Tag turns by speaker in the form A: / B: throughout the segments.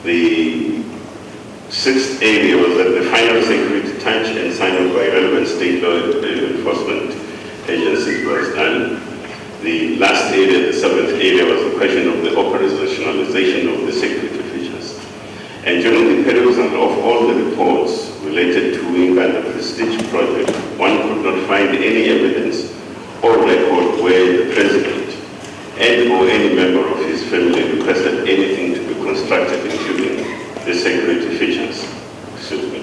A: The sixth area was that the final security touch and sign-off by relevant state law enforcement agencies was done. The last area, the seventh area, was the question of the operationalization of the security features. And during the perusal of all the reports related to Nkandla Prestige project, one could not find any evidence or record where the president and or any member of his family requested anything to be constructed, including the security features. Excuse me.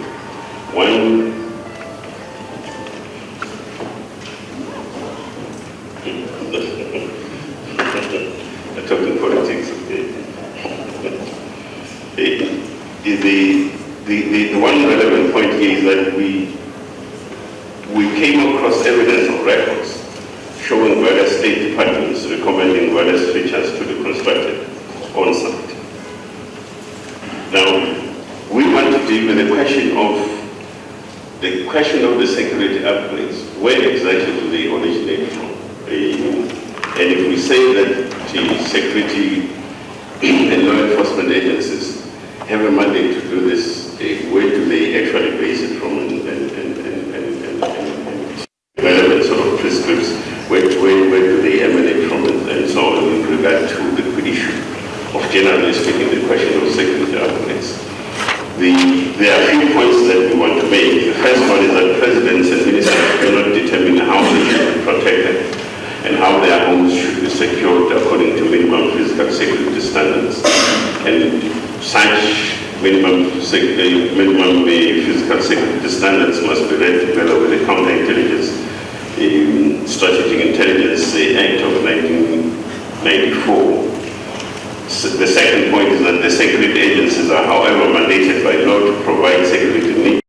A: One talking politics. The one relevant point here is that we came across evidence of records showing various state departments recommending various features to be constructed on site. Now, we want to deal with the question of the security upgrades. Where exactly do they originate from? And if we say that the security and law enforcement agencies have a mandate to do this, where do they actually base it from, and relevant sort of prescripts, where do they emanate from, and so on, in regard to the issue of, generally speaking, the question of security upgrades. There are a few points that we want to make. The first one is that presidents and ministers cannot determine how they should be protected and how their homes should be secured according to minimum physical security standards. And such minimum physical security standards must be read together with the Counterintelligence Strategic Intelligence Act of 1994. So the second point is that the security agencies are, however, mandated by law to provide security needs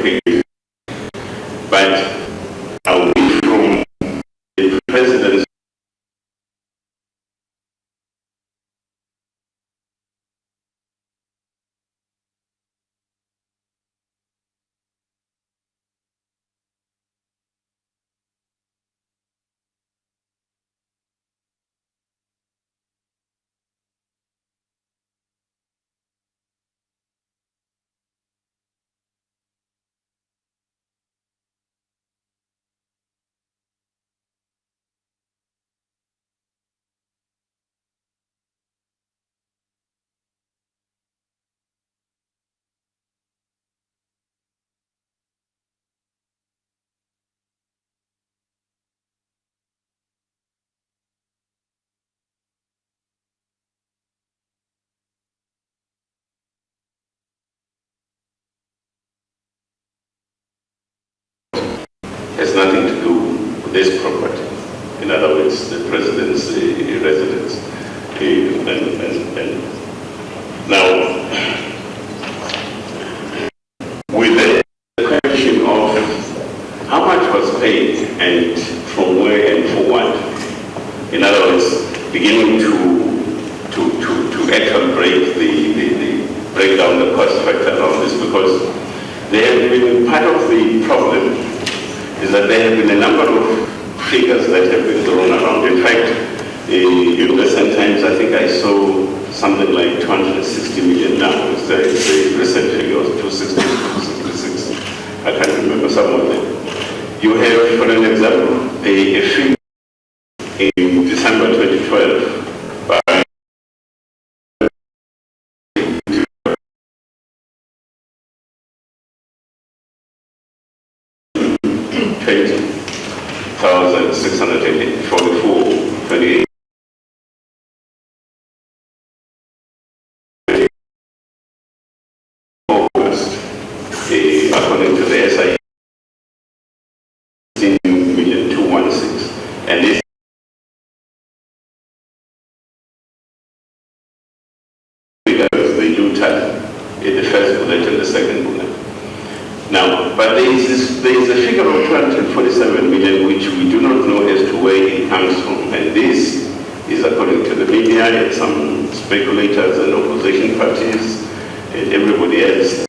A: But away from the president's has nothing to do with this property. In other words, the president's residence. And now, with the question of how much was paid and from where and for what, in other words, beginning to actually break down the cost factor around this, because there have been part of the problem is that there have been a number of figures that have been thrown around. In fact, in recent times, I think I saw something like 260 million now. It's the recent figure was 260, 266. I can't remember some of them. You have, for an example, a figure in December 2012 by $20,644.28. According to the SI, 16,216,000, and this figure is the new tally, the first bullet and the second bullet. Now, but there is a figure of 247 million which we do not know as to where it comes from, and this is according to the media and some speculators and opposition parties and everybody else.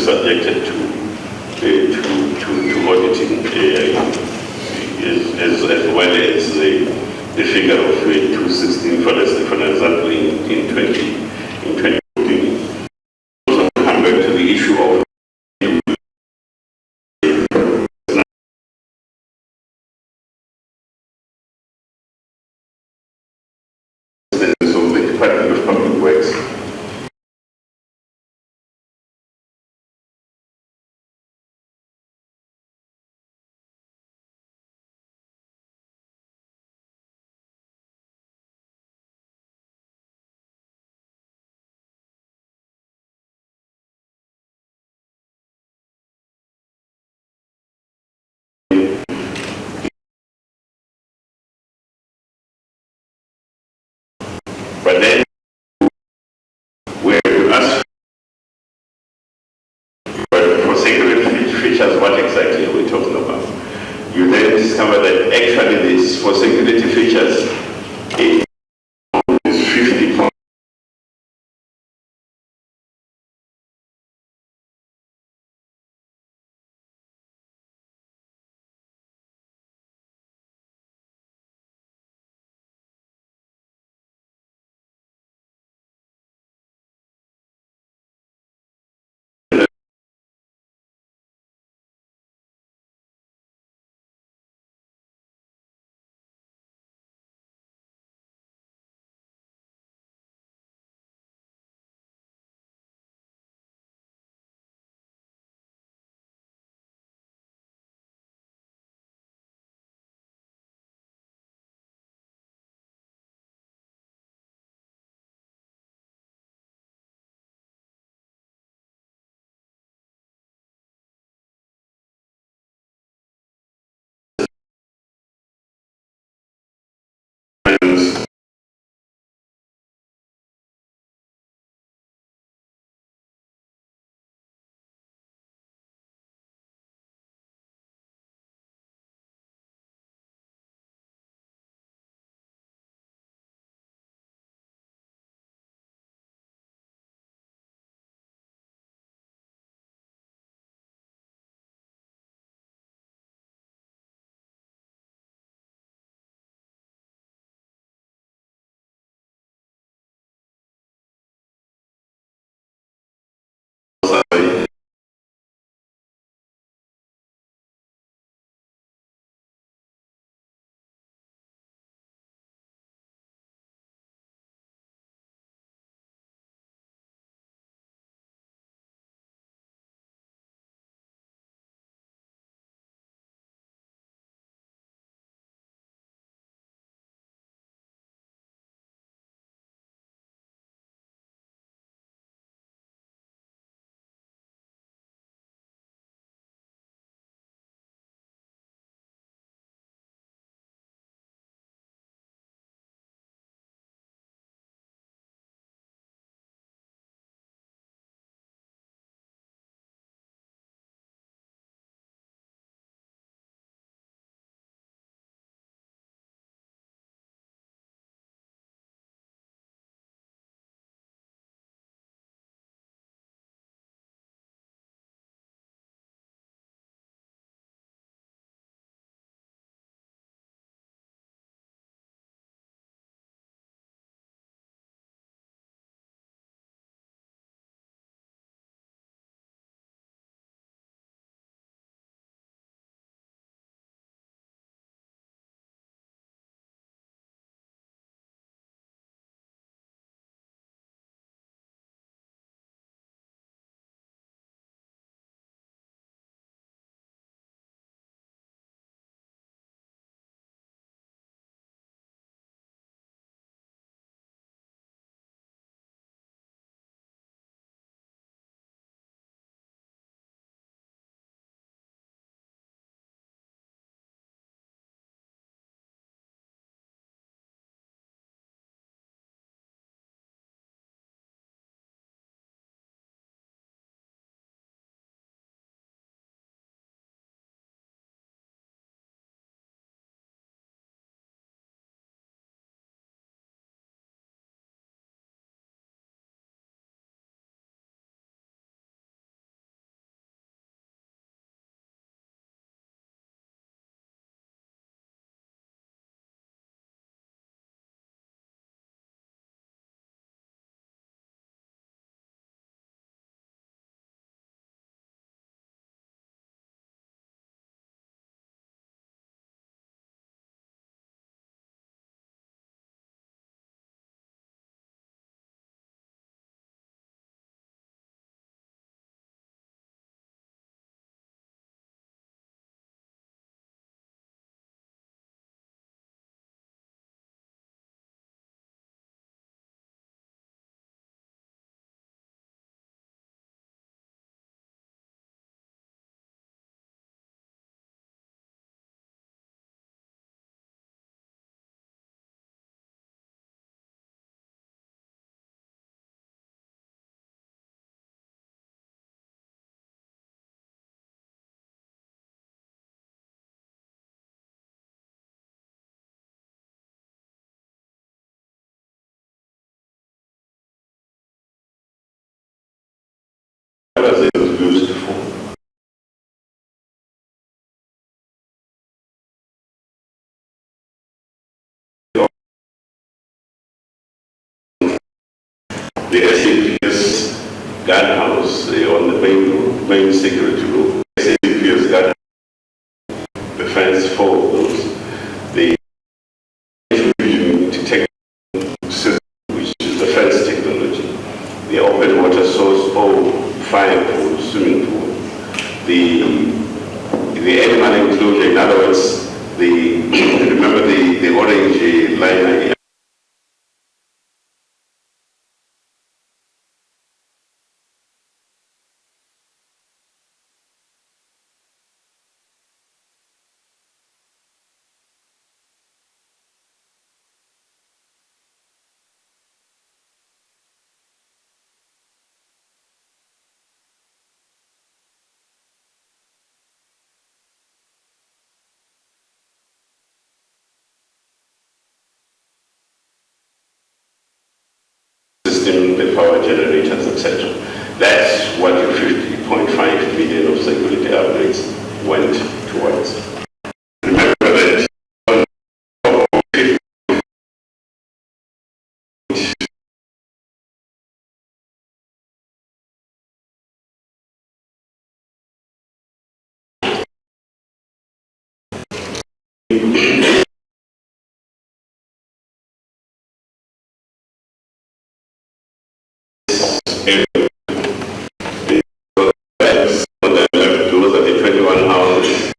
A: Subjected to auditing as well as the figure of 216 for example in 2014. Also come back to the issue of the Department of Public Works. But then, where you ask for security features, what exactly are we talking about? You then discover that actually this, for security features, it is 50 pounds. The SAPS guardhouse on the main security room. SAPS guardhouse, the fence for those, the detective system, which is the fence technology, the open water source or fire pool, swimming pool, the animal enclosure, in other words, remember the orange line. power generators, etc. That's what your 50.5 million of security upgrades went towards. Remember that those are the 21 houses.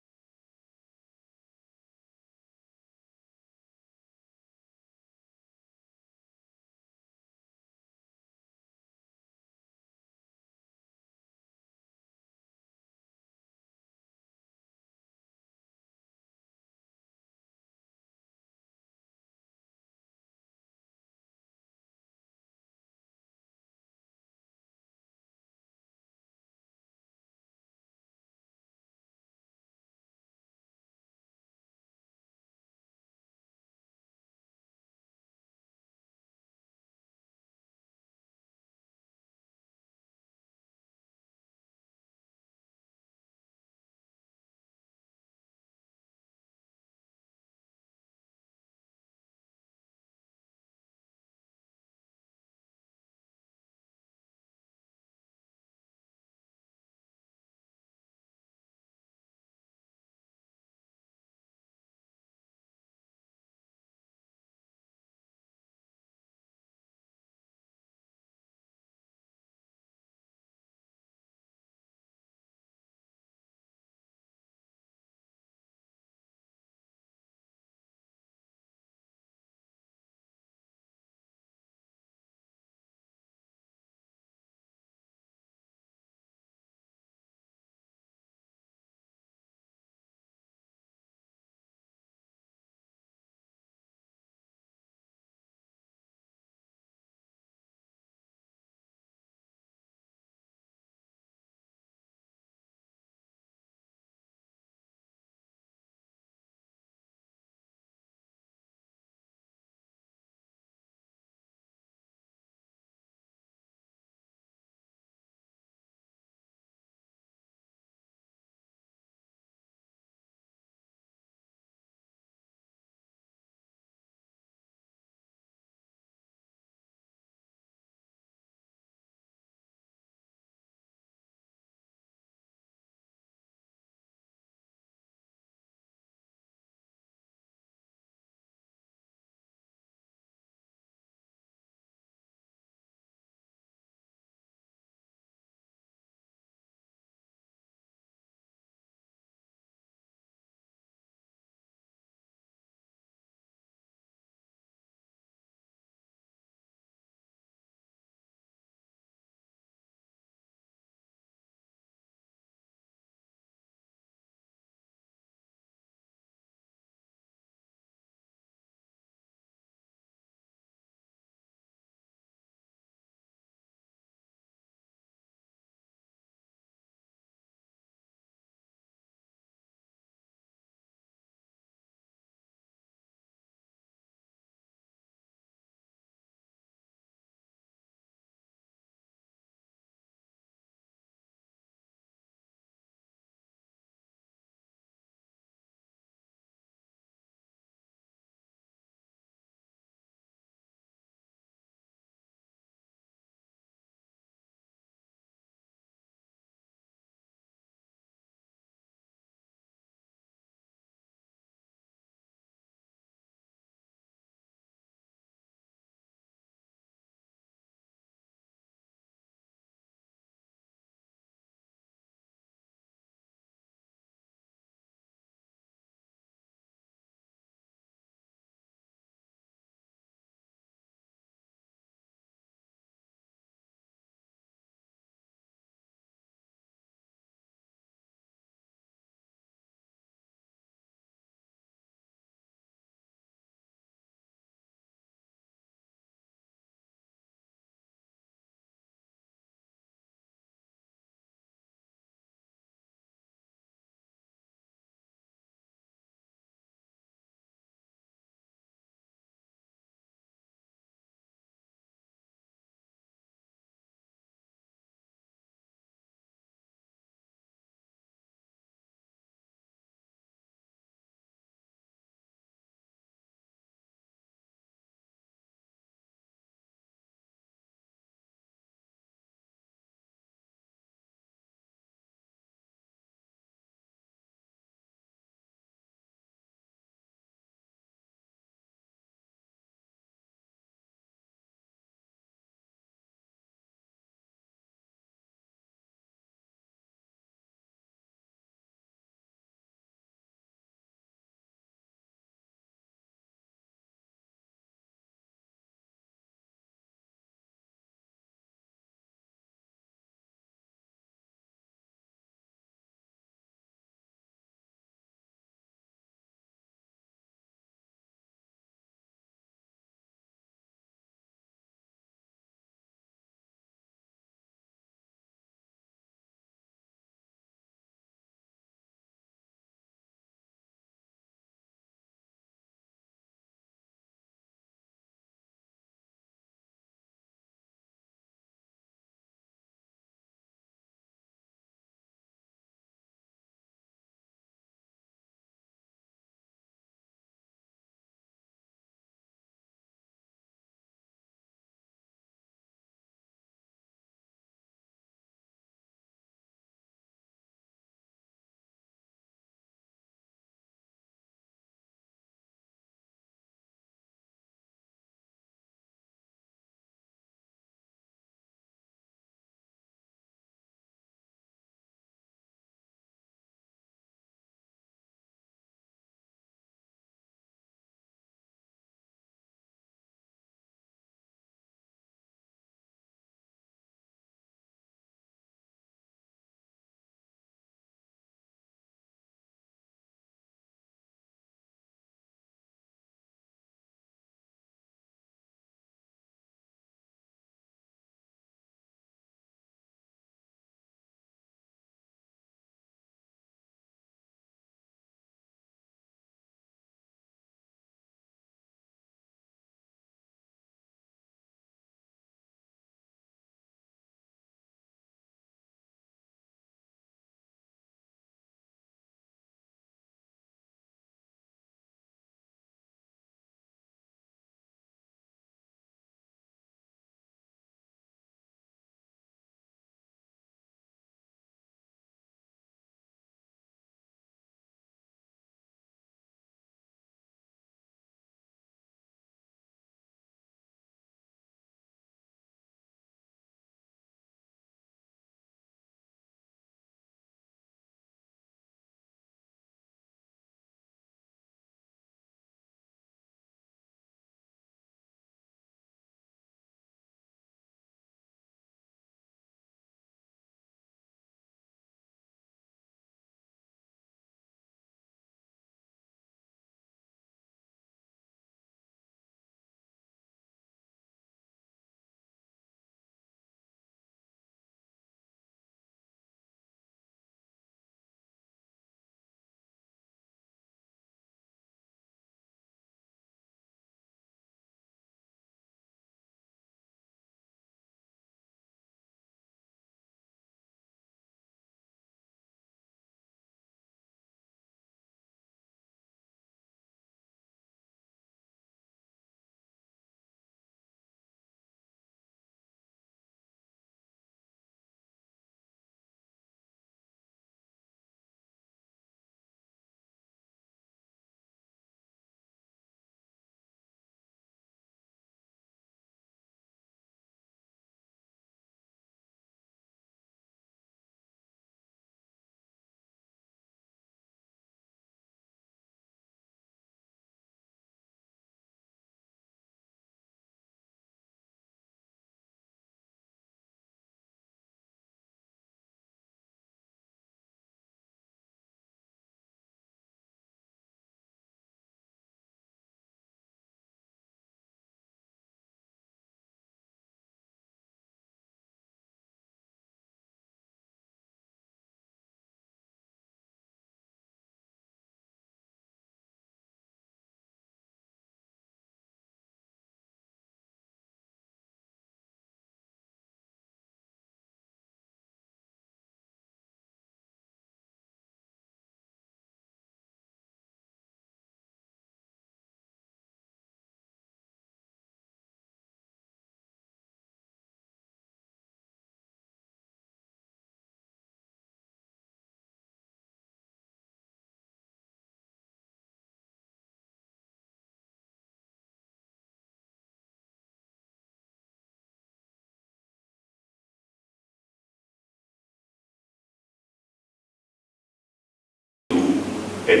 A: an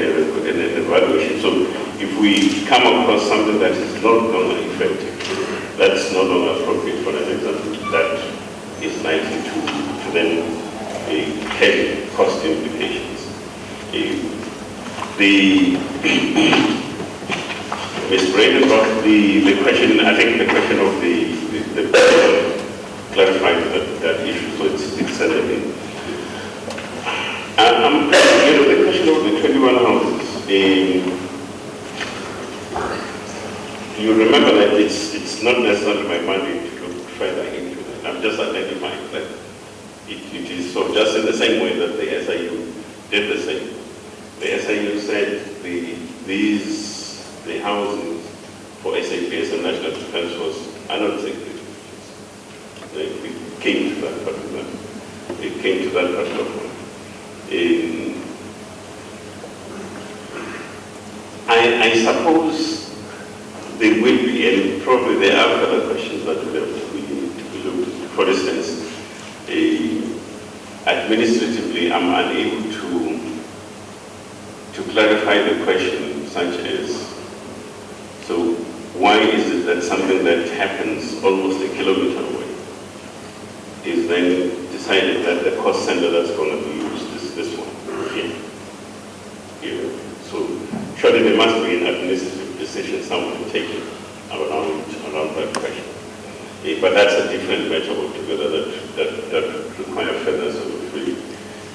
A: evaluation. So if we come across something that is no longer effective, that's no longer appropriate for an example, that is likely to then have cost implications. Ms. Braden about the question, I think the question of the clarified that issue, so it's element. The question of the 21 houses, you remember that it's not necessarily my mandate to look further into it. I'm just identifying that it is so, just in the same way that the SIU did the same. The SIU said the housing for SAPS and National Defense Force are not security. It came to that particular point. I suppose there will be, and probably there are further questions that will have to be looked at. For instance, administratively, I'm unable to clarify the question such as, so why is it that something that happens almost a kilometer away is then decided that the cost center that's going to be used is this one here? So surely there must be an administrative decision someone taken around that question. But that's a different matter altogether that require further sort of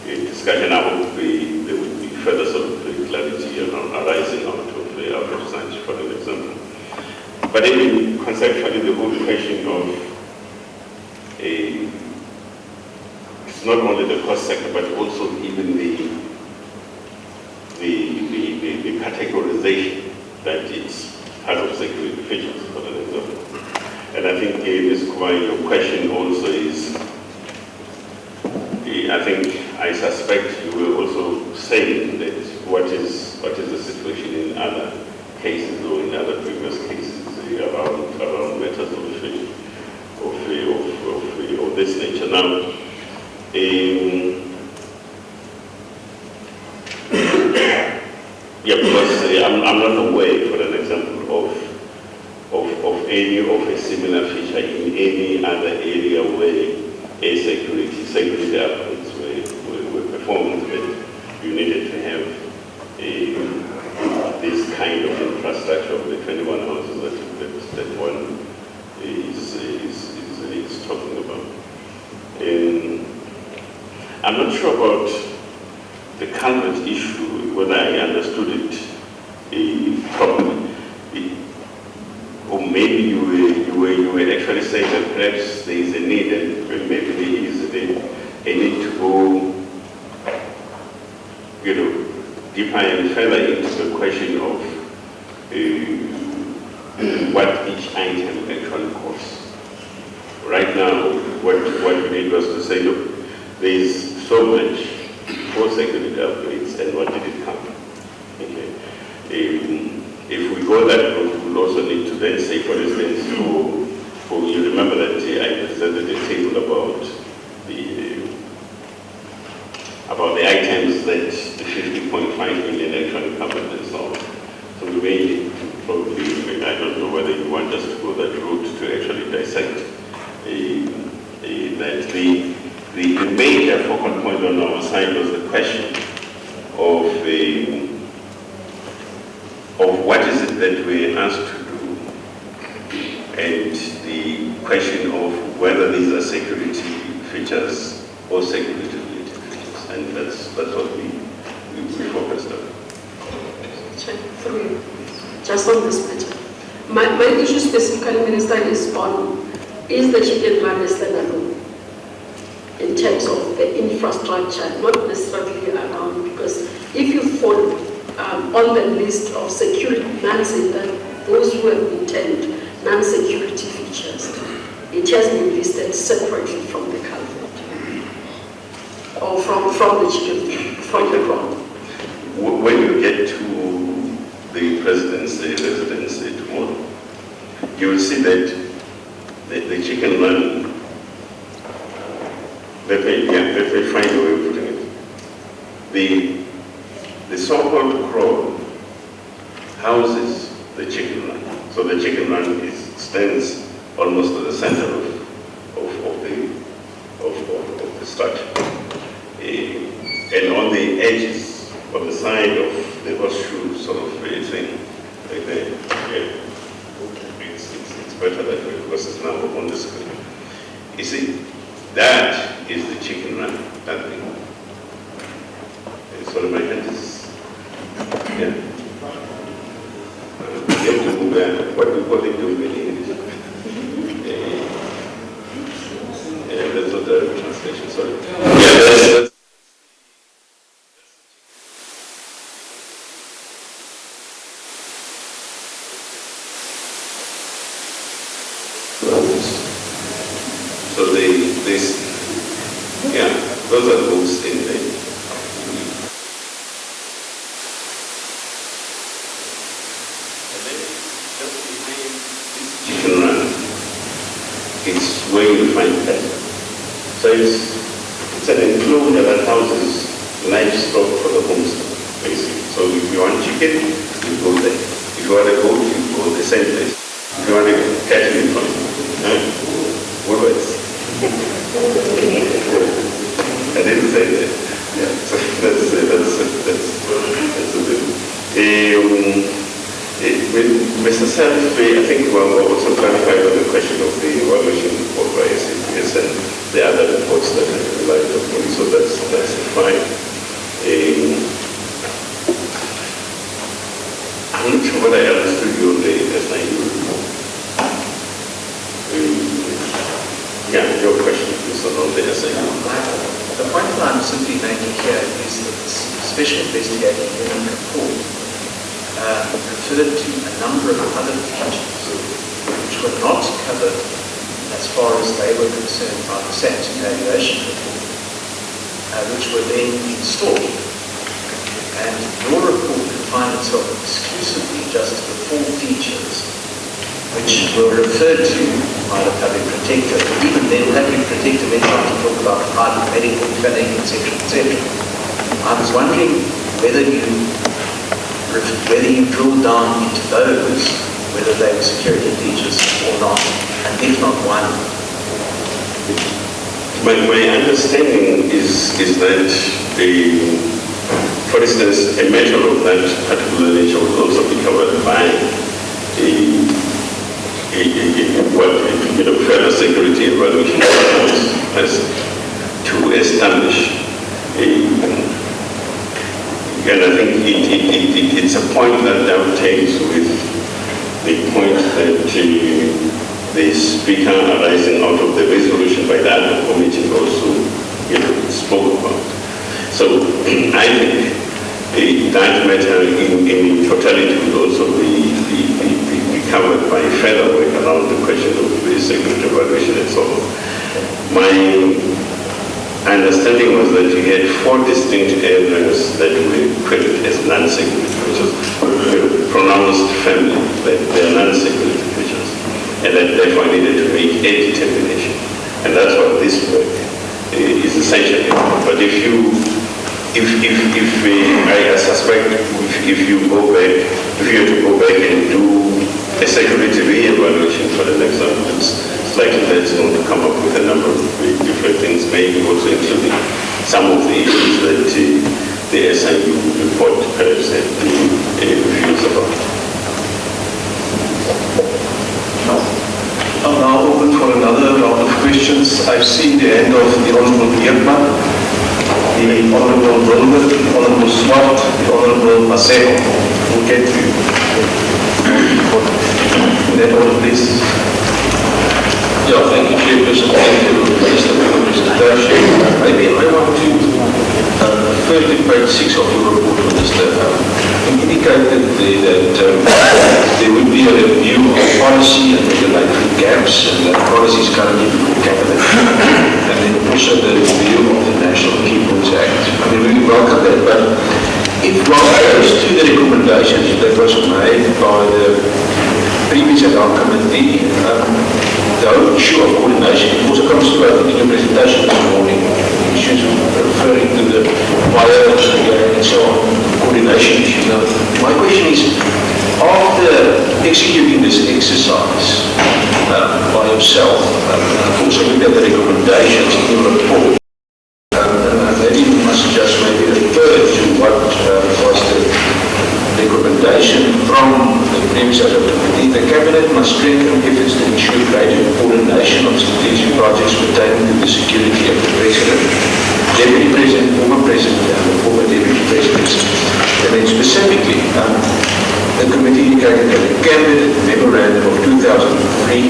A: discussion. I hope there will be further sort of clarity arising out of our science, for an example. But even conceptually, the whole question of it's not only the cost sector, but also even the categorization that it's part of security features, for an example. And I think, Ms. Kwai, your question also is, I suspect you will also say that what is the situation in other cases or in other previous cases around matters of this nature. Now, because I'm not aware, for an example, of any of a similar feature in any other area where a security upgrades were performed, that you needed to have this kind of infrastructure of the 21 houses that one is talking about. I'm not sure about the culvert issue, whether I understood it properly. Or maybe you were actually saying that perhaps there is a need, and maybe there is a need to go, deeper and further into the question of what each item actually costs. Right now, what we did was to say, look, there is so much for security upgrades, and what did it come? Okay. If we go that route, we'll also need to then say, for instance, you remember that I presented a table about the items that the 50.5 million actually covered and so on. So we may need to probably, I don't know whether you want us to go that route to actually dissect that the major focal point on our side was the question of what is it that we're asked to do, and the question of whether these are security features or security related features, and that's what we focused on.
B: Just on this matter, my issue specifically, Minister, is the chicken run a standalone in terms of the infrastructure, not necessarily around, because if you follow on the list of security, those who have been termed non-security features, it has been listed separately from the culvert or from the chicken, from the ground.
A: When you get to the President's residence tomorrow, you will see that the chicken run, they find a way of putting it. The so-called crawl houses the chicken run. So the chicken run stands almost at the center of the structure. And on the edges, on the side of the horseshoe sort of thing, like that. It's better that way because it's now on the screen. You see, that is the chicken run, that thing. It's one of my hands. Yeah. You have to move that. What do they do in English? Yeah, that's not the translation, sorry. Yeah, that's so those are books in there. And then just behind this chicken run, it's where you find cattle. So it's an enclosure that houses livestock for the homestead, basically. So if you want chicken, you go there. If you want a goat, you go the same place. If you want a cattle, you go. Woolworths. I didn't say that. Yeah, so that's a bit. Mr. Self, I think we'll also clarify on the question of the evaluation report by SAPS and the other reports that have relied upon, so that's fine. I'm not sure what I understood you on the SIU report. Yeah, your question is on the SIU.
C: The point that I'm simply making here is that this special investigating report referred to a number of other features which were not covered as far as they were concerned by the SAPS evaluation report, which were then installed. And your report confined itself exclusively just to the 4 features which were referred to by the public protector. Even then, the public protector went on to talk about private medical clinic, etc., etc. I was wondering whether you drilled down into those, whether they were security features or not, and if not, why not?
A: My understanding is that for instance, a measure of that particular nature will also be covered by further security evaluation as to establish and I think it's a point that dovetails with the point that the speaker arising out of the resolution by the other committee also spoke about. So I think that matter in totality will also be covered by further work around the question of the security evaluation and so on. My understanding was that you had 4 distinct areas that were credited as non-security features, pronounced family, that they are non-security features, and that therefore needed to make a determination. And that's what this work is essentially about. But I suspect if you go back, if you have to go back and do a security re-evaluation for the next time, it's likely that it's going to come up with a number of different things, maybe also including some of the issues that the SIU report perhaps had views about.
D: I'm now open for another round of questions. I've seen the hand of the Honourable Beertman, the Honourable Wilbert, the Honourable Swart, the Honourable Maseo. We'll get to you. In that order, please.
E: Yeah, thank you, Chairperson. Thank you, Minister, for the presentation. Maybe I want to refer to page 6 of your report, Minister. You indicated there that there would be a review of policy and regulatory gaps, and that policy is currently before Cabinet. And then also the review of the National Key Points Act. I mean, we welcome that, but if one goes to the recommendations that was made by the previous ad hoc committee, the whole issue of coordination also comes to, I think, in your presentation this morning, issues referring to the wires and so on, coordination issue. Now, my question is, after executing this exercise by yourself, and also looked at the recommendations in your report, maybe you must just maybe refer to what was the recommendation from the previous committee. The Cabinet must strengthen efforts to ensure greater coordination of strategic projects pertaining to the security of the President, Deputy President, former President, and the former Deputy Presidents. And then specifically, the committee indicated that the Cabinet Memorandum of 2003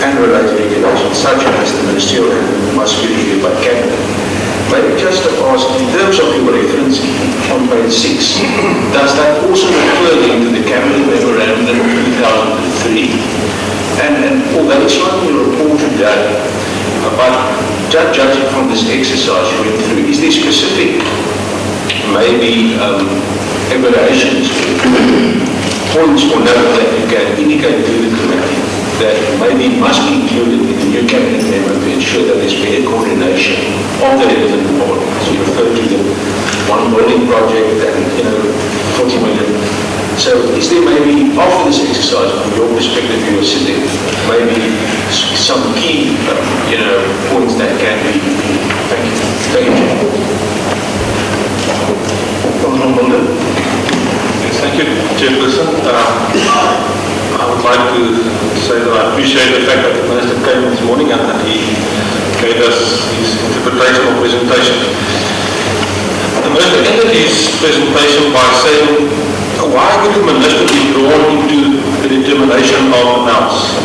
E: and related regulations such as the ministerial handbook must be reviewed by Cabinet. Maybe just to ask, in terms of your reference on page 6, does that also refer into the Cabinet Memorandum of 2003? And although it's not in your report today, but judging from this exercise you went through, is there specific, maybe, evaluations, points or notes that you can indicate to the committee that maybe must be included in the new Cabinet memo to ensure that there's better coordination of the relevant departments? You refer to the one building project and 40 million. So is there maybe, after this exercise, from your perspective, you are sitting, maybe some key points that can be? Thank you. Thank you.
F: Yes, thank you, Chairperson. I would like to say that I appreciate the fact that the Minister came this morning and that he gave us his interpretation or presentation. The Minister ended his presentation by saying, why would the Minister be drawn into the determination of amounts?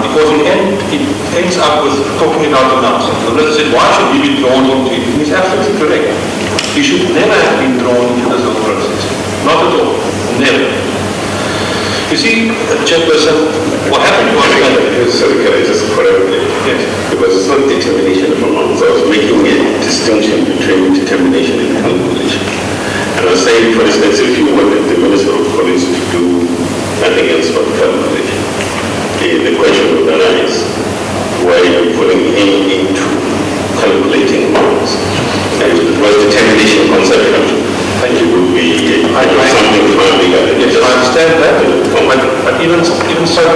F: Because it ends up with talking about amounts. The Minister said, why should he be drawn into it? And he's absolutely correct. He should never have been drawn into this whole process. Not at all. Never. You see, Chairperson, what happened was that...
A: Sorry, can I just correct you?
F: Yes.
A: Because it's not determination of amounts. I was making a distinction between determination and calculation. And I was saying, for instance, if you wanted the Minister of Police to do nothing else but calculation, the question would arise, why are you putting him into calculating amounts? And it was determination concept. And it would be something far bigger.
F: Yes, I understand that. But even so,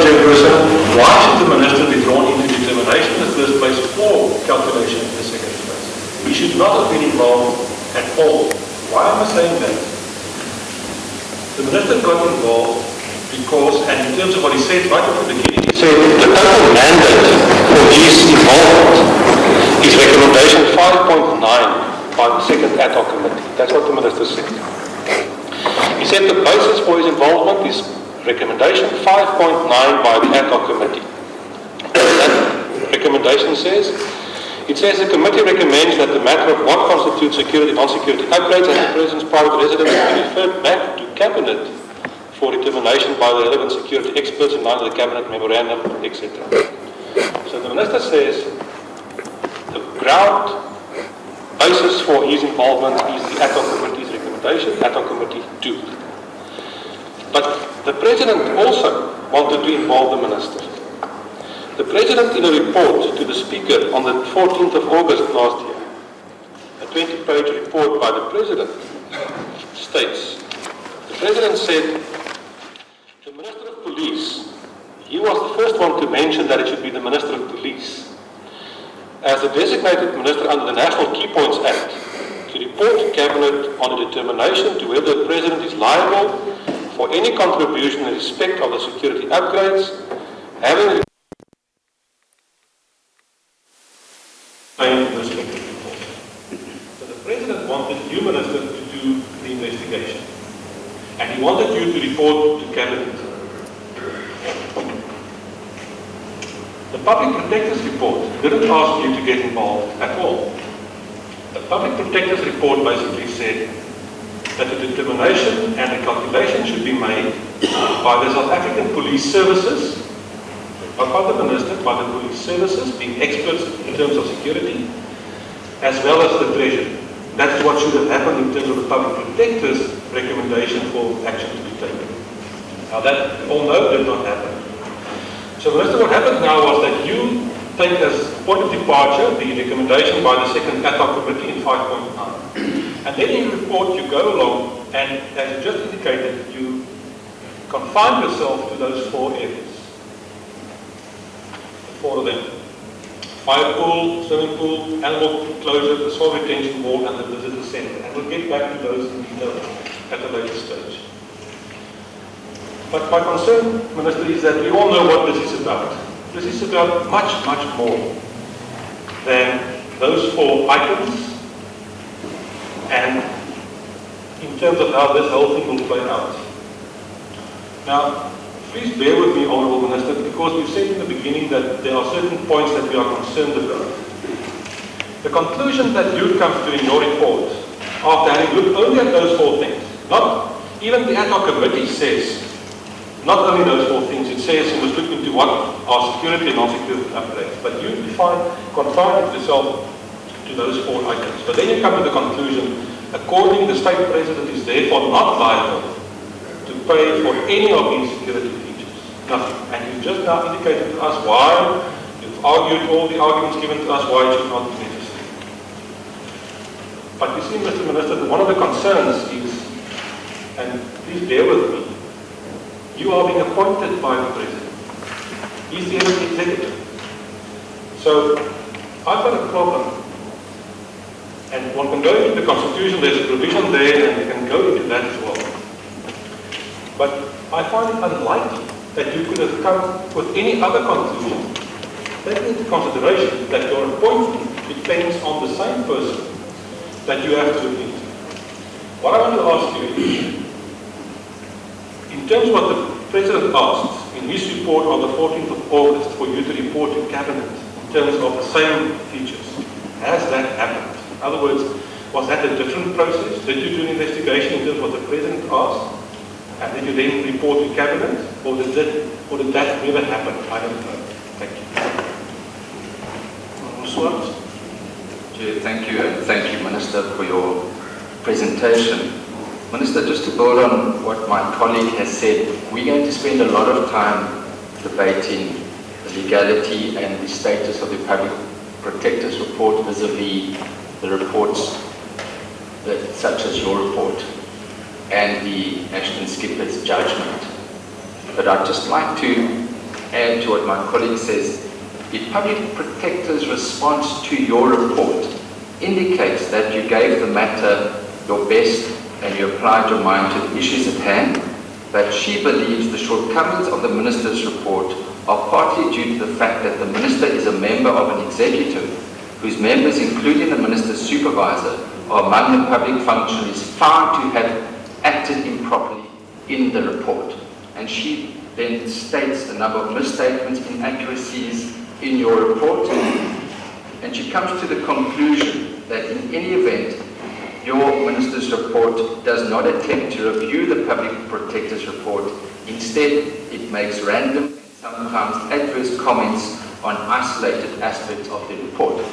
F: Chairperson, why should the Minister be drawn into determination in the first place or calculation in the second place? He should not have been involved at all. Why am I saying that? The Minister got involved because, and in terms of what he said right at the beginning, he said the total mandate for his involvement is recommendation 5.9 by the second ad hoc committee. That's what the Minister said. He said the basis for his involvement is recommendation 5.9 by the ad hoc committee. That recommendation says, it says the committee recommends that the matter of what constitutes security and non-security upgrades at the President's private residence be referred back to Cabinet for determination by the relevant security experts in line with the Cabinet Memorandum, etc. So the Minister says the ground basis for his involvement is the ad hoc committee's recommendation, ad hoc committee 2. But the President also wanted to involve the Minister. The President, in a report to the Speaker on the 14th of August last year, a 20-page report by the President, states, the President said, the Minister of Police, he was the first one to mention that it should be the Minister of Police, as the designated Minister under the National Key Points Act, to report to Cabinet on a determination to whether the President is liable for any contribution in respect of the security upgrades, having so the President wanted you, Minister, to do the investigation. And he wanted you to report to Cabinet. The Public Protector's report didn't ask you to get involved at all. The Public Protector's report basically said that the determination and the calculation should be made by the South African Police Services, not by the Minister, by the Police Services, being experts in terms of security, as well as the Treasury. That's what should have happened in terms of the Public Protector's recommendation for action to be taken. Now that, all know, did not happen. So Minister, what happened now was that you take as point of departure the recommendation by the second ad hoc committee in 5.9. And then in your report you go along and, as you just indicated, you confine yourself to those 4 areas. 4 of them. Fire pool, swimming pool, animal enclosure, the soil retention wall, and the visitor centre. And we'll get back to those in detail at a later stage. But my concern, Minister, is that we all know what this is about. This is about much, much more than those 4 items, and in terms of how this whole thing will play out. Now, please bear with me, Honourable Minister, because we've said in the beginning that there are certain points that we are concerned about. The conclusion that you come to in your report, after having looked only at those 4 things, not even the ad hoc committee says, not only those 4 things, it says you must look into what are security and non-security upgrades, but you confine yourself to those 4 items. But then you come to the conclusion, according the State President is therefore not liable to pay for any of these security features. Nothing. And you just now indicated to us why, you've argued all the arguments given to us why it should not be necessary. But you see, Mr. Minister, that one of the concerns is, and please bear with me, you are being appointed by the President. He's the executive. So, I've got a problem. And one can go into the Constitution, there's a provision there, and you can go into that as well. But I find it unlikely that you could have come with any other conclusion, taking into consideration that your appointment depends on the same person that you have to look into. What I want to ask you is, in terms of what the President asked in his report on the 14th of August for you to report to Cabinet in terms of the same features, has that happened? In other words, was that a different process? Did you do an investigation in terms of what the President asked? And did you then report to Cabinet? Or did that never happen? I don't know. Thank you.
G: Thank you, and thank you, Minister, for your presentation. Minister, just to build on what my colleague has said, we're going to spend a lot of time debating the legality and the status of the Public Protector's report vis-a-vis the reports such as your report and the Ashton Skipper's judgment. But I'd just like to add to what my colleague says. The Public Protector's response to your report indicates that you gave the matter your best and you applied your mind to the issues at hand, but she believes the shortcomings of the Minister's report are partly due to the fact that the Minister is a member of an executive whose members, including the Minister's supervisor, are among the public functionaries found to have acted improperly in the report. And she then states a number of misstatements, inaccuracies in your report, and she comes to the conclusion that in any event, your Minister's report does not attempt to review the Public Protector's report. Instead, it makes random and sometimes adverse comments on isolated aspects of the report.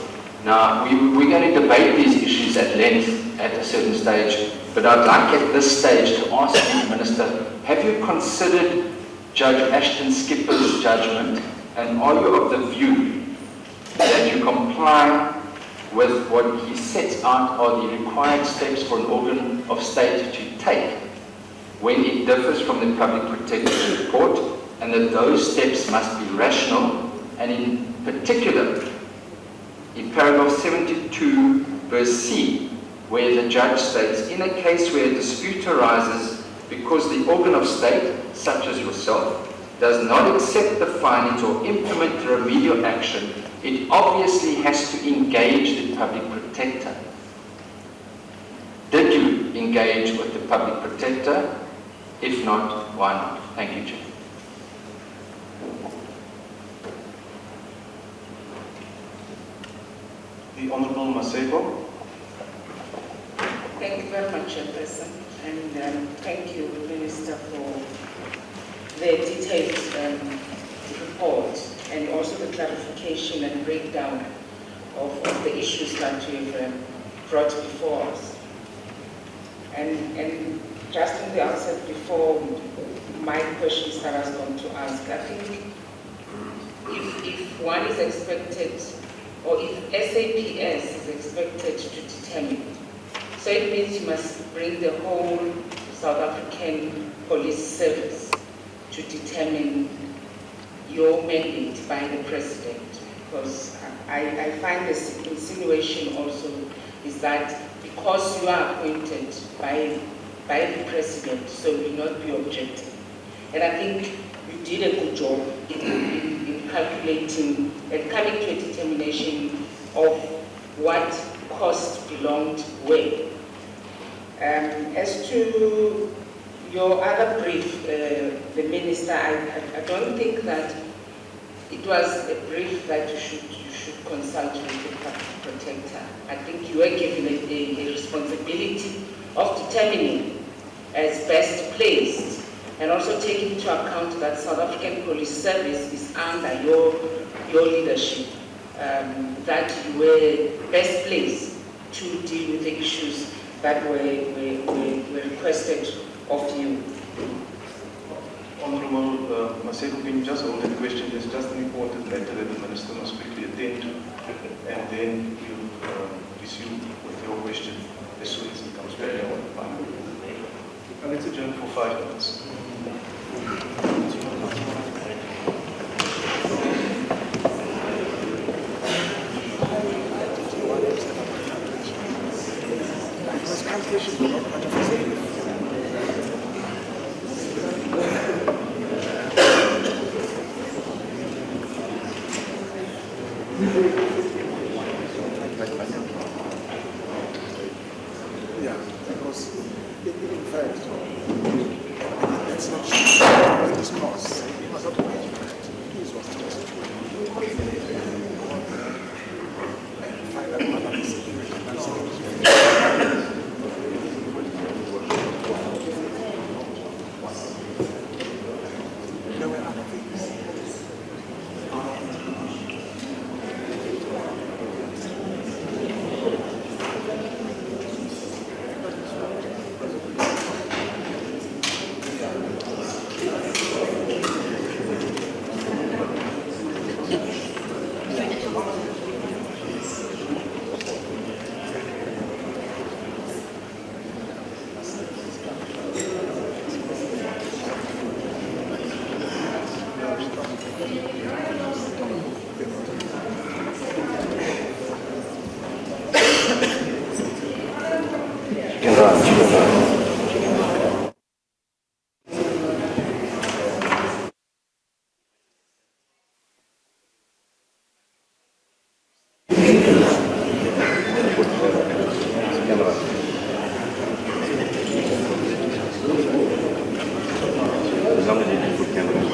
G: Now, we're going to debate these issues at length at a certain stage, but I'd like at this stage to ask you, Minister, have you considered Judge Ashton Skipper's judgment, and are you of the view that you comply with what he sets out are the required steps for an organ of state to take when it differs from the Public Protector's report, and that those steps must be rational, and in particular, in paragraph 72, verse C, where the judge states, in a case where a dispute arises because the organ of state, such as yourself, does not accept the findings or implement the remedial action, it obviously has to engage the Public Protector. Did you engage with the Public Protector? If not, why not? Thank you, Chair.
D: The Honourable Maseko.
H: Thank you very much, Chairperson, and thank you, Minister, for the detailed report and also the clarification and breakdown of the issues that you have brought before us. And just in the answer before my questions that I was going to ask, I think if one is expected, or if SAPS is expected to determine So it means you must bring the whole South African police service to determine your mandate by the president. Because I find this insinuation also is that because you are appointed by the president, so you will not be objecting. And I think you did a good job in calculating and coming to a determination of what cost belonged where. As to your other brief, the minister, I don't think that it was a brief that you should consult with the public protector. I think you were given a responsibility of determining as best placed and also taking into account that South African Police Service is under your leadership, that you were best placed to deal with the issues that were requested of you.
D: Honorable Maseko, can you just hold that question? There's just an important matter that the Minister must quickly attend to, and then we'll resume with your question as soon as it comes back. Let's adjourn for 5 minutes.
I: Yeah, because in fact, that's not discussed. It was not wait for it. This was just and find out what is there were other
G: Nkandla.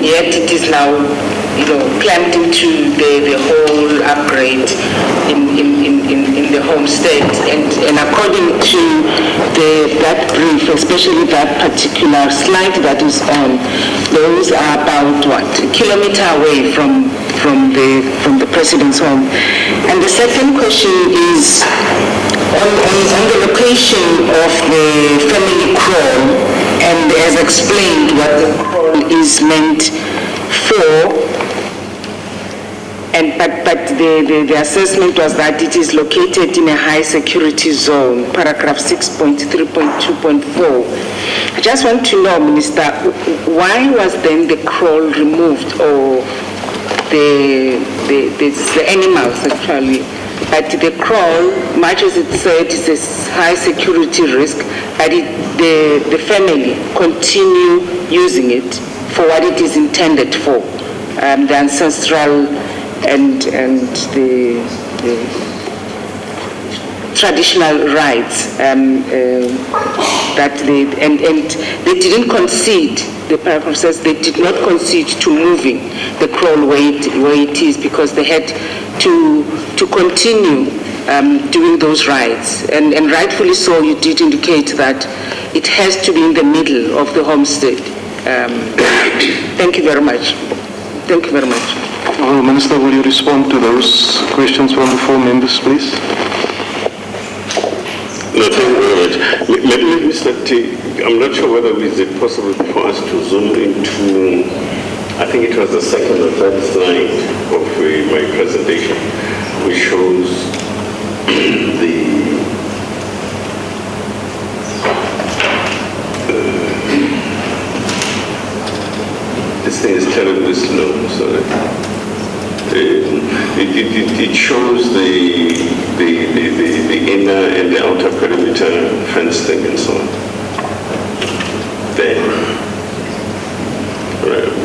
H: yet it is now, clamped into the whole upgrade in the homestead. And according to that brief, especially that particular slide that is on, those are about a kilometer away from the president's home. And the second question is on the location of the family crawl, and as explained what the crawl is meant for. But the assessment was that it is located in a high security zone, paragraph 6.3.2.4. I just want to know, Minister, why was then the crawl removed, or the animals actually? But the crawl, much as it said, is a high security risk, but the family continue using it for what it is intended for, the ancestral and the traditional rights that they didn't concede. The paragraph says they did not concede to moving the crawl where it is, because they had to continue doing those rights, and rightfully so. You did indicate that it has to be in the middle of the homestead. Thank you very much. Thank you very much.
J: Minister, will you respond to those questions from the four members, please?
A: No, thank you very much. Let me start. I'm not sure whether is it possible for us to zoom into, I think it was the second or third slide of my presentation, which shows this thing is terribly slow, sorry. It shows the inner and the outer perimeter fencing and so on. There.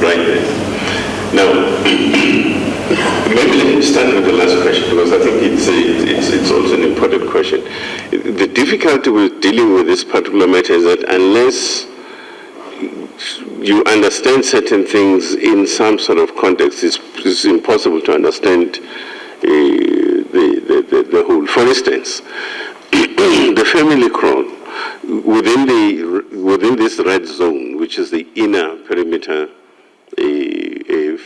A: Right there. Now, maybe let me start with the last question, because I think it's also an important question. The difficulty with dealing with this particular matter is that unless you understand certain things in some sort of context, it's impossible to understand the whole. For instance, the family crawl within this red zone, which is the inner perimeter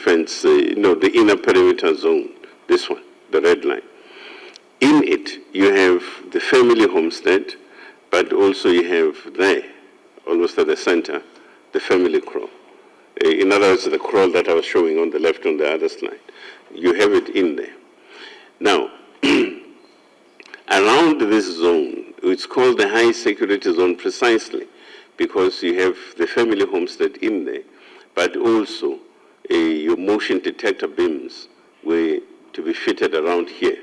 A: fence, the inner perimeter zone, this one, the red line. In it, you have the family homestead, but also you have there, almost at the center, the family crawl. In other words, the crawl that I was showing on the left on the other slide. You have it in there. Now, around this zone, it's called the high security zone precisely because you have the family homestead in there, but also your motion detector beams were to be fitted around here,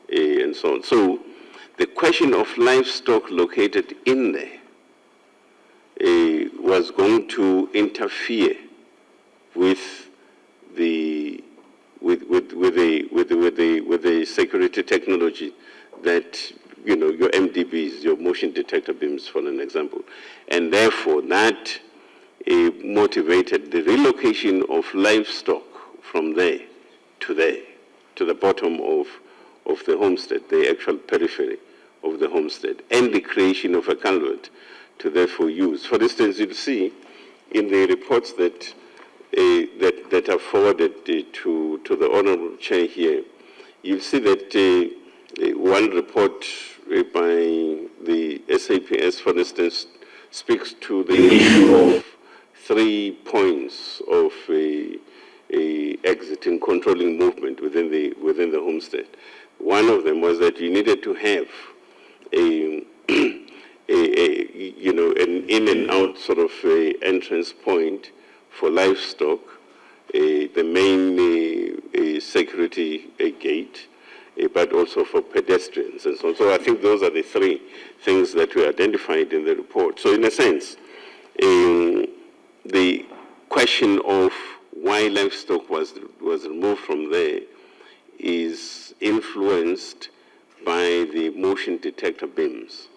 A: and so on. So the question of livestock located in there was going to interfere with the security technology that your MDBs, your motion detector beams, for an example, and therefore that motivated the relocation of livestock from there to the bottom of the homestead, the actual periphery of the homestead, and the creation of a culvert to therefore use. For instance, you'll see in the reports that are forwarded to the Honorable Chair here, you'll see that one report by the SAPS, for instance, speaks to the issue of 3 points of exit in controlling movement within the homestead. One of them was that you needed to have an in and out sort of entrance point for livestock, the main security gate, but also for pedestrians and so on. So I think those are the 3 things that were identified in the report. So in a sense, the question of why livestock was removed from there is influenced by the motion detector beams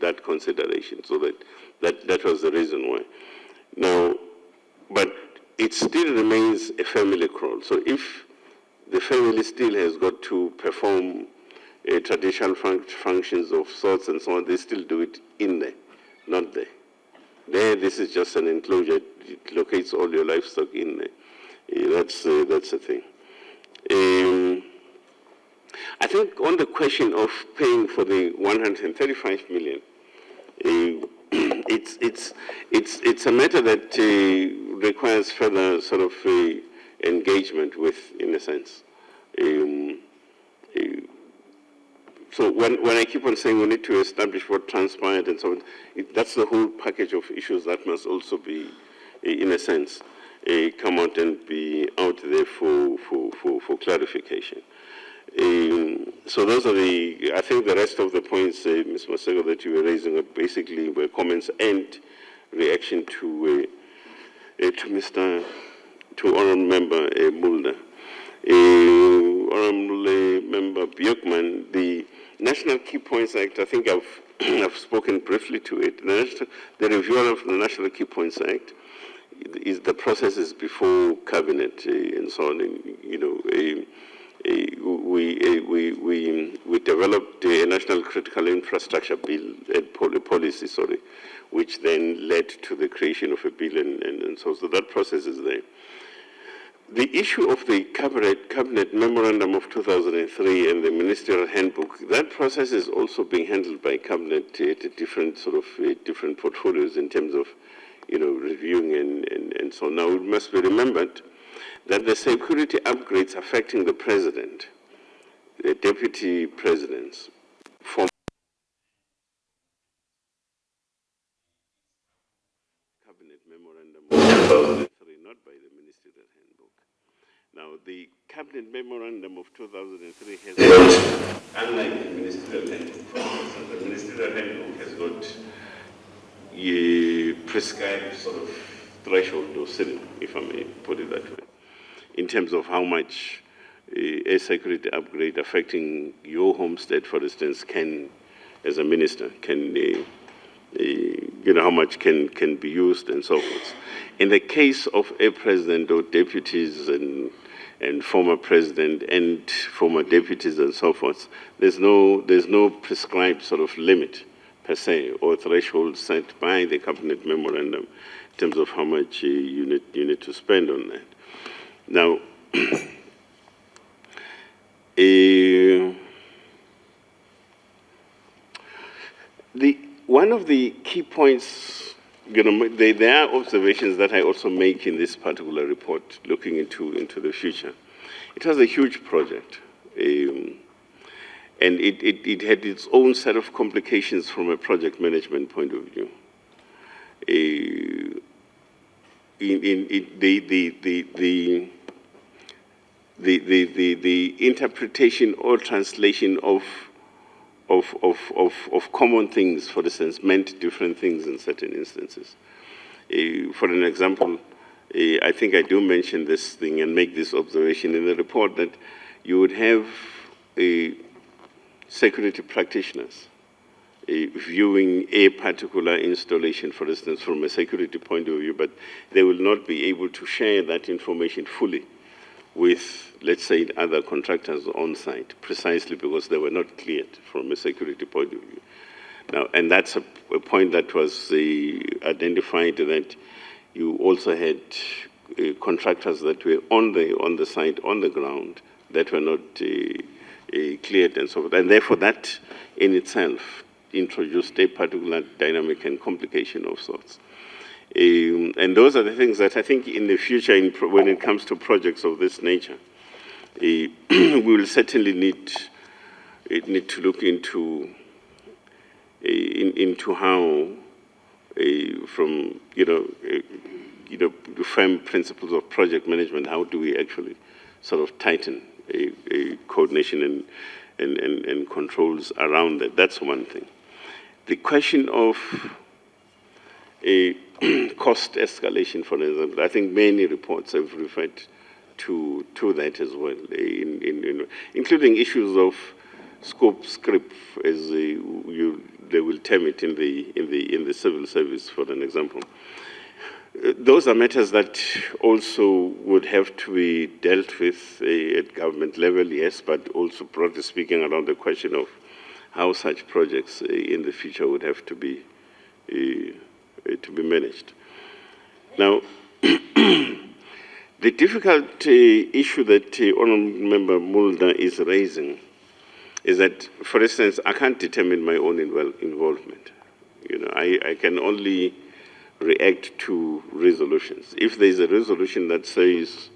A: that consideration. So that was the reason why. Now, but it still remains a family quarrel. So if the family still has got to perform traditional functions of sorts and so on, they still do it in there, not there. There, this is just an enclosure. It locates all your livestock in there. That's the thing. I think on the question of paying for the 135 million, it's a matter that requires further sort of engagement with, in a sense. So when I keep on saying we need to establish what transpired and so on, that's the whole package of issues that must also be, in a sense, come out and be out there for clarification. So those are I think the rest of the points, Ms. Masego, that you were raising basically were comments and reaction to Honourable Member Mulder. Honourable Member Björkman, the National Key Points Act, I think I've spoken briefly to it. The review of the National Key Points Act is the process is before cabinet and so on. We developed a national critical infrastructure bill, policy, which then led to the creation of a bill, and so that process is there. The issue of the cabinet memorandum of 2003 and the ministerial handbook, that process is also being handled by cabinet at different different portfolios in terms of reviewing and so on. Now it must be remembered that the security upgrades affecting the president, the deputy presidents, form cabinet memorandum of 2003, not by the ministerial handbook. Now the cabinet memorandum of 2003 has got, unlike the ministerial handbook, the ministerial handbook has got a prescribed sort of threshold or ceiling, if I may put it that way, in terms of how much a security upgrade affecting your homestead, for instance, can, as a minister, can, how much can be used and so forth. In the case of a president or deputies and former president and former deputies and so forth, there's no prescribed sort of limit per se or threshold set by the cabinet memorandum in terms of how much you need to spend on that. Now, one of the key points, there are observations that I also make in this particular report, looking into the future. It was a huge project, and it had its own set of complications from a project management point of view. The interpretation or translation of common things, for instance, meant different things in certain instances. For an example, I think I do mention this thing and make this observation in the report that you would have security practitioners viewing a particular installation, for instance, from a security point of view, but they will not be able to share that information fully with, let's say, other contractors on site, precisely because they were not cleared from a security point of view. Now, and that's a point that was identified, that you also had contractors that were on the site, on the ground, that were not cleared and so forth. And therefore, that in itself introduced a particular dynamic and complication of sorts. And those are the things that I think in the future, when it comes to projects of this nature, we will certainly need to look into how, from firm principles of project management, how do we actually sort of tighten coordination and controls around that? That's one thing. The question of cost escalation, for example, I think many reports have referred to that as well, including issues of scope, script, as they will term it in the civil service, for an example. Those are matters that also would have to be dealt with at government level, yes, but also broadly speaking around the question of how such projects in the future would have to be managed. Now, the difficult issue that Honourable Member Mulder is raising is that, for instance, I can't determine my own involvement. You know, I can only react to resolutions. If there is a resolution that says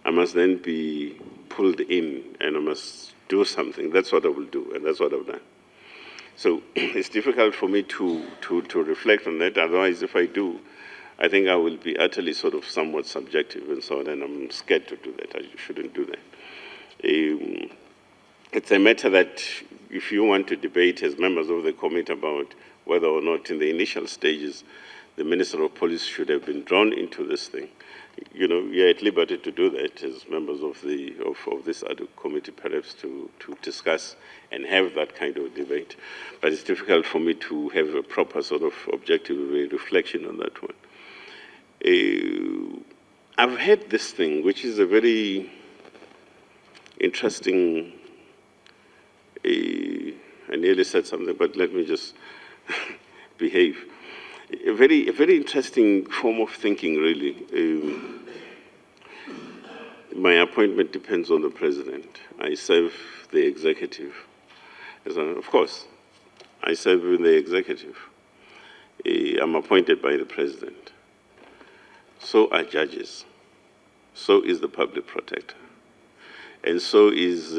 A: I must then be pulled in and I must do something, that's what I will do, and that's what I've done. So it's difficult for me to reflect on that. Otherwise, if I do, I think I will be utterly sort of somewhat subjective and so on, and I'm scared to do that. I shouldn't do that. It's a matter that if you want to debate as members of the committee about whether or not in the initial stages the Minister of Police should have been drawn into this thing, you know, you're at liberty to do that as members of this other committee, perhaps to discuss and have that kind of debate. But it's difficult for me to have a proper sort of objective reflection on that one. I've had this thing, which is a very interesting, I nearly said something, but let me just behave. A very interesting form of thinking, really. My appointment depends on the president. I serve the executive. Of course, I serve in the executive. I'm appointed by the president. So are judges. So is the public protector. And so is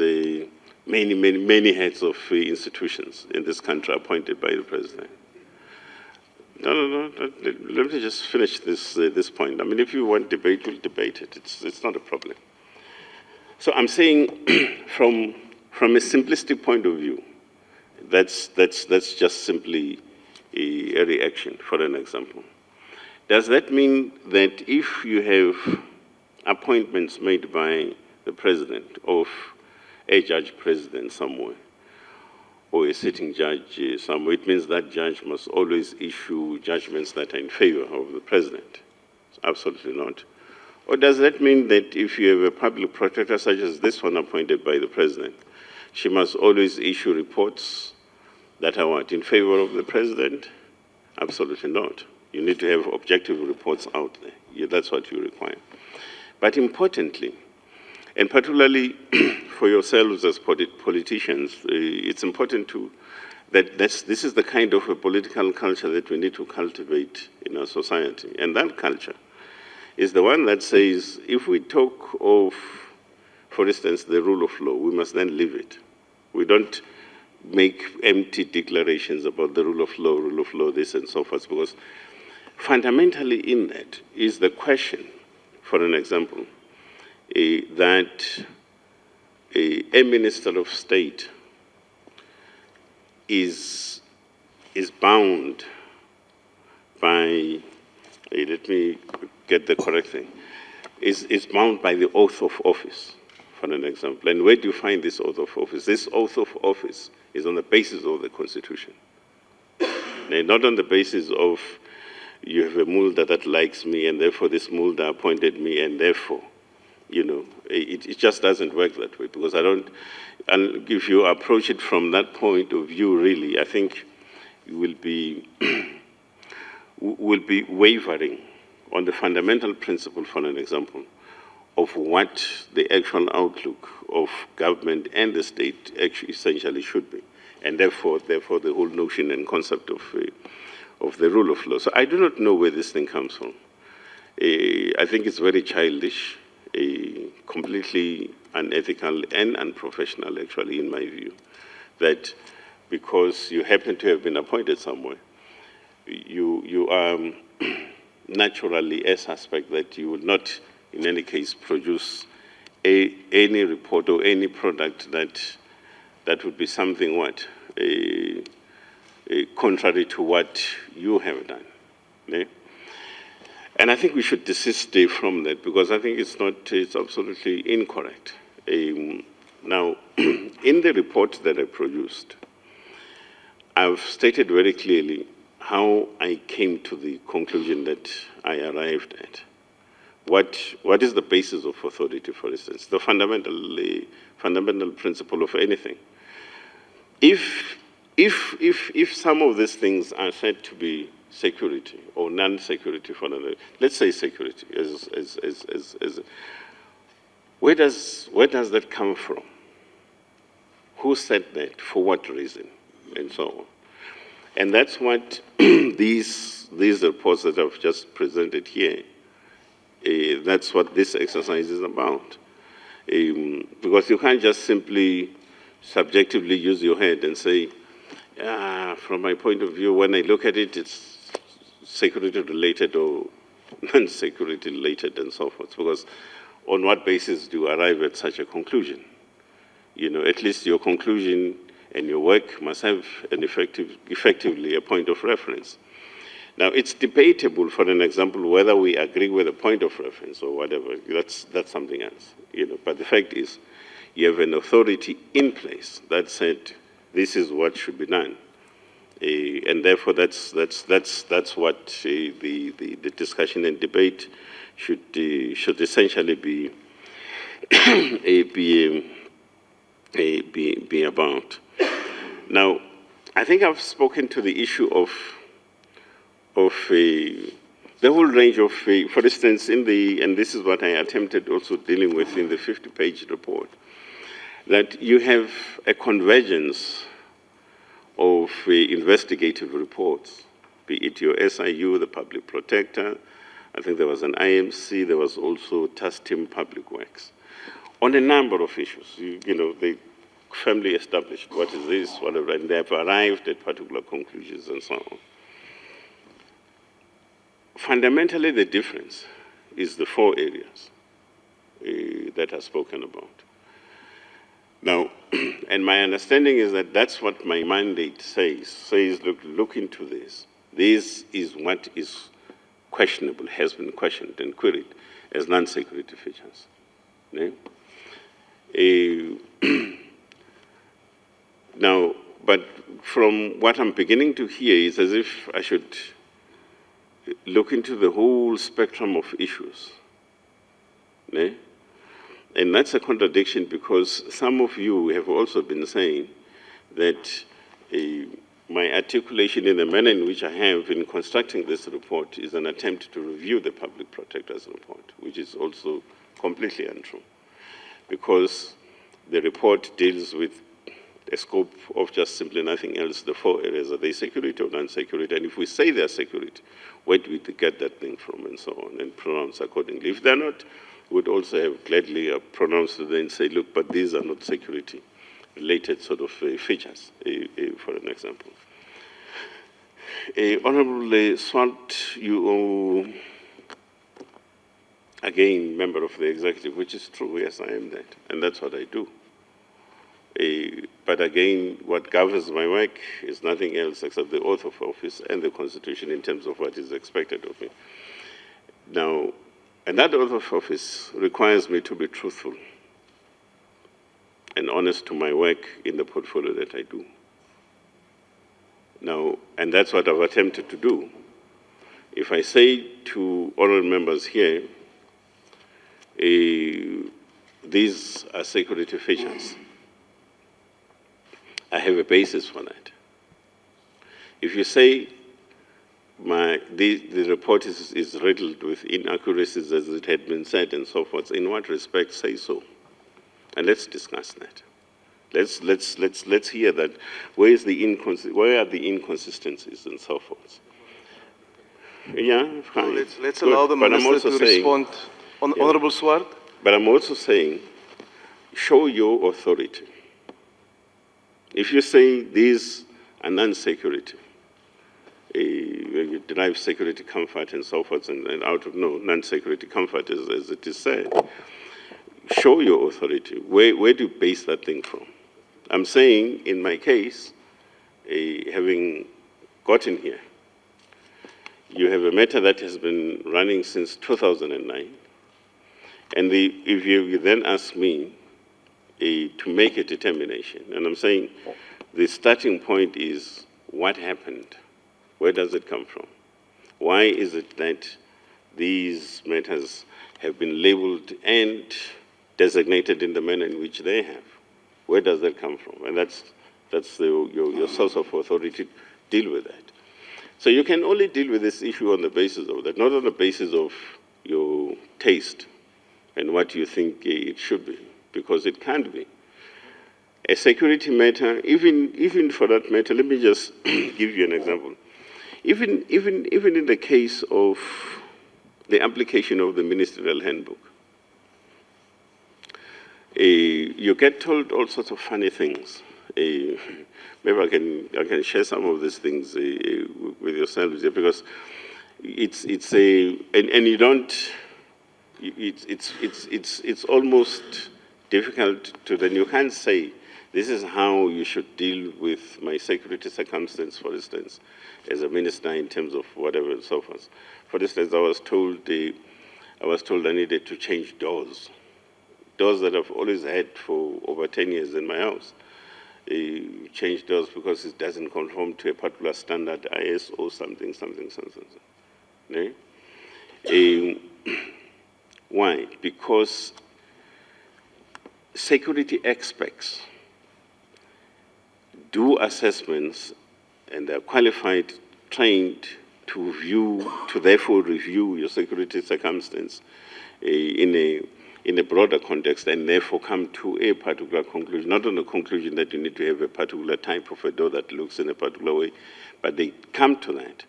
A: many heads of institutions in this country appointed by the president. No. Let me just finish this point. I mean, if you want debate, we'll debate it. It's not a problem. So I'm saying, from a simplistic point of view, that's just simply a reaction. For an example, does that mean that if you have appointments made by the president of a judge president somewhere, or a sitting judge somewhere, it means that judge must always issue judgments that are in favor of the president? Absolutely not. Or does that mean that if you have a public protector such as this one appointed by the president, she must always issue reports that are what, in favor of the president? Absolutely not. You need to have objective reports out there. That's what you require. But importantly, and particularly for yourselves as politicians, it's important that this is the kind of a political culture that we need to cultivate in our society. And that culture is the one that says, if we talk of, for instance, the rule of law, we must then live it. We don't make empty declarations about the rule of law, this and so forth, because fundamentally in that is the question, for an example, that a minister of state is bound by, let me get the correct thing, is bound by the oath of office, for an example. And where do you find this oath of office? This oath of office is on the basis of the Constitution. Not on the basis of, you have a Mulder that likes me, and therefore this Mulder appointed me, and therefore, you know, it just doesn't work that way, because and if you approach it from that point of view, really, I think you will be wavering on the fundamental principle, for an example, of what the actual outlook of government and the state actually essentially should be, and therefore the whole notion and concept of the rule of law. So I do not know where this thing comes from. I think it's very childish, completely unethical and unprofessional, actually, in my view, that because you happen to have been appointed somewhere, you are naturally a suspect that you would not, in any case, produce any report or any product that would be something contrary to what you have done. Okay? And I think we should desist from that, because I think it's absolutely incorrect. Now, in the report that I produced, I've stated very clearly how I came to the conclusion that I arrived at. What is the basis of authority, for instance? The fundamental principle of anything. If some of these things are said to be security or non-security for another, let's say security, where does that come from? Who said that? For what reason? And so on. And that's what these reports that I've just presented here, that's what this exercise is about. Because you can't just simply subjectively use your head and say, from my point of view, when I look at it, it's security related or non-security related and so forth. Because on what basis do you arrive at such a conclusion? You know, at least your conclusion and your work must have an effectively a point of reference. Now, it's debatable, for an example, whether we agree with a point of reference or whatever. That's something else. You know, but the fact is, you have an authority in place that said this is what should be done, and therefore that's what the discussion and debate should essentially be about. Now, I think I've spoken to the issue of the whole range of, for instance, and this is what I attempted also dealing with in the 50-page report, that you have a convergence of investigative reports, be it your SIU, the Public Protector, I think there was an IMC, there was also Task Team Public Works, on a number of issues. You know, they firmly established what is this, whatever, and they have arrived at particular conclusions and so on. Fundamentally, the difference is the 4 areas that are spoken about. Now, and my understanding is that that's what my mandate says, look into this. This is what is questionable, has been questioned and queried as non-security features. Okay? Now, but from what I'm beginning to hear is as if I should look into the whole spectrum of issues. Okay? And that's a contradiction because some of you have also been saying that my articulation in the manner in which I have in constructing this report is an attempt to review the Public Protector's report, which is also completely untrue. Because the report deals with a scope of just simply nothing else. The 4 areas, are they security or non-security? And if we say they're security, where do we get that thing from and so on, and pronounce accordingly. If they're not, would also have gladly pronounced it and say, look, but these are not security-related sort of features, for an example. Honorable Swart, you again, member of the executive, which is true, yes, I am that, and that's what I do. But again, what governs my work is nothing else except the oath of office and the Constitution in terms of what is expected of me. Now, and that oath of office requires me to be truthful and honest to my work in the portfolio that I do. Now, and that's what I've attempted to do. If I say to honorable members here, these are security features, I have a basis for that. If you say the report is riddled with inaccuracies as it had been said and so forth, in what respect say so? And let's discuss that. Let's hear that. Where are the inconsistencies and so forth? Yeah, fine.
J: Well, let's allow the Minister to respond. Honorable Swart.
A: But I'm also saying, show your authority. If you say these are non-security, you derive security comfort and so forth, and out of non-security comfort, as it is said, show your authority. Where do you base that thing from? I'm saying, in my case, having gotten here, you have a matter that has been running since 2009, and if you then ask me to make a determination, and I'm saying the starting point is what happened? Where does it come from? Why is it that these matters have been labeled and designated in the manner in which they have? Where does that come from? And that's your source of authority to deal with that. So you can only deal with this issue on the basis of that, not on the basis of your taste and what you think it should be, because it can't be. A security matter, even for that matter, let me just give you an example. Even in the case of the application of the ministerial handbook, you get told all sorts of funny things. Maybe I can share some of these things with yourselves here, because it's you don't. It's almost difficult to, then you can't say this is how you should deal with my security circumstance, for instance, as a minister in terms of whatever and so forth. For instance, I was told I needed to change doors that I've always had for over 10 years in my house. Change doors because it doesn't conform to a particular standard, ISO something. Okay? Why? Because security experts do assessments, and they're qualified, trained to therefore review your security circumstance in a broader context, and therefore come to a particular conclusion, not on the conclusion that you need to have a particular type of a door that looks in a particular way, but they come to that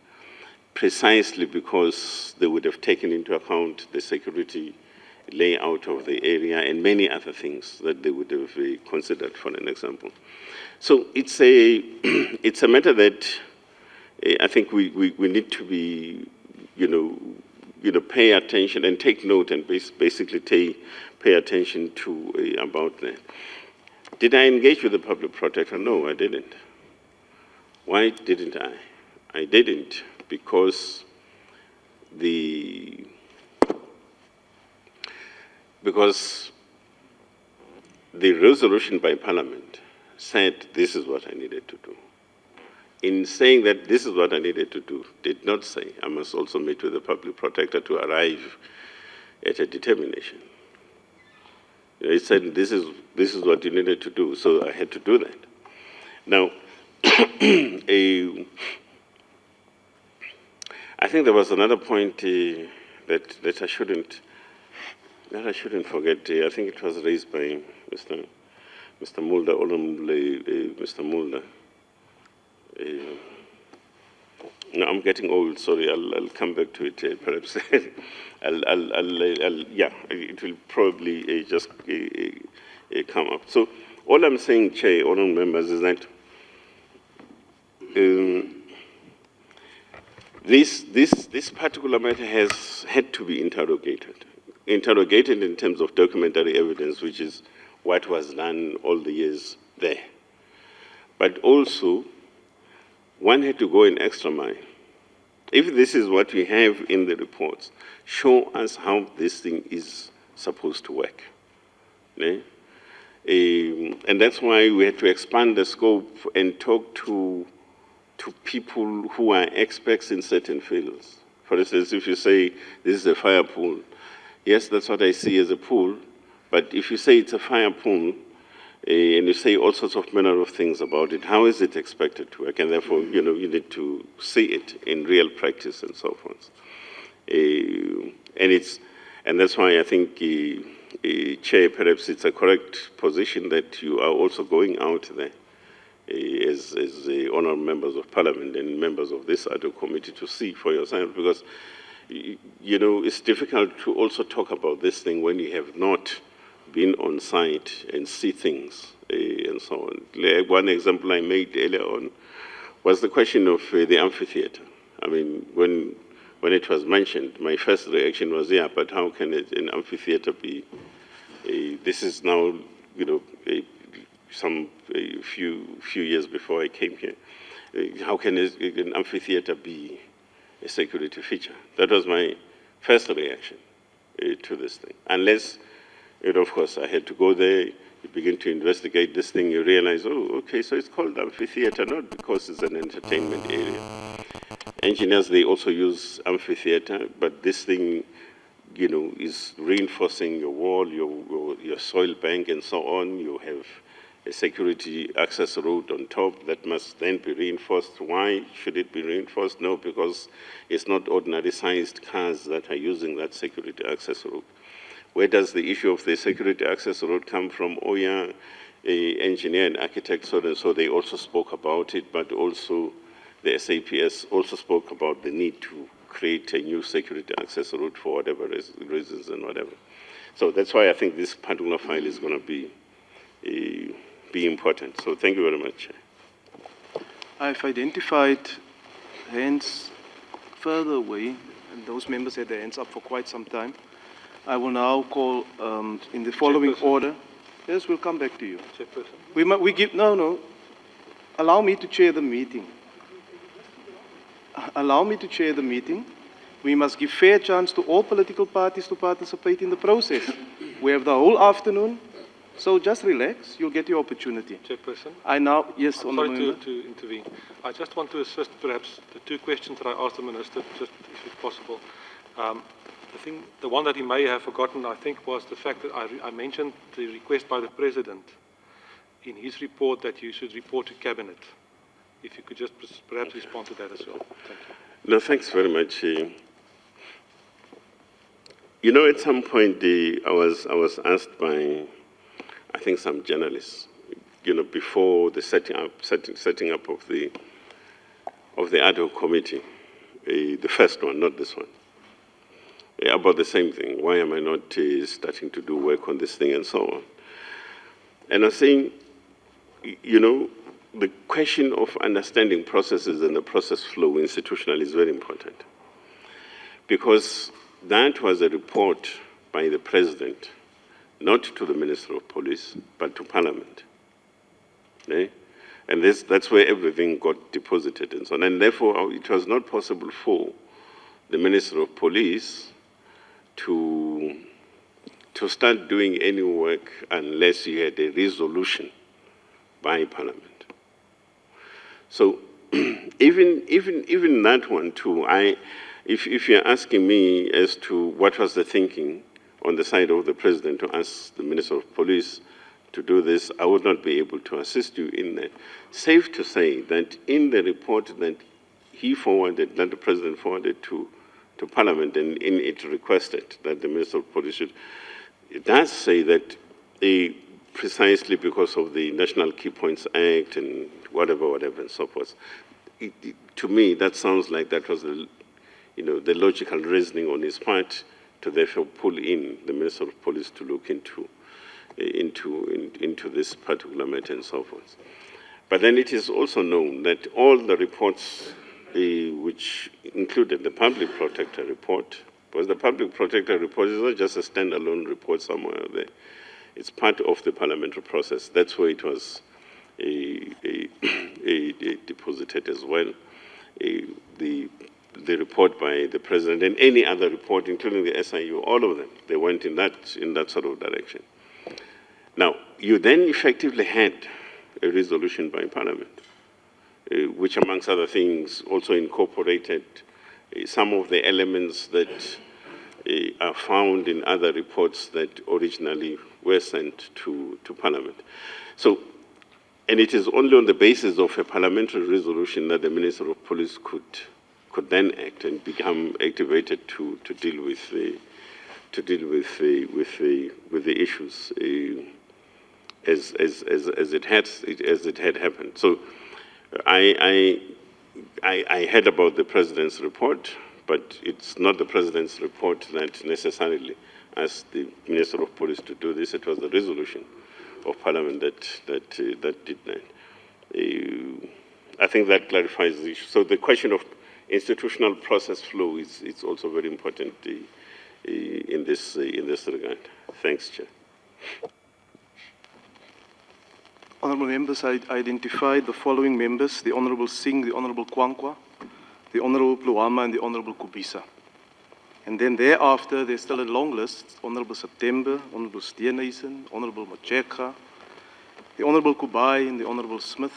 A: precisely because they would have taken into account the security layout of the area and many other things that they would have considered, for an example. So it's a matter that I think we need to be, pay attention and take note and basically pay attention to about that. Did I engage with the public protector? No, I didn't. Why didn't I? I didn't because the resolution by Parliament said this is what I needed to do. In saying that this is what I needed to do, did not say I must also meet with the public protector to arrive at a determination. It said this is what you needed to do, so I had to do that. Now, I think there was another point that I shouldn't forget. I think it was raised by Mr. Mulder, Mr. Mulder. No, I'm getting old. Sorry, I'll come back to it. Perhaps yeah, it will probably just come up. So all I'm saying, Chair, honourable members, is that this particular matter has had to be interrogated in terms of documentary evidence, which is what was done all the years there. But also, one had to go an extra mile. If this is what we have in the reports, show us how this thing is supposed to work. Okay? And that's why we had to expand the scope and talk to people who are experts in certain fields. For instance, if you say this is a fire pool, yes, that's what I see as a pool, but if you say it's a fire pool, and you say all sorts of manner of things about it, how is it expected to work? And therefore, you need to see it in real practice and so forth. And that's why I think, Chair, perhaps it's a correct position that you are also going out there as the honourable members of Parliament and members of this other committee to see for yourself, because it's difficult to also talk about this thing when you have not been on site and see things and so on. One example I made earlier on was the question of the amphitheater. I mean, when it was mentioned, my first reaction was, yeah, but how can an amphitheater be? This is now, a few years before I came here. How can an amphitheater be a security feature? That was my first reaction to this thing. Unless, of course, I had to go there, You begin to investigate this thing, you realize, oh, okay, so it's called amphitheater, not because it's an entertainment area. Engineers, they also use amphitheater, but this thing, you know, is reinforcing your wall, your soil bank, and so on. You have a security access road on top that must then be reinforced. Why should it be reinforced? No, because it's not ordinary sized cars that are using that security access road. Where does the issue of the security access road come from? Oh yeah, engineer and architect, so they also spoke about it, but also the SAPS also spoke about the need to create a new security access route for whatever reasons and whatever. So that's why I think this particular file is going to be important. So thank you very much.
I: I've identified hands further away, and those members had their hands up for quite some time. I will now call in the following order. Yes, we'll come back to you. No. Allow me to chair the meeting. Allow me to chair the meeting. We must give fair chance to all political parties to participate in the process. We have the whole afternoon, so just relax. You'll get your opportunity.
F: Chairperson?
I: Yes,
F: Sorry to intervene. I just want to assist perhaps the two questions that I asked the Minister, just if it's possible. The one that he may have forgotten, I think, was the fact that I mentioned the request by the President in his report that you should report to Cabinet. If you could just perhaps respond to that as well. Thank you.
A: No, thanks very much. You know, at some point, I was asked by, I think, some journalists, you know, before the setting up of the ad hoc committee, the first one, not this one, about the same thing. Why am I not starting to do work on this thing and so on? And I was saying, you know, the question of understanding processes and the process flow institutionally is very important, because that was a report by the President, not to the Minister of Police, but to Parliament. Okay? And that's where everything got deposited and so on. And therefore, it was not possible for the Minister of Police to start doing any work unless you had a resolution by Parliament. So even that one too, if you're asking me as to what was the thinking on the side of the President to ask the Minister of Police to do this, I would not be able to assist you in that. Safe to say that in the report that that the President forwarded to Parliament, and in it requested that the Minister of Police should, it does say that precisely because of the National Key Points Act and whatever and so forth. To me, that sounds like that was the logical reasoning on his part to therefore pull in the Minister of Police to look into this particular matter and so forth. But then it is also known that all the reports, which included the Public Protector report, because the Public Protector report is not just a standalone report somewhere there. It's part of the parliamentary process. That's where it was deposited as well. The report by the President and any other report, including the SIU, all of them, they went in that sort of direction. Now, you then effectively had a resolution by Parliament, which amongst other things also incorporated some of the elements that are found in other reports that originally were sent to Parliament. So, and it is only on the basis of a parliamentary resolution that the Minister of Police could then act and become activated to deal with the issues as it had happened. So, I heard about the President's report, but it's not the President's report that necessarily asked the Minister of Police to do this. It was the resolution of Parliament that did that. I think that clarifies the issue. So the question of institutional process flow is also very important in this regard. Thanks, Chair.
I: Honourable members, I identified the following members: the Honourable Singh, the Honourable Kwankwa, the Honourable Pluhama, and the Honourable Kubisa. And then thereafter, there's still a long list: Honourable September, Honourable Steenhuisen, Honourable Macheka, the Honorable Kubai and the Honorable Smith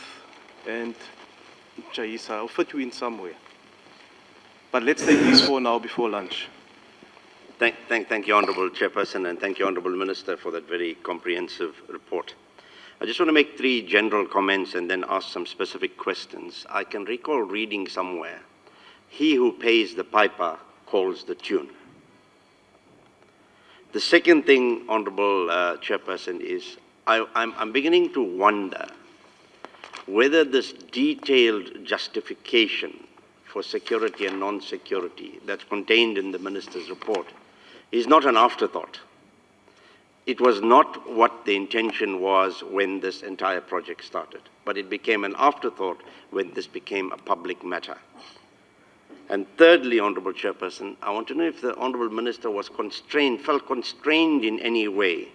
I: and Chaisa. I'll fit you in somewhere. But let's take these four now before lunch.
K: Thank you, Honourable Chairperson, and thank you, Honourable Minister, for that very comprehensive report. I just want to make three general comments and then ask some specific questions. I can recall reading somewhere, he who pays the piper calls the tune. The second thing, Honourable Chairperson, is I'm beginning to wonder whether this detailed justification for security and non-security that's contained in the Minister's report is not an afterthought. It was not what the intention was when this entire project started, but it became an afterthought when this became a public matter. And thirdly, Honourable Chairperson, I want to know if the Honourable Minister was constrained, felt constrained in any way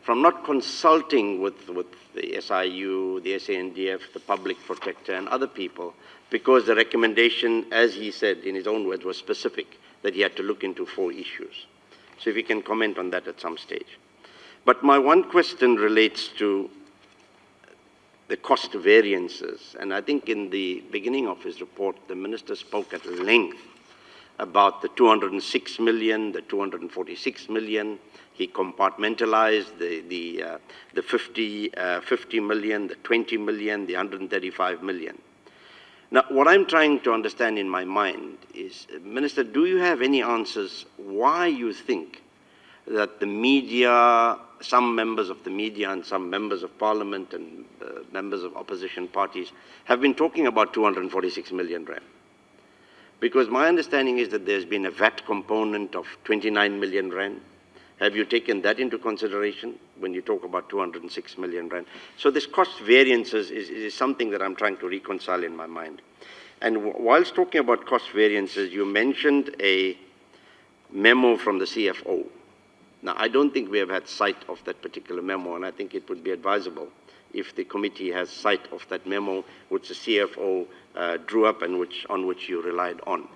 K: from not consulting with the SIU, the SANDF, the Public Protector, and other people, because the recommendation, as he said in his own words, was specific, that he had to look into 4 issues. So if you can comment on that at some stage. But my one question relates to the cost variances. And I think in the beginning of his report, the Minister spoke at length about the 206 million, the 246 million. He compartmentalized the 50 million, the 20 million, the 135 million. Now, what I'm trying to understand in my mind is, Minister, do you have any answers why you think that the media, some members of the media and some members of parliament and members of opposition parties have been talking about 246 million rand? Because my understanding is that there's been a VAT component of 29 million rand. Have you taken that into consideration when you talk about 206 million rand? So this cost variances is something that I'm trying to reconcile in my mind. And whilst talking about cost variances, you mentioned a memo from the CFO. Now, I don't think we have had sight of that particular memo, and I think it would be advisable if the committee has sight of that memo which the CFO drew up and on which you relied on.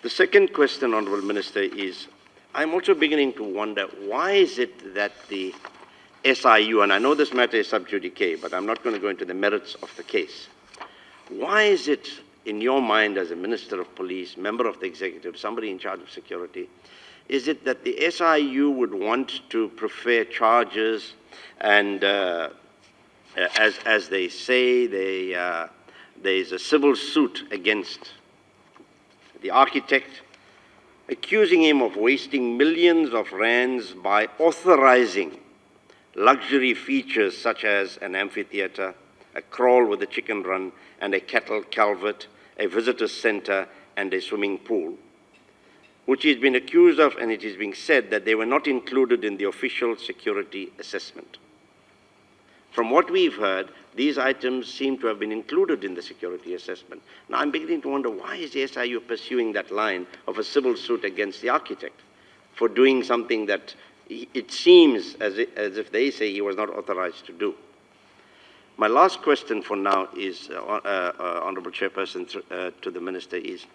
K: The second question, Honourable Minister, is I'm also beginning to wonder, why is it that the SIU, and I know this matter is sub judice, but I'm not going to go into the merits of the case. Why is it, in your mind as a Minister of Police, member of the executive, somebody in charge of security, is it that the SIU would want to prefer charges and, as they say, there's a civil suit against the architect, accusing him of wasting millions of rands by authorizing luxury features such as an amphitheater, a crawl with a chicken run, and a cattle culvert, a visitor center, and a swimming pool, which he's been accused of, and it is being said that they were not included in the official security assessment. From what we've heard, these items seem to have been included in the security assessment. Now, I'm beginning to wonder, why is the SIU pursuing that line of a civil suit against the architect for doing something that it seems as if they say he was not authorized to do? My last question for now is, Honourable Chairperson, to the Minister is,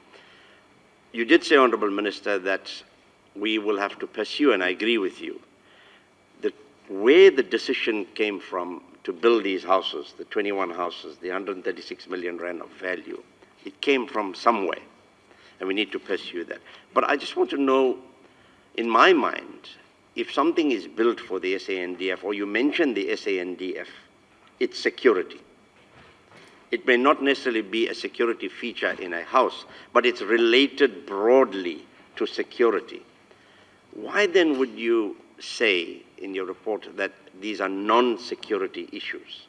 K: you did say, Honourable Minister, that we will have to pursue, and I agree with you, where the decision came from to build these houses, the 21 houses, the 136 million rand of value, it came from somewhere, and we need to pursue that. But I just want to know, in my mind, if something is built for the SANDF, or you mention the SANDF, it's security. It may not necessarily be a security feature in a house, but it's related broadly to security. Why then would you say in your report that these are non-security issues,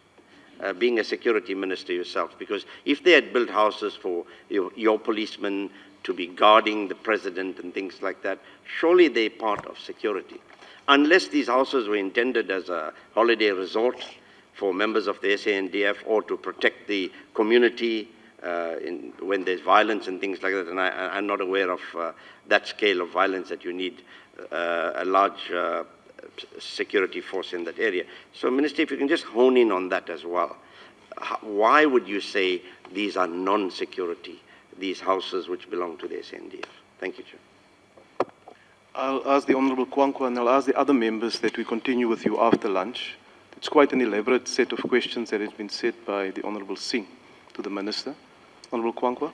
K: being a security minister yourself? Because if they had built houses for your policemen to be guarding the president and things like that, surely they're part of security. Unless these houses were intended as a holiday resort for members of the SANDF or to protect the community when there's violence and things like that, and I'm not aware of that scale of violence that you need a large security force in that area. So, Minister, if you can just hone in on that as well. Why would you say these are non-security, these houses which belong to the SANDF? Thank you, Chair.
I: I'll ask the Honourable Kwankwa, and I'll ask the other members that we continue with you after lunch to It's quite an elaborate set of questions that has been set by the Honourable Singh to the Minister. Honourable Kwankwa.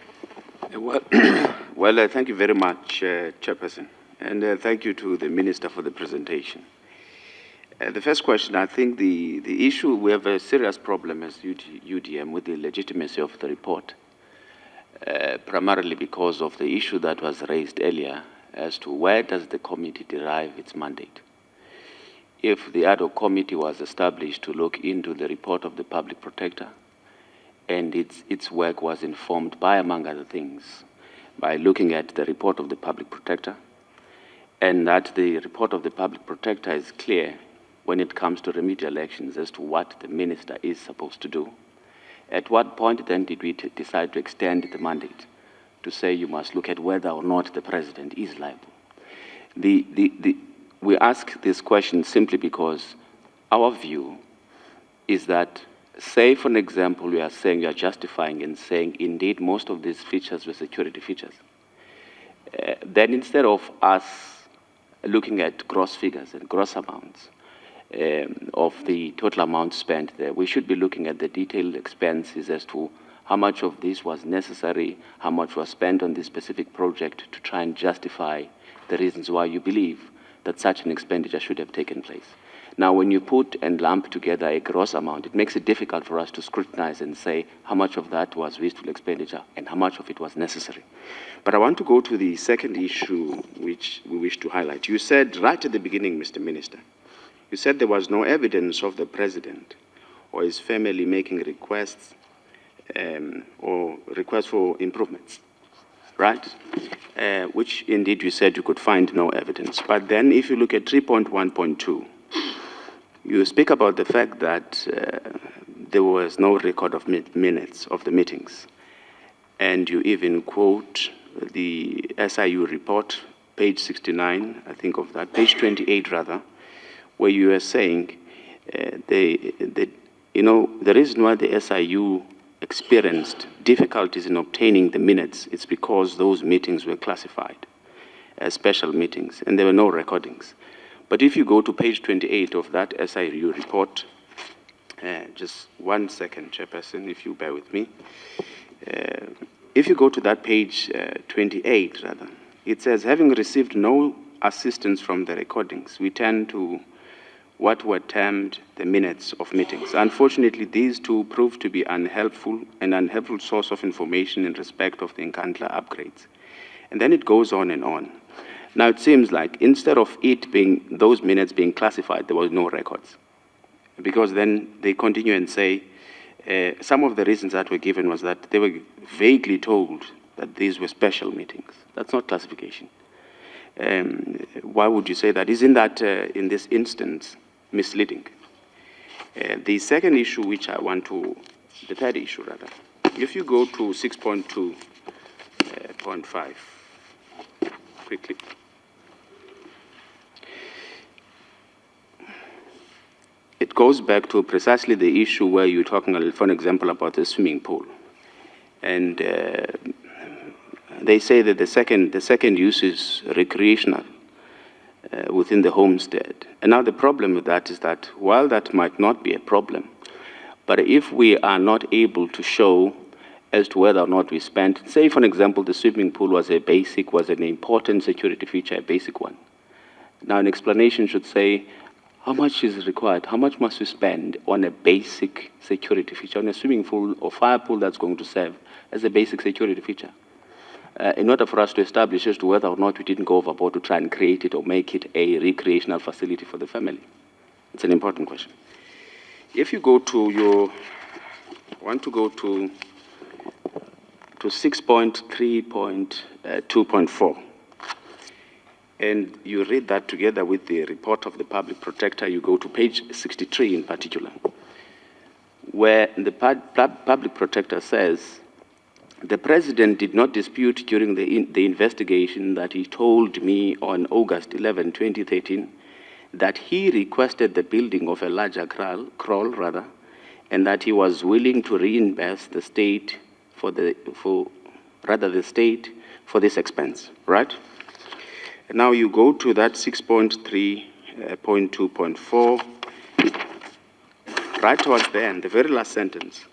L: Well, thank you very much, Chairperson, and thank you to the Minister for the presentation. The first question, I think the issue, we have a serious problem as UDM with the legitimacy of the report, primarily because of the issue that was raised earlier as to where does the committee derive its mandate. If the ad hoc committee was established to look into the report of the public protector, and its work was informed by, among other things, by looking at the report of the public protector, and that the report of the public protector is clear when it comes to remedial actions as to what the minister is supposed to do. At what point then did we decide to extend the mandate to say you must look at whether or not the president is liable? We ask this question simply because our view is that, say for an example, we are saying, you are justifying and saying, indeed, most of these features were security features. Then instead of us looking at gross figures and gross amounts of the total amount spent there, we should be looking at the detailed expenses as to how much of this was necessary, how much was spent on this specific project to try and justify the reasons why you believe that such an expenditure should have taken place. Now, when you put and lump together a gross amount, it makes it difficult for us to scrutinize and say how much of that was wasteful expenditure and how much of it was necessary. But I want to go to the second issue which we wish to highlight. You said right at the beginning, Mr. Minister, you said there was no evidence of the president or his family making requests or requests for improvements, right? Which indeed you said you could find no evidence. But then if you look at 3.1.2, you speak about the fact that there was no record of minutes of the meetings. And you even quote the SIU report, page 69, I think of that, page 28 rather, where you are saying, the reason why the SIU experienced difficulties in obtaining the minutes, it's because those meetings were classified as special meetings and there were no recordings. But if you go to page 28 of that SIU report, just 1 second, Chairperson, if you bear with me. If you go to that page 28, rather, it says, having received no assistance from the recordings, we turn to what were termed the minutes of meetings. Unfortunately, these two proved to be an unhelpful source of information in respect of the Nkandla upgrades. And then it goes on and on. Now it seems like instead of those minutes being classified, there was no records. Because then they continue and say, some of the reasons that were given was that they were vaguely told that these were special meetings. That's not classification. Why would you say that? Isn't that, in this instance, misleading? The second issue which I want to, the third issue rather, if you go to 6.2.5, quickly. It goes back to precisely the issue where you're talking, for an example, about the swimming pool. And they say that the second use is recreational within the homestead. And now the problem with that is that while that might not be a problem, but if we are not able to show as to whether or not we spent, say for an example, the swimming pool was an important security feature, a basic one. Now an explanation should say, how much is required? How much must we spend on a basic security feature, on a swimming pool or fire pool that's going to serve as a basic security feature? In order for us to establish as to whether or not we didn't go overboard to try and create it or make it a recreational facility for the family. It's an important question. If you go to your, I want to go to 6.3.2.4, and you read that together with the report of the public protector, you go to page 63 in particular, where the public protector says, the president did not dispute during the investigation that he told me on August 11, 2013, that he requested the building of a larger kraal, and that he was willing to reimburse the state for the state for this expense, right? Now you go to that 6.3.2.4, right towards the end, the very last sentence,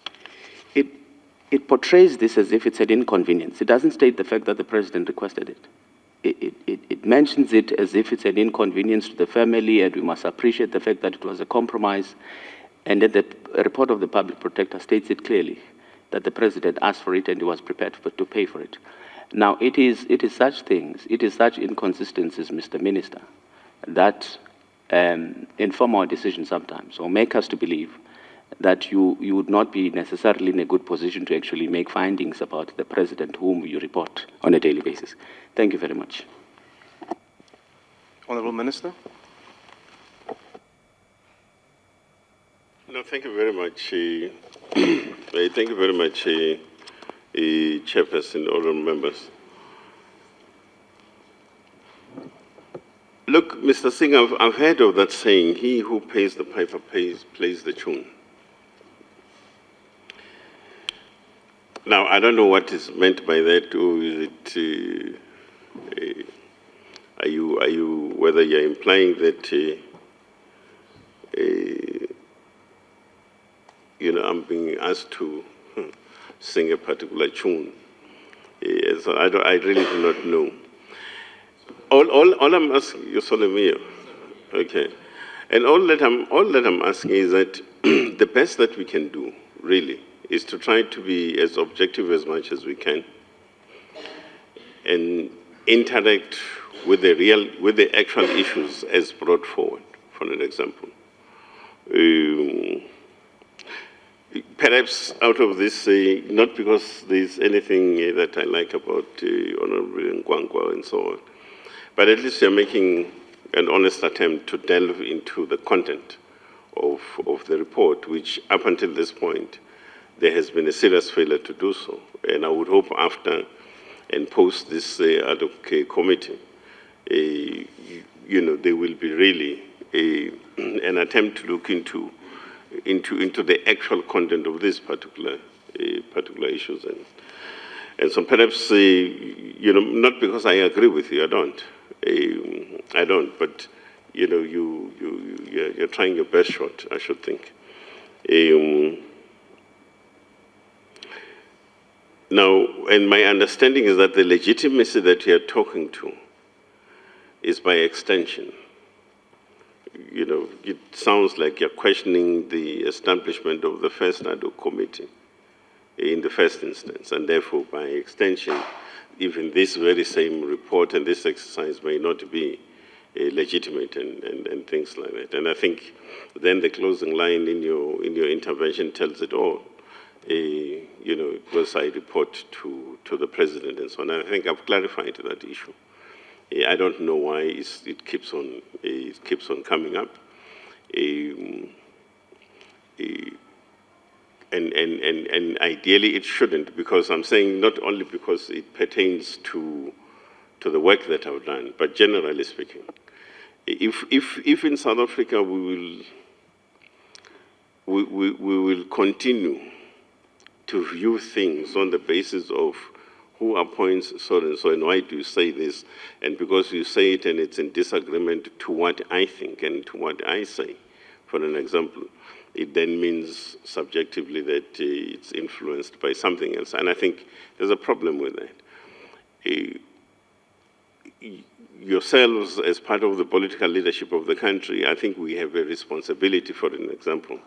L: it portrays this as if it's an inconvenience. It doesn't state the fact that the president requested it. It mentions it as if it's an inconvenience to the family, and we must appreciate the fact that it was a compromise. And then the report of the public protector states it clearly, that the president asked for it and he was prepared to pay for it. Now, it is such things, it is such inconsistencies, Mr. Minister, that inform our decisions sometimes, or make us to believe that you would not be necessarily in a good position to actually make findings about the president whom you report on a daily basis. Thank you very much.
I: Honourable Minister.
A: No, thank you very much. Thank you very much, Chairperson, honourable members. Look, Mr. Singh, I've heard of that saying, he who pays the piper plays the tune. Now, I don't know what is meant by that, or is it, whether you're implying that, I'm being asked to sing a particular tune. So I really do not know. All I'm asking you, Solomia, okay, and all that I'm asking is that the best that we can do, really, is to try to be as objective as much as we can and interact with the actual issues as brought forward, for an example. Perhaps out of this, not because there's anything that I like about Honorable Nkandla and so on, but at least you're making an honest attempt to delve into the content of the report, which up until this point, there has been a serious failure to do so. And I would hope after and post this ad hoc committee, there will be really an attempt to look into the actual content of these particular issues. And so perhaps, not because I agree with you, I don't, but, you're trying your best shot, I should think. Now, and my understanding is that the legitimacy that you're talking to is by extension. It sounds like you're questioning the establishment of the first ad hoc committee in the first instance, and therefore, by extension, even this very same report and this exercise may not be legitimate and things like that. And I think then the closing line in your intervention tells it all. Because I report to the president and so on. And I think I've clarified that issue. I don't know why it keeps on coming up. And ideally it shouldn't, because I'm saying not only because it pertains to the work that I've done, but generally speaking. If in South Africa we will continue to view things on the basis of who appoints so and so, and why do you say this, and because you say it and it's in disagreement to what I think and to what I say, for an example, it then means subjectively that it's influenced by something else. And I think there's a problem with that. Yourselves, as part of the political leadership of the country, I think we have a responsibility, for an example,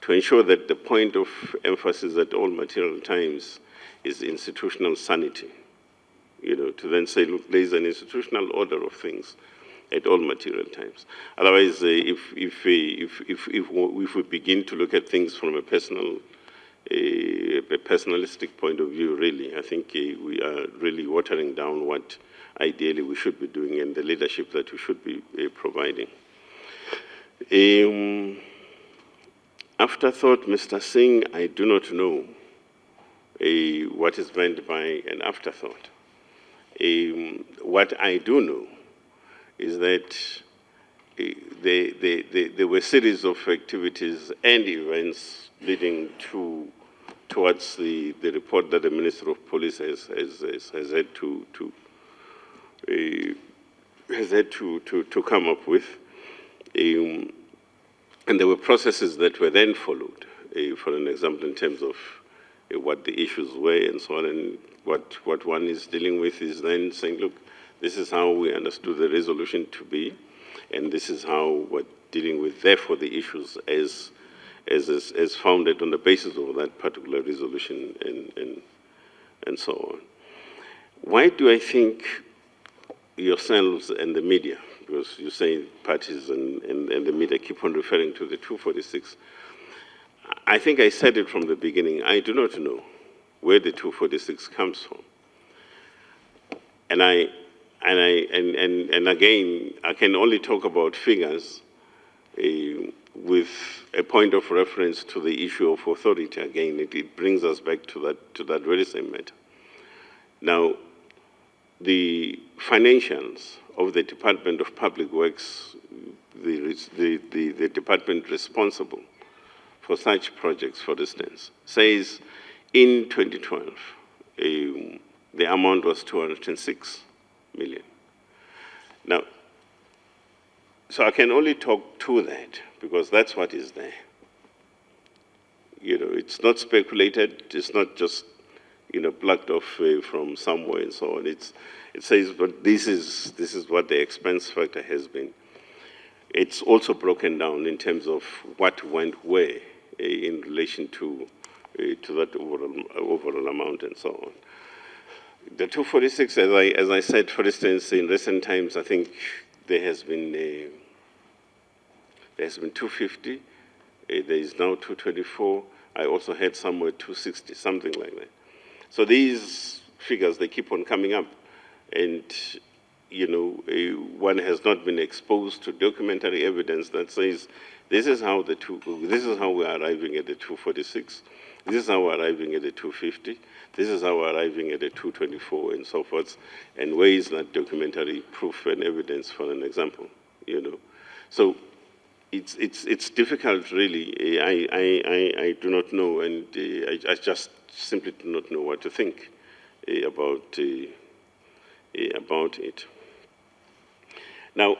A: to ensure that the point of emphasis at all material times is institutional sanity. To then say, look, there is an institutional order of things at all material times. Otherwise, if we begin to look at things from a personalistic point of view, really, I think we are really watering down what ideally we should be doing and the leadership that we should be providing. Afterthought, Mr. Singh, I do not know what is meant by an afterthought. What I do know is that there were a series of activities and events leading towards the report that the Minister of Police has had to come up with. And there were processes that were then followed, for an example, in terms of what the issues were and so on. And what one is dealing with is then saying, look, this is how we understood the resolution to be, and this is how we're dealing with, therefore, the issues as founded on the basis of that particular resolution and so on. Why do I think yourselves and the media, because you say parties and the media keep on referring to the 246, I think I said it from the beginning, I do not know where the 246 comes from. And again, I can only talk about figures with a point of reference to the issue of authority. Again, it brings us back to that very same matter. Now, the financials of the Department of Public Works, the department responsible for such projects, for instance, says in 2012, the amount was 206 million. Now, so I can only talk to that because that's what is there. You know, it's not speculated, it's not just, you know, plucked off from somewhere and so on. It says, but this is what the expense factor has been. It's also broken down in terms of what went where in relation to that overall amount and so on. The 246, as I said, for instance, in recent times, I think there has been 250. There is now 224. I also had somewhere 260, something like that. So these figures, they keep on coming up, and you know, one has not been exposed to documentary evidence that says this is how we're arriving at the 246. This is how we're arriving at the 250. This is how we're arriving at the 224 and so forth. And where is that documentary proof and evidence, for an example? You know, so it's difficult, really. I do not know, and I just simply do not know what to think about it. Now,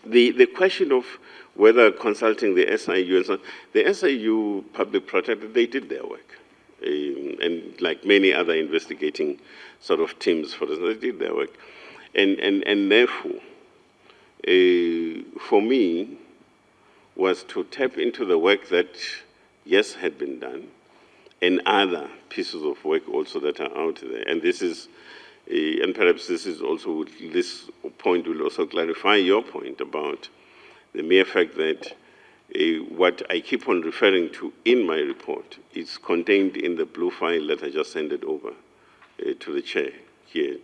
A: the question of whether consulting the SIU and so on, the SIU public protector, they did their work. And like many other investigating sort of teams, for instance, they did their work. And therefore, for me, was to tap into the work that, yes, had been done, and other pieces of work also that are out there. And this is, and perhaps this point will also clarify your point about the mere fact that what I keep on referring to in my report is contained in the blue file that I just handed over to the chair here.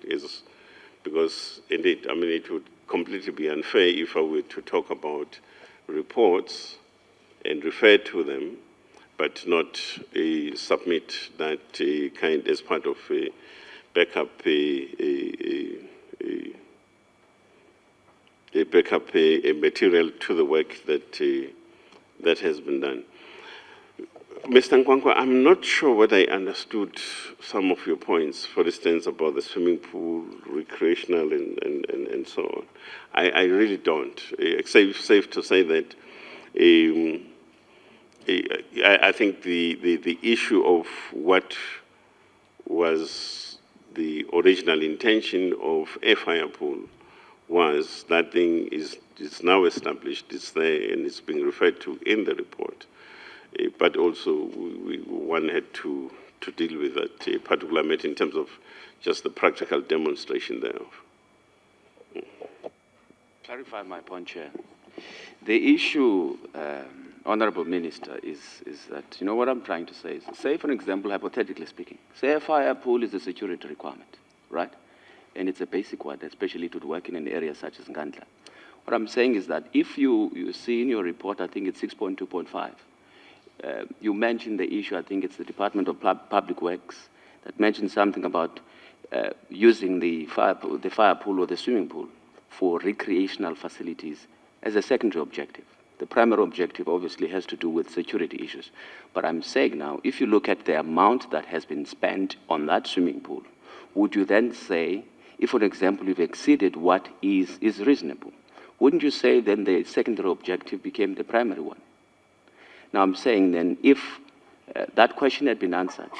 A: Because indeed, I mean, it would completely be unfair if I were to talk about reports and refer to them, but not submit that kind as part of a backup material to the work that has been done. Mr. Nkandla, I'm not sure whether I understood some of your points, for instance, about the swimming pool, recreational, and so on. I really don't. It's safe to say that I think the issue of what was the original intention of a fire pool was that thing is now established, it's there, and it's being referred to in the report. But also, one had to deal with that particular matter in terms of just the practical demonstration thereof.
L: Clarify my point, Chair. The issue, Honorable Minister, is that, you know what I'm trying to say is, say, for example, hypothetically speaking, say a fire pool is a security requirement, right? And it's a basic one, especially to work in an area such as Nkandla. What I'm saying is that if you see in your report, I think it's 6.2.5, you mentioned the issue, I think it's the Department of Public Works, that mentioned something about using the fire pool or the swimming pool for recreational facilities as a secondary objective. The primary objective obviously has to do with security issues. But I'm saying now, if you look at the amount that has been spent on that swimming pool, would you then say, if, for example, you've exceeded what is reasonable, wouldn't you say then the secondary objective became the primary one? Now I'm saying then if that question had been answered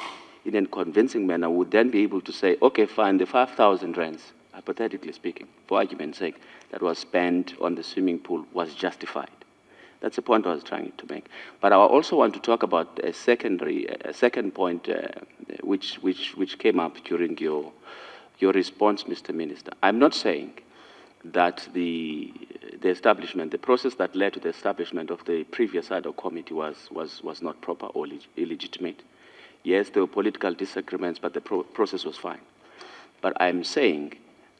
L: in a convincing manner, would then be able to say, okay, fine, the 5,000 rands, hypothetically speaking, for argument's sake, that was spent on the swimming pool was justified. That's the point I was trying to make. But I also want to talk about a second point which came up during your response, Mr. Minister. I'm not saying that the establishment, the process that led to the establishment of the previous ad hoc committee was not proper or illegitimate. Yes, there were political disagreements, but the process was fine. But I'm saying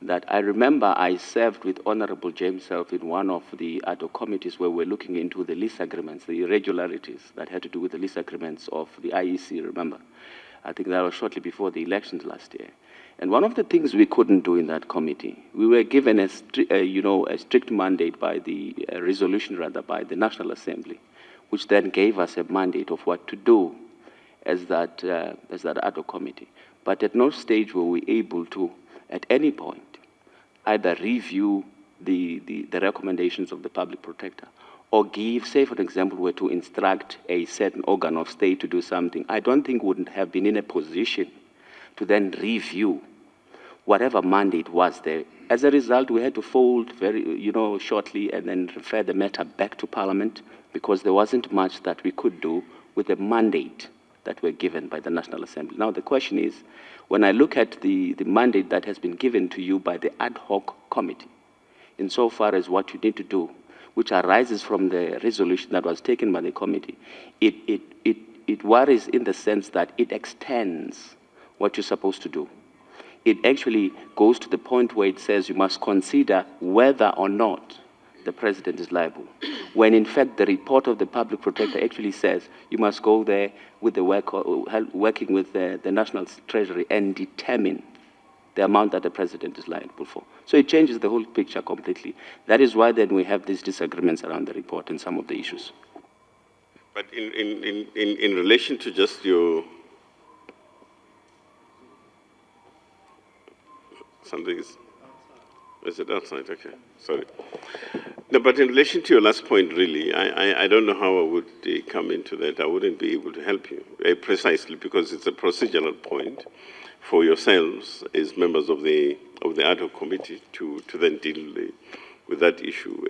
L: that I remember I served with Honorable James Self in one of the ad hoc committees where we're looking into the lease agreements, the irregularities that had to do with the lease agreements of the IEC, remember? I think that was shortly before the elections last year. And one of the things we couldn't do in that committee, we were given a strict mandate by the resolution, rather, by the National Assembly, which then gave us a mandate of what to do as that ad hoc committee. But at no stage were we able to, at any point, either review the recommendations of the public protector or give, say for example, were to instruct a certain organ of state to do something. I don't think we wouldn't have been in a position to then review whatever mandate was there. As a result, we had to fold very, shortly and then refer the matter back to Parliament because there wasn't much that we could do with the mandate that were given by the National Assembly. Now the question is, when I look at the mandate that has been given to you by the ad hoc committee, insofar as what you need to do, which arises from the resolution that was taken by the committee, it worries in the sense that it extends what you're supposed to do. It actually goes to the point where it says you must consider whether or not the president is liable, when in fact the report of the public protector actually says you must go there with the working with the National Treasury and determine the amount that the president is liable for. So it changes the whole picture completely. That is why then we have these disagreements around the report and some of the issues.
A: But in relation to just your... Something is it outside? Okay, sorry. No, but in relation to your last point, really, I don't know how I would come into that. I wouldn't be able to help you, precisely because it's a procedural point for yourselves as members of the ad hoc committee to then deal with that issue.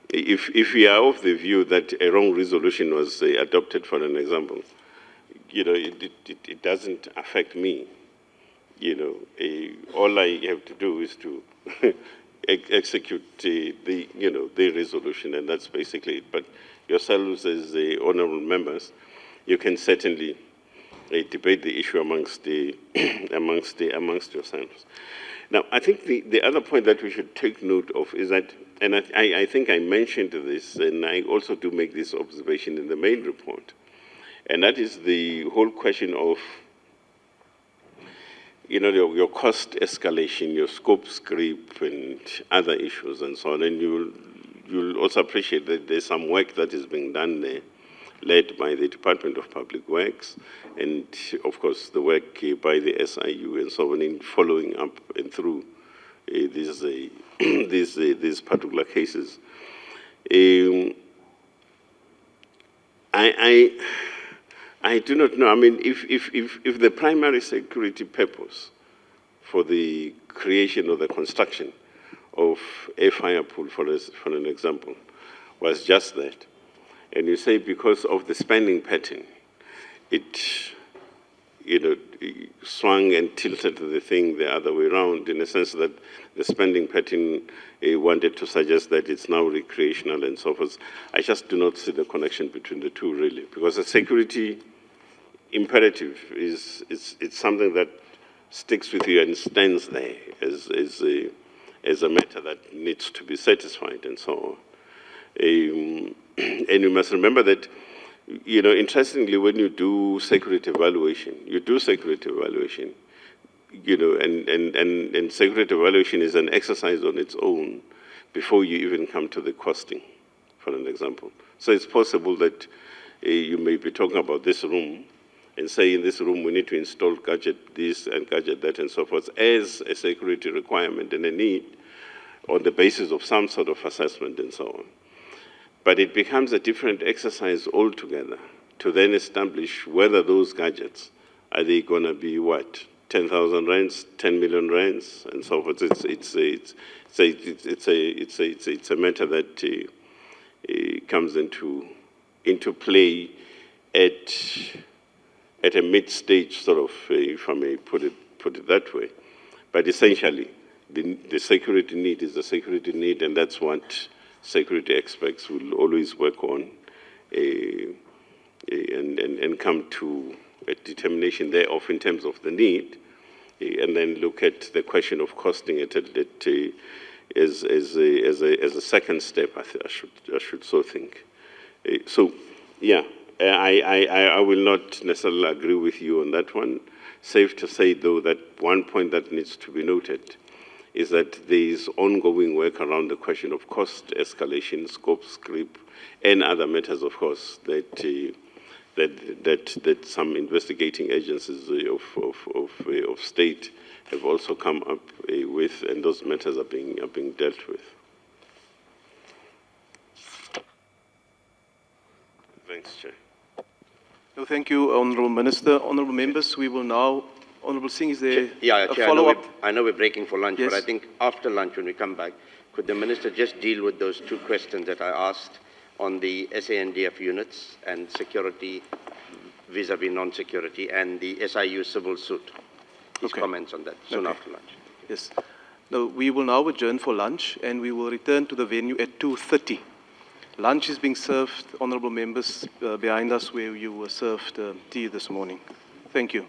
A: If we are of the view that a wrong resolution was adopted, for an example, it doesn't affect me. All I have to do is to execute the resolution, and that's basically it. But yourselves as the honourable members, you can certainly debate the issue amongst yourselves. Now, I think the other point that we should take note of is that, and I think I mentioned this, and I also do make this observation in the main report, and that is the whole question of your cost escalation, your scope creep, and other issues and so on. And you'll also appreciate that there's some work that is being done there, led by the Department of Public Works, and of course the work by the SIU and so on in following up and through these particular cases. I do not know. I mean, if the primary security purpose for the creation or the construction of a fire pool, for an example, was just that, and you say because of the spending pattern, it swung and tilted the thing the other way around, in a sense that the spending pattern wanted to suggest that it's now recreational and so forth. I just do not see the connection between the two, really, because the security imperative it's something that sticks with you and stands there as a matter that needs to be satisfied and so on. And you must remember that, interestingly, when you do security evaluation, and security evaluation is an exercise on its own before you even come to the costing, for an example. So it's possible that you may be talking about this room and say in this room we need to install gadget this and gadget that and so forth as a security requirement and a need. on the basis of some sort of assessment and so on. But it becomes a different exercise altogether to then establish whether those gadgets, are they going to be what, 10,000 rands, 10 million rands, and so forth. It's a matter that comes into play at a mid-stage sort of, if I may put it that way. But essentially, the security need is the security need, and that's what security experts will always work on and come to a determination thereof in terms of the need, and then look at the question of costing it as a second step, I should so think. So, yeah, I will not necessarily agree with you on that one. Safe to say, though, that one point that needs to be noted is that there is ongoing work around the question of cost escalation, scope creep, and other matters, of course, that some investigating agencies of state have also come up with, and those matters are being dealt with. Thanks, Chair.
I: No, thank you, Honourable Minister. Honourable members, we will now. Honourable Singh, is there
K: Chair,
I: a follow-up?
K: I know we're breaking for lunch,
I: Yes.
K: but I think after lunch when we come back, could the Minister just deal with those two questions that I asked on the SANDF units and security vis-à-vis non-security and the SIU civil suit? His comments on that soon after lunch.
I: Yes. No, we will now adjourn for lunch and we will return to the venue at 2:30. Lunch is being served, honourable members, behind us where you were served tea this morning. Thank you.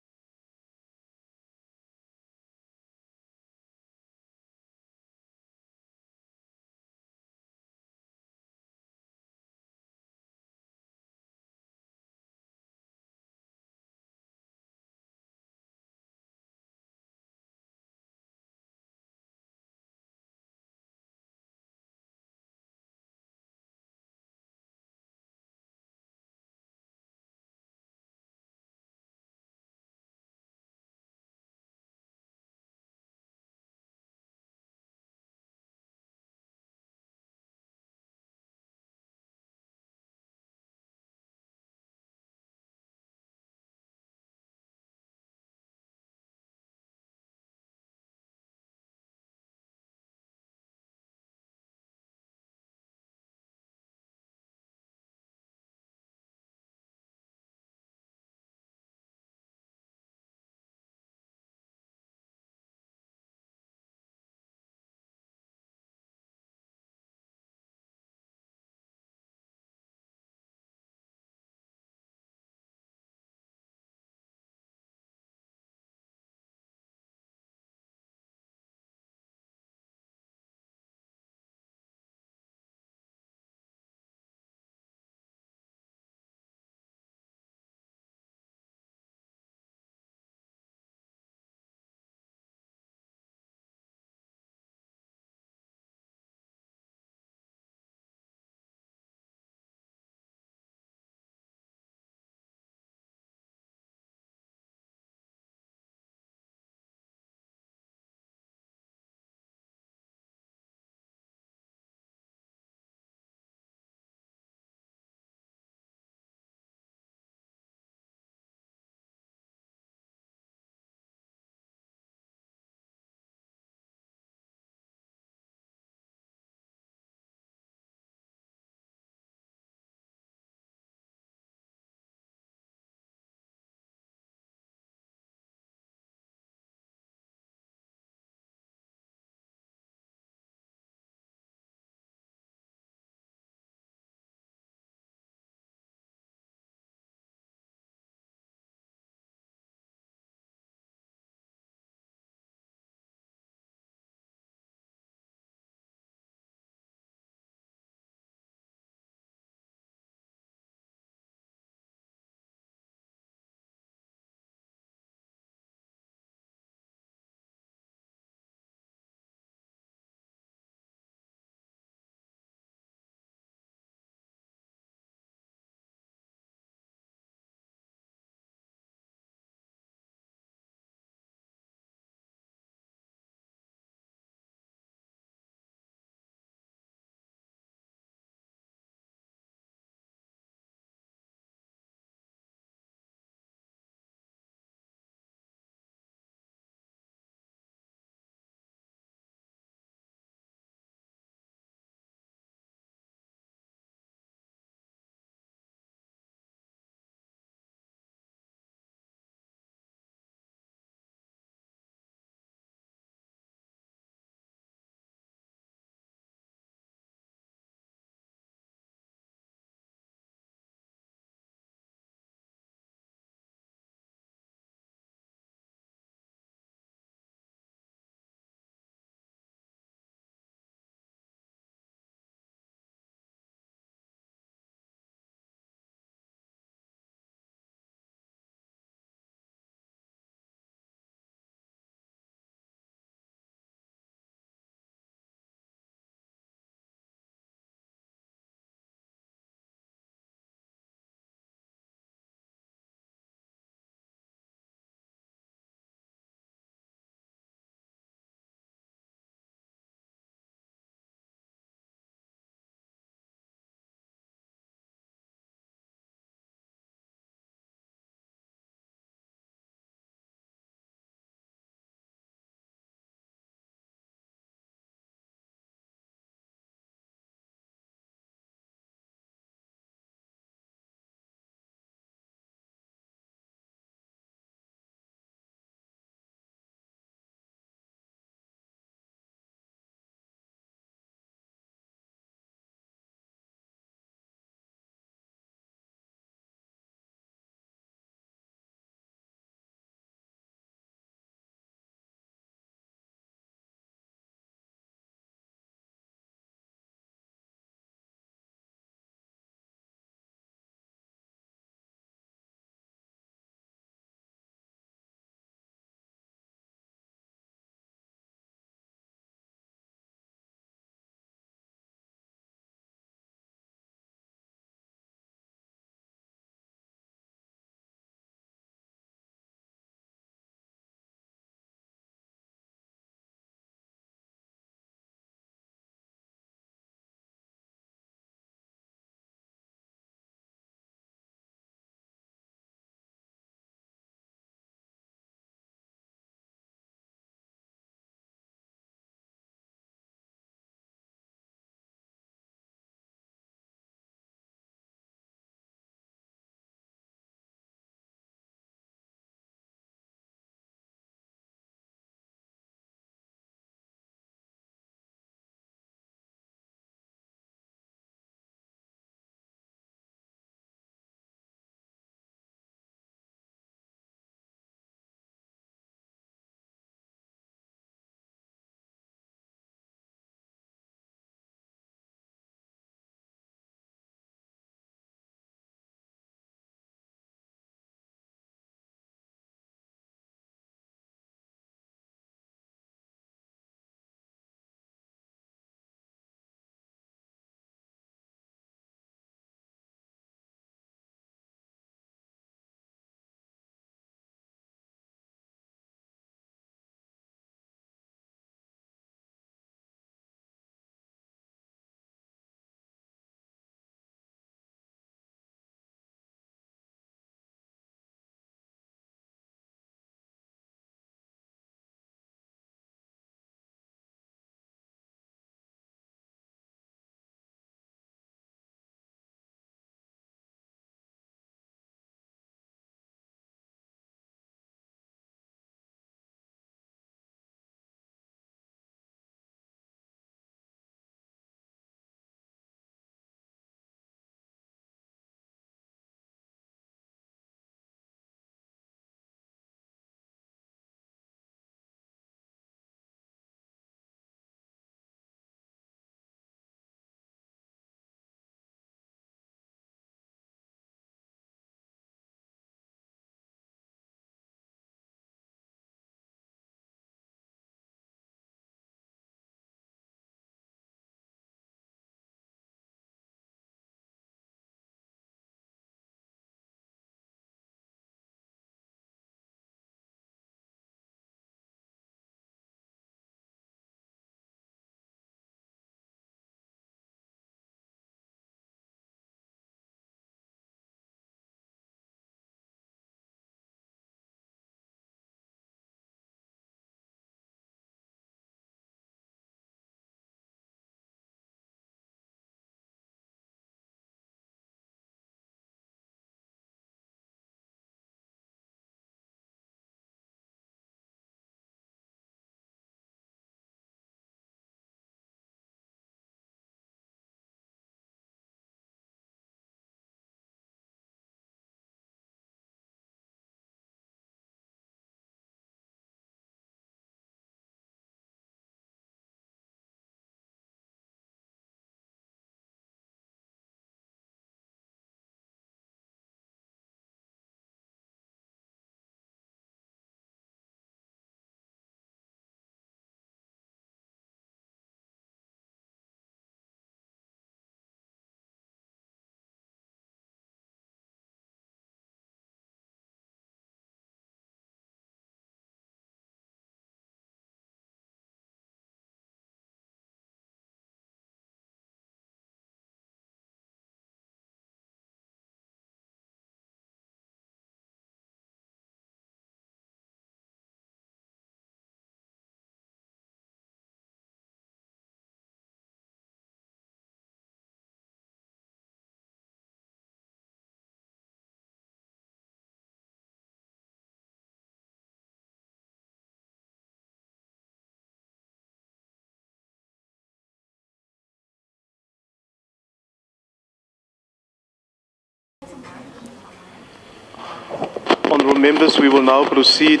I: Honourable members, we will now proceed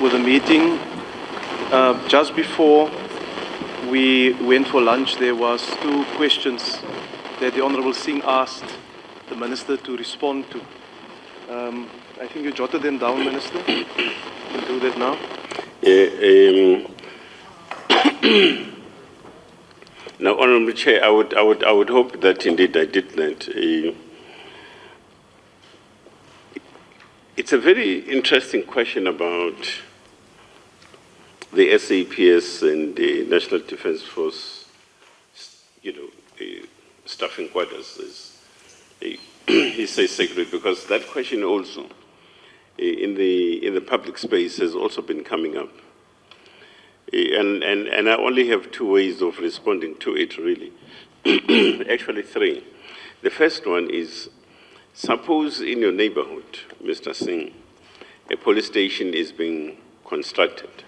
I: with the meeting. Just before we went for lunch, there was 2 questions that the Honourable Singh asked the Minister to respond to. I think you jotted them down, Minister. We'll do that now.
A: Now, Honourable Chair, I would hope that indeed I did that. It's a very interesting question about the SAPS and the National Defence Force, staffing quarters. He says secret, because that question also in the public space has also been coming up. And I only have 2 ways of responding to it, really. Actually 3. The first one is, suppose in your neighborhood, Mr. Singh, a police station is being constructed.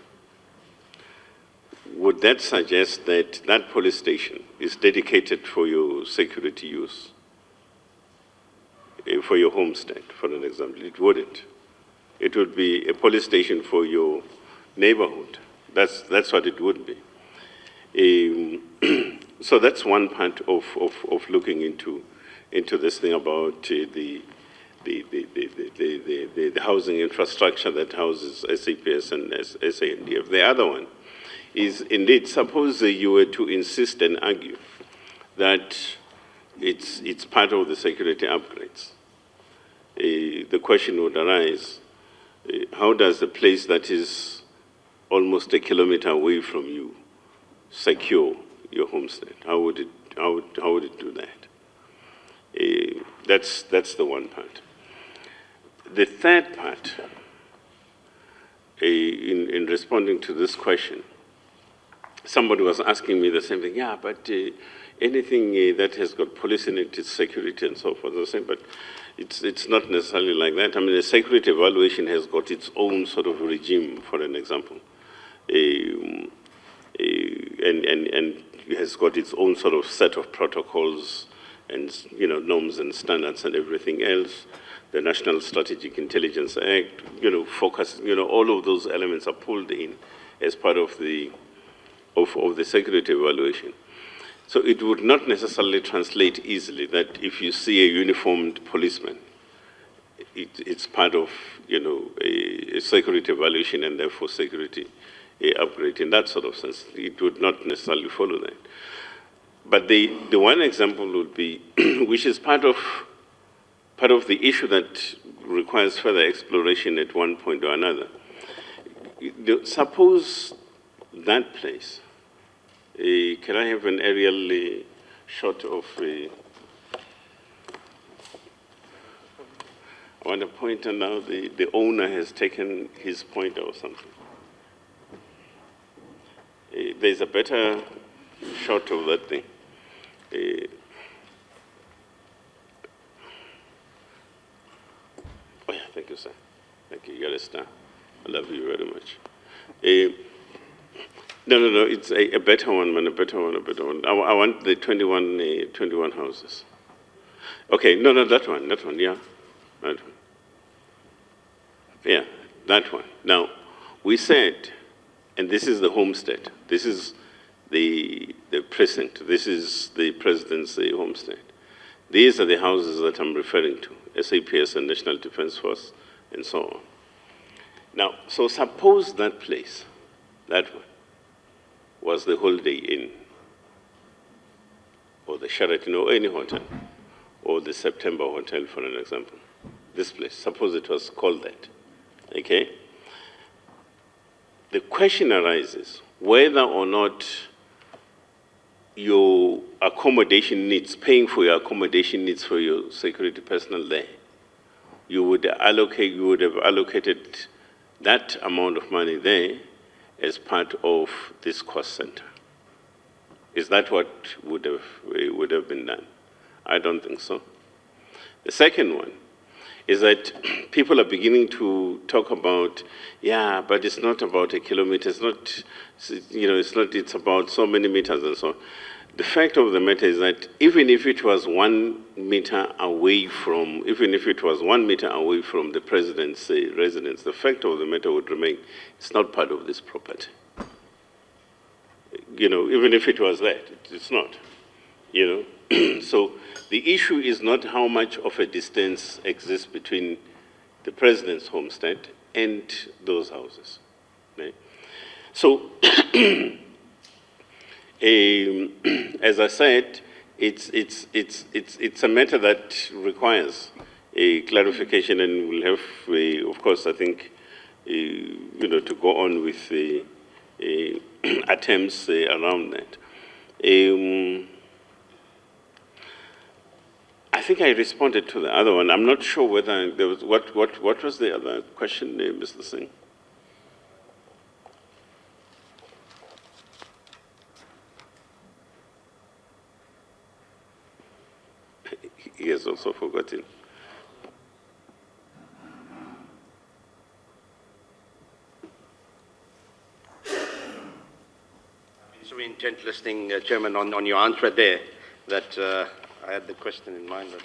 A: Would that suggest that that police station is dedicated for your security use? For your homestead, for an example? It wouldn't. It would be a police station for your neighborhood. That's what it would be. So that's one part of looking into this thing about the housing infrastructure that houses SAPS and SANDF. The other one is, indeed, suppose you were to insist and argue that it's part of the security upgrades. The question would arise, how does a place that is almost a kilometer away from you secure your homestead? How would it do that? That's the one part. The third part, in responding to this question, somebody was asking me the same thing. Yeah, but anything that has got police in it is security and so forth. I was saying, but it's not necessarily like that. I mean, a security evaluation has got its own sort of regime, for an example. And has got its own sort of set of protocols and norms and standards and everything else. The National Strategic Intelligence Act, focus, all of those elements are pulled in as part of the security evaluation. So it would not necessarily translate easily that if you see a uniformed policeman, it's part of a security evaluation and therefore security upgrade in that sort of sense. It would not necessarily follow that. But the one example would be, which is part of the issue that requires further exploration at one point or another. Suppose that place, can I have an aerial shot of I want to point out now the owner has taken his pointer or something. There's a better shot of that thing. Oh yeah, thank you, sir. Thank you. You're a star. I love you very much. No, it's a better one, man, a better one. I want the 21 houses. Okay, no, that one, yeah. That one. Yeah, that one. Now, we said, and this is the homestead, this is the precinct, this is the president's homestead. These are the houses that I'm referring to, SAPS and National Defence Force, and so on. Now, so suppose that place, that one, was the Holiday Inn, or the Sheraton, or any hotel, or the September Hotel, for an example. This place, suppose it was called that, okay? The question arises whether or not your accommodation needs, paying for your accommodation needs for your security personnel there, you would have allocated that amount of money there as part of this cost center. Is that what would have been done? I don't think so. The second one is that people are beginning to talk about, yeah, but it's not about a kilometer, it's not, it's about so many meters and so on. the fact of the matter is that even if it was 1 meter away from, the president's residence, the fact of the matter would remain, it's not part of this property. You know, even if it was that, it's not, you know. So the issue is not how much of a distance exists between the president's homestead and those houses. Right? So, as I said, it's a matter that requires a clarification, and we'll have, of course, I think, you know, to go on with the attempts around that. I think I responded to the other one. I'm not sure whether there was, what was the other question, Mr. Singh? He has also forgotten.
K: So intent listening, Chairman, on your answer there, that I had the question in mind, but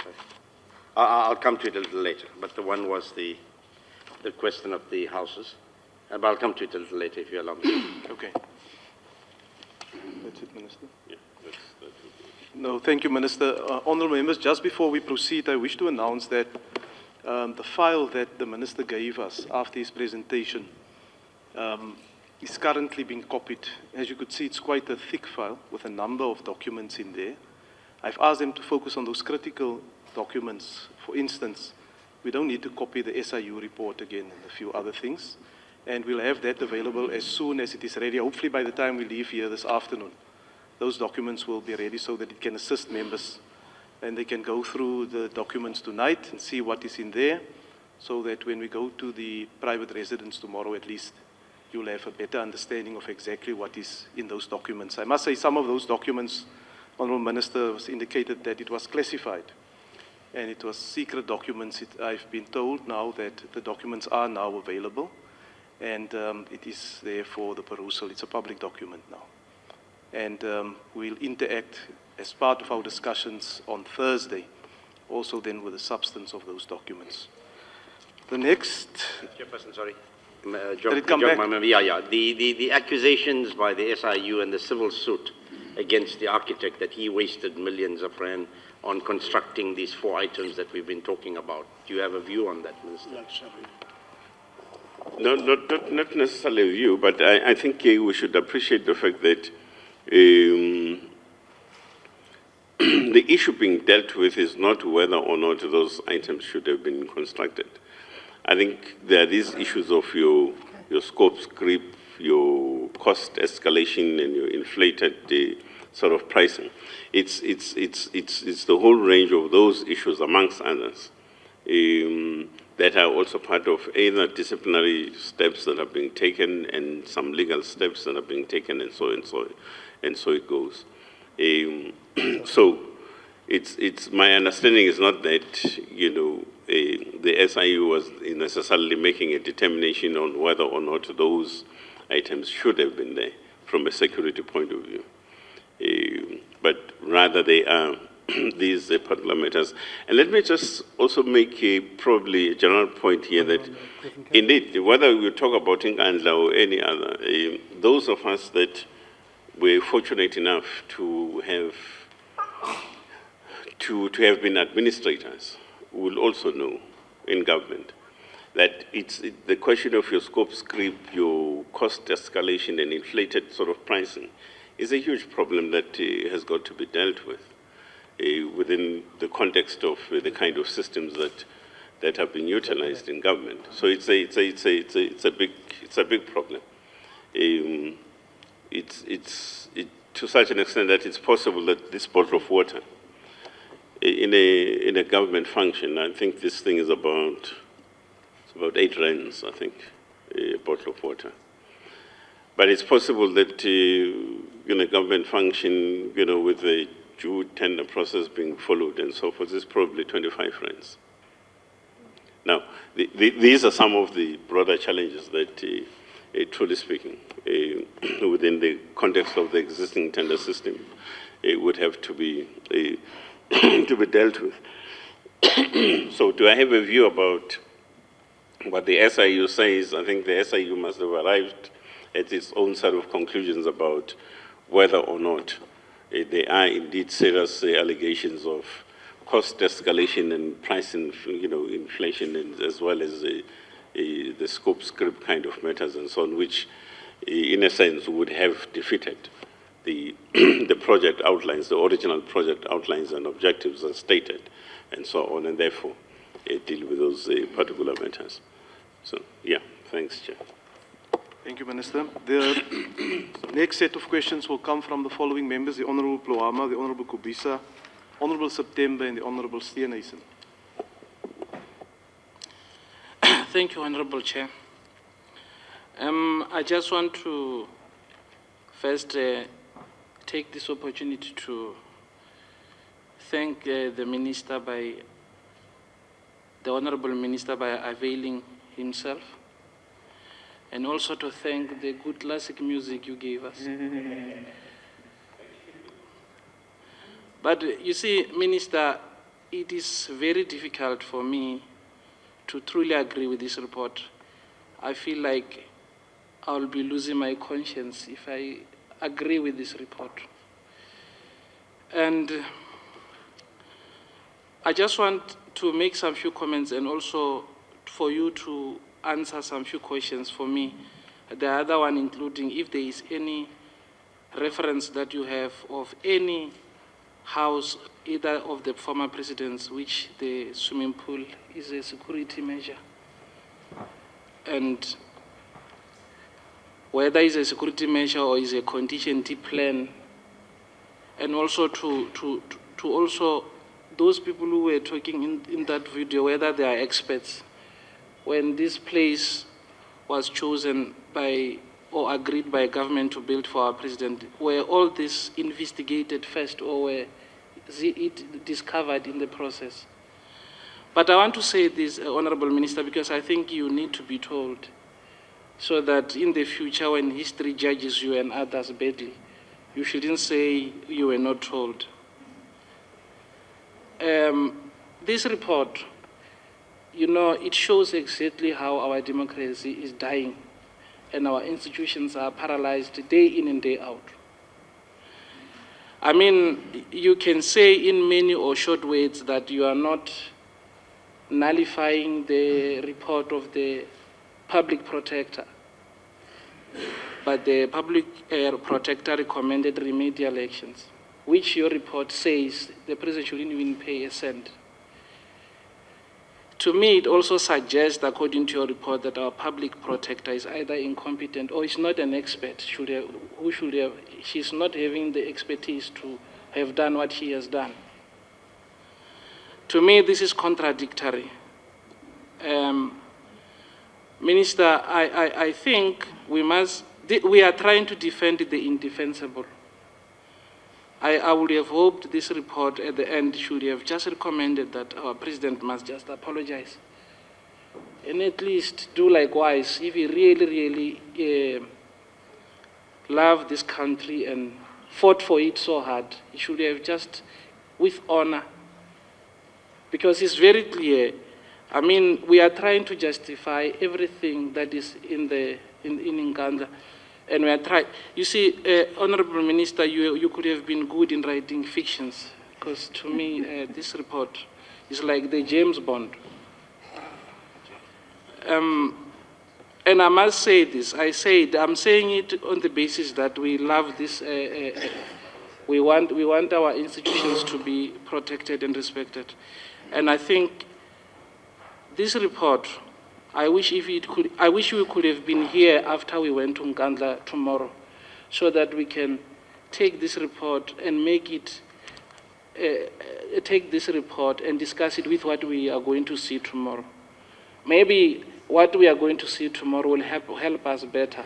K: I'll come to it a little later. But the one was the question of the houses. But I'll come to it a little later if you allow me.
I: Okay. That's it, Minister.
A: Yeah, that's
I: No, thank you, Minister. Honourable members, just before we proceed, I wish to announce that the file that the Minister gave us after his presentation is currently being copied. As you could see, it's quite a thick file with a number of documents in there. I've asked them to focus on those critical documents. For instance, we don't need to copy the SIU report again and a few other things. And we'll have that available as soon as it is ready. Hopefully by the time we leave here this afternoon, those documents will be ready so that it can assist members. And they can go through the documents tonight and see what is in there, so that when we go to the private residence tomorrow, at least, you'll have a better understanding of exactly what is in those documents. I must say some of those documents, Honourable Minister, was indicated that it was classified. And it was secret documents. I've been told now that the documents are now available. And it is there for the perusal. It's a public document now. And we'll interact as part of our discussions on Thursday, also then with the substance of those documents. The next...
K: Chairperson, sorry.
I: Did it come back?
K: Yeah. The accusations by the SIU and the civil suit against the architect that he wasted millions of rand on constructing these 4 items that we've been talking about. Do you have a view on that, Minister?
A: No, not necessarily a view, but I think we should appreciate the fact that the issue being dealt with is not whether or not those items should have been constructed. I think there are these issues of your scope creep, your cost escalation, and your inflated sort of pricing. It's the whole range of those issues, amongst others, that are also part of either disciplinary steps that are being taken and some legal steps that are being taken, and so it goes. So it's my understanding is not that, you know, the SIU was necessarily making a determination on whether or not those items should have been there from a security point of view. But rather they are these particular matters. And let me just also make probably a general point here that indeed, whether we talk about Nkandla or any other, those of us that were fortunate enough to have been administrators will also know in government that the question of your scope creep, your cost escalation and inflated sort of pricing is a huge problem that has got to be dealt with within the context of the kind of systems that have been utilized in government. So it's a big problem. It's to such an extent that it's possible that this bottle of water in a government function, I think this thing is about 8 rands, I think, a bottle of water. But it's possible that in a government function, you know, with the due tender process being followed and so forth, it's probably 25 rands. Now, these are some of the broader challenges that, truly speaking, within the context of the existing tender system, would have to be to be dealt with. So do I have a view about what the SIU says? I think the SIU must have arrived at its own set of conclusions about whether or not there are indeed serious allegations of cost escalation and price inflation, and as well as the scope script kind of matters and so on, which in a sense would have defeated the project outlines, the original project outlines and objectives as stated, and so on, and therefore deal with those particular matters. So, yeah, thanks, Chair.
I: Thank you, Minister. The next set of questions will come from the following members: the Honourable Ploama, the Honourable Kubisa, Honourable September, and the Honourable Steenhuisen.
M: Thank you, Honourable Chair. I just want to first take this opportunity to thank the Honourable Minister by availing himself, and also to thank the good classic music you gave us. But you see, Minister, it is very difficult for me to truly agree with this report. I feel like I'll be losing my conscience if I agree with this report. And I just want to make some few comments and also for you to answer some few questions for me. The other one including if there is any reference that you have of any house, either of the former presidents, which the swimming pool is a security measure. And whether it's a security measure or is a contingency plan, and also to also those people who were talking in that video, whether they are experts. When this place was chosen by or agreed by government to build for our president, were all this investigated first or were it discovered in the process? But I want to say this, Honourable Minister, because I think you need to be told, so that in the future when history judges you and others badly, you shouldn't say you were not told. This report, you know, it shows exactly how our democracy is dying and our institutions are paralyzed day in and day out. I mean, you can say in many or short words that you are not nullifying the report of the public protector, but the public protector recommended remedial actions, which your report says the president shouldn't even pay a cent. To me, it also suggests, according to your report, that our public protector is either incompetent or is not an expert. She's not having the expertise to have done what she has done. To me, this is contradictory. Minister, I think we are trying to defend the indefensible. I would have hoped this report at the end should have just recommended that our president must just apologize and at least do likewise. If he really loved this country and fought for it so hard, he should have just, with honor, because it's very clear. I mean, we are trying to justify everything that is in Nkandla. And we are trying. You see, Honourable Minister, you could have been good in writing fictions, because to me, this report is like the James Bond. And I must say this. I'm saying it on the basis that we love this. We want our institutions to be protected and respected. And I think this report, I wish we could have been here after we went to Nkandla tomorrow, so that we can take this report and discuss it with what we are going to see tomorrow. Maybe what we are going to see tomorrow will help us better.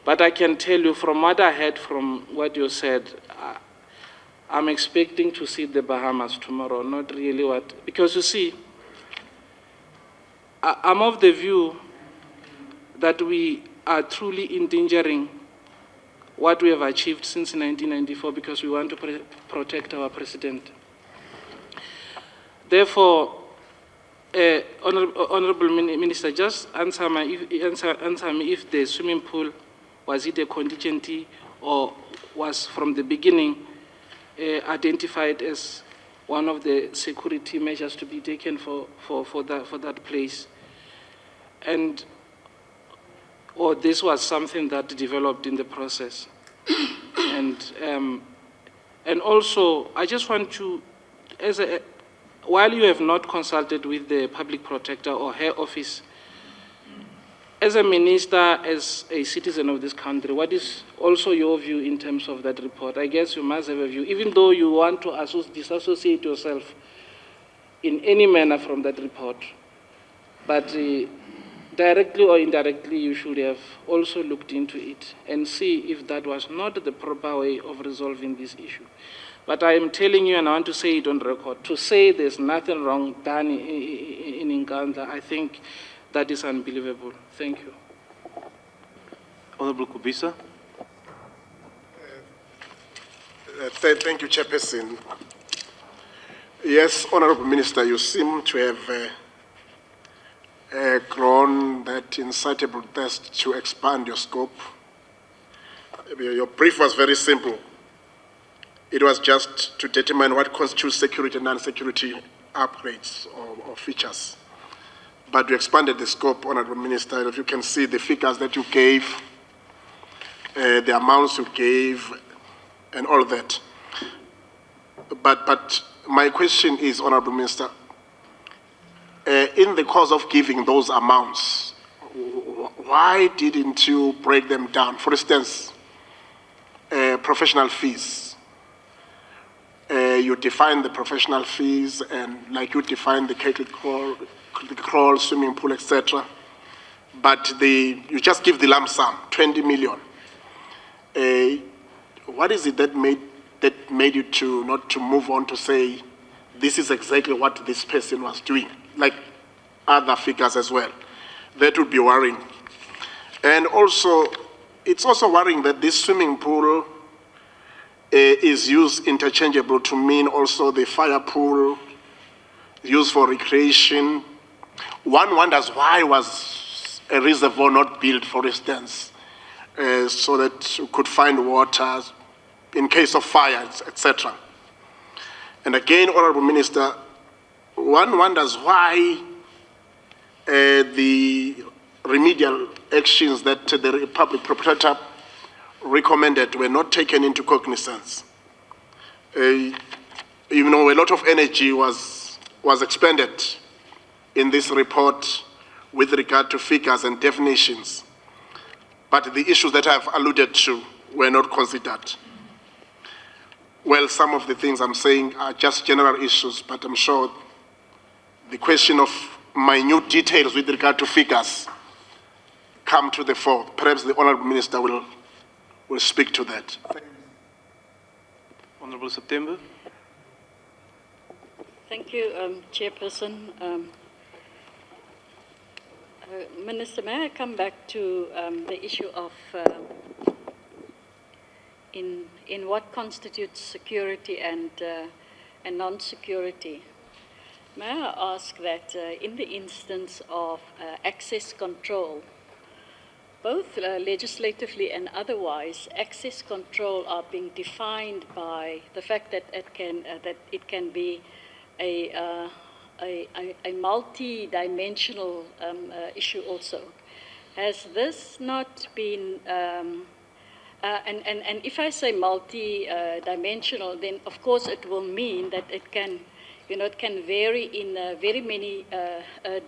M: But I can tell you from what I heard from what you said, I'm expecting to see the Bahamas tomorrow, not really what, because you see, I'm of the view that we are truly endangering what we have achieved since 1994 because we want to protect our president. Therefore, Honorable Minister, just answer me if the swimming pool, was it a contingency or was from the beginning identified as one of the security measures to be taken for that place, or this was something that developed in the process. And also, I just want to, while you have not consulted with the public protector or her office, as a minister, as a citizen of this country, what is also your view in terms of that report? I guess you must have a view, even though you want to disassociate yourself in any manner from that report. But directly or indirectly, you should have also looked into it and see if that was not the proper way of resolving this issue. But I am telling you, and I want to say it on record, to say there's nothing wrong done in Nkandla, I think that is unbelievable. Thank you.
I: Honorable Kubisa.
N: Thank you, Chairperson. Yes, Honorable Minister, you seem to have grown that insatiable thirst to expand your scope. Your brief was very simple. It was just to determine what constitutes security and non-security upgrades or features. But you expanded the scope, Honorable Minister. If you can see the figures that you gave, the amounts you gave, and all that. But my question is, Honorable Minister, in the course of giving those amounts, why didn't you break them down? For instance, professional fees. You define the professional fees, and like you define the crawl, swimming pool, etc. But you just give the lump sum, 20 million. What is it that made you to not to move on to say this is exactly what this person was doing, like other figures as well? That would be worrying. And also, it's also worrying that this swimming pool is used interchangeable to mean also the fire pool used for recreation. One wonders why was a reservoir not built, for instance, so that you could find water in case of fires, etc. And again, Honorable Minister, one wonders why the remedial actions that the public protector recommended were not taken into cognizance. A lot of energy was expended in this report with regard to figures and definitions, but the issues that I've alluded to were not considered. Well, some of the things I'm saying are just general issues, but I'm sure the question of minute details with regard to figures come to the fore. Perhaps the Honourable Minister will speak to that.
I: Honourable September.
O: Thank you, Chairperson. Minister, may I come back to the issue of in what constitutes security and non-security? May I ask that in the instance of access control, both legislatively and otherwise, access control are being defined by the fact that it can be a multi-dimensional issue also. Has this not been, and if I say multi-dimensional, then of course it will mean that it can, it can vary in very many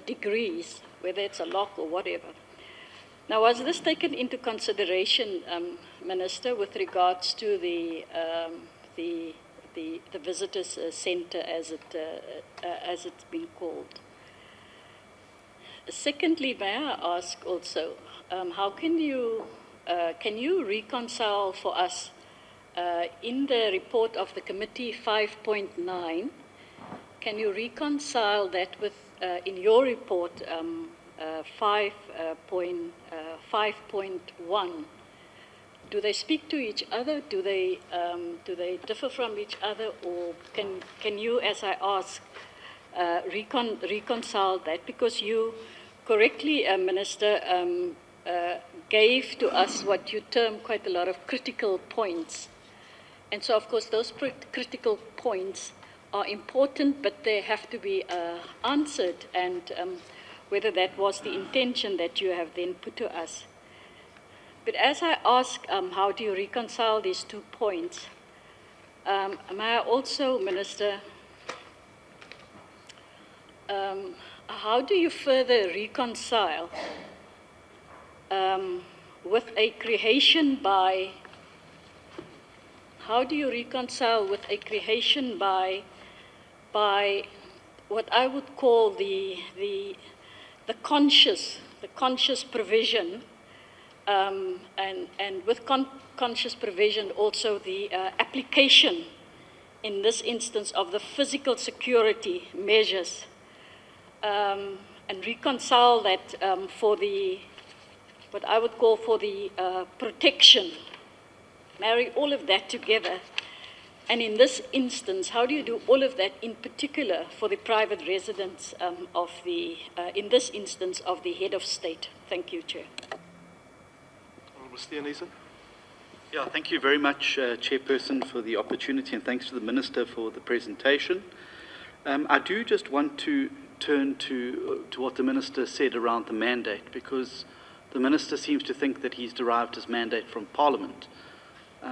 O: degrees, whether it's a lock or whatever. Now, was this taken into consideration, Minister, with regards to the visitors' centre, as it's been called? Secondly, may I ask also, how can you reconcile for us in the report of the committee 5.9? Can you reconcile that with in your report 5.1, do they speak to each other? Do they differ from each other? Or can you, as I ask, reconcile that? Because you correctly, Minister, gave to us what you term quite a lot of critical points. And so, of course, those critical points are important, but they have to be answered, and whether that was the intention that you have then put to us. But as I ask, how do you reconcile these 2 points, may I also, Minister, how do you further reconcile with a creation by, how do you reconcile with a creation by what I would call the conscious provision, and with conscious provision also the application in this instance of the physical security measures, and reconcile that for the, what I would call for the protection, marry all of that together. And in this instance, how do you do all of that in particular for the private residence of the, in this instance, of the head of state? Thank you, Chair.
I: Honourable Steenhuisen.
P: Yeah, thank you very much, Chairperson, for the opportunity, and thanks to the Minister for the presentation. I do just want to turn to what the Minister said around the mandate, because the Minister seems to think that he's derived his mandate from Parliament.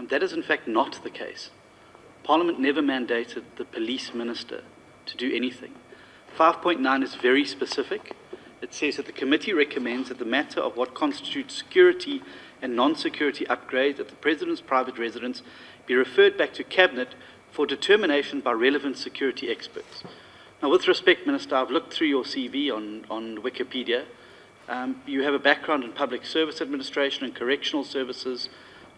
P: That is in fact not the case. Parliament never mandated the Police Minister to do anything. 5.9 is very specific. It says that the committee recommends that the matter of what constitutes security and non-security upgrades at the President's private residence be referred back to Cabinet for determination by relevant security experts. Now, with respect, Minister, I've looked through your CV on Wikipedia. You have a background in public service administration and correctional services,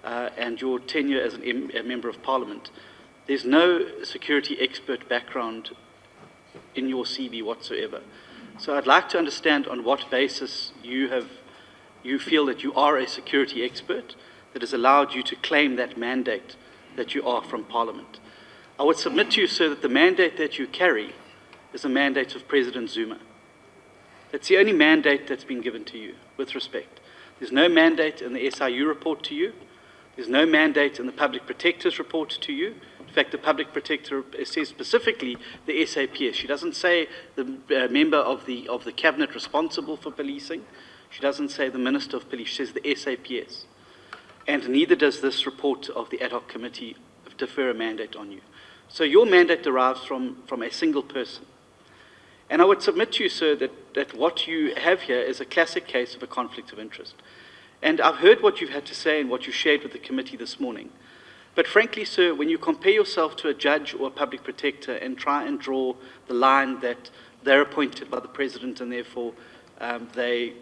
P: and your tenure as a member of Parliament. There's no security expert background in your CV whatsoever. So I'd like to understand on what basis you feel that you are a security expert that has allowed you to claim that mandate that you are from Parliament. I would submit to you, sir, that the mandate that you carry is a mandate of President Zuma. That's the only mandate that's been given to you, with respect. There's no mandate in the SIU report to you. There's no mandate in the Public Protector's report to you. In fact, the Public Protector says specifically the SAPS. She doesn't say the member of the Cabinet responsible for policing. She doesn't say the Minister of Police. She says the SAPS. And neither does this report of the ad hoc committee defer a mandate on you. So your mandate derives from a single person. And I would submit to you, sir, that what you have here is a classic case of a conflict of interest. And I've heard what you've had to say and what you shared with the committee this morning. But frankly, sir, when you compare yourself to a judge or a public protector and try and draw the line that they're appointed by the President and therefore they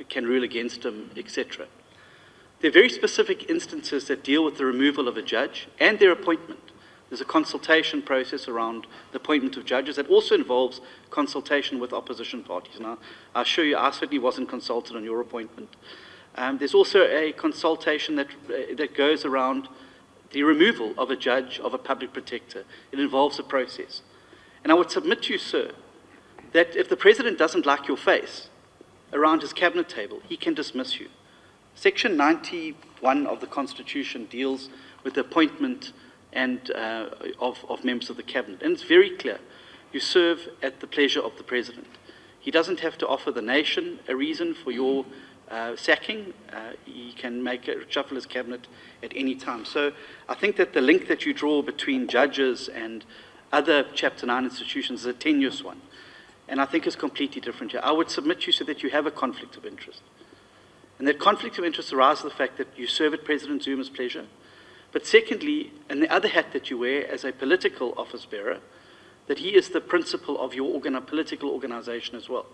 P: can rule against him, etc., there are very specific instances that deal with the removal of a judge and their appointment. There's a consultation process around the appointment of judges that also involves consultation with opposition parties. And I'll assure you, I certainly wasn't consulted on your appointment. There's also a consultation that goes around the removal of a judge, of a public protector. It involves a process. And I would submit to you, sir, that if the President doesn't like your face around his cabinet table, he can dismiss you. Section 91 of the Constitution deals with the appointment and of members of the cabinet. And it's very clear. You serve at the pleasure of the President. He doesn't have to offer the nation a reason for your sacking. He can shuffle his cabinet at any time. So I think that the link that you draw between judges and other Chapter 9 institutions is a tenuous one. And I think it's completely different here. I would submit to you so that you have a conflict of interest. And that conflict of interest arises from the fact that you serve at President Zuma's pleasure. But secondly, and the other hat that you wear as a political office bearer, that he is the principal of your political organization as well.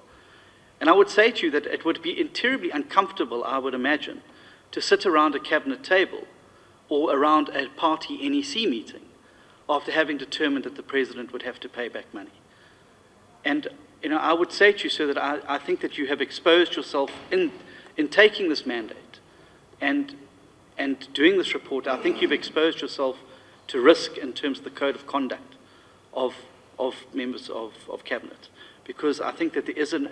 P: And I would say to you that it would be terribly uncomfortable, I would imagine, to sit around a cabinet table or around a party NEC meeting after having determined that the President would have to pay back money. And I would say to you, sir, that I think that you have exposed yourself in taking this mandate and and doing this report, I think you've exposed yourself to risk in terms of the code of conduct of members of Cabinet, because I think that there is an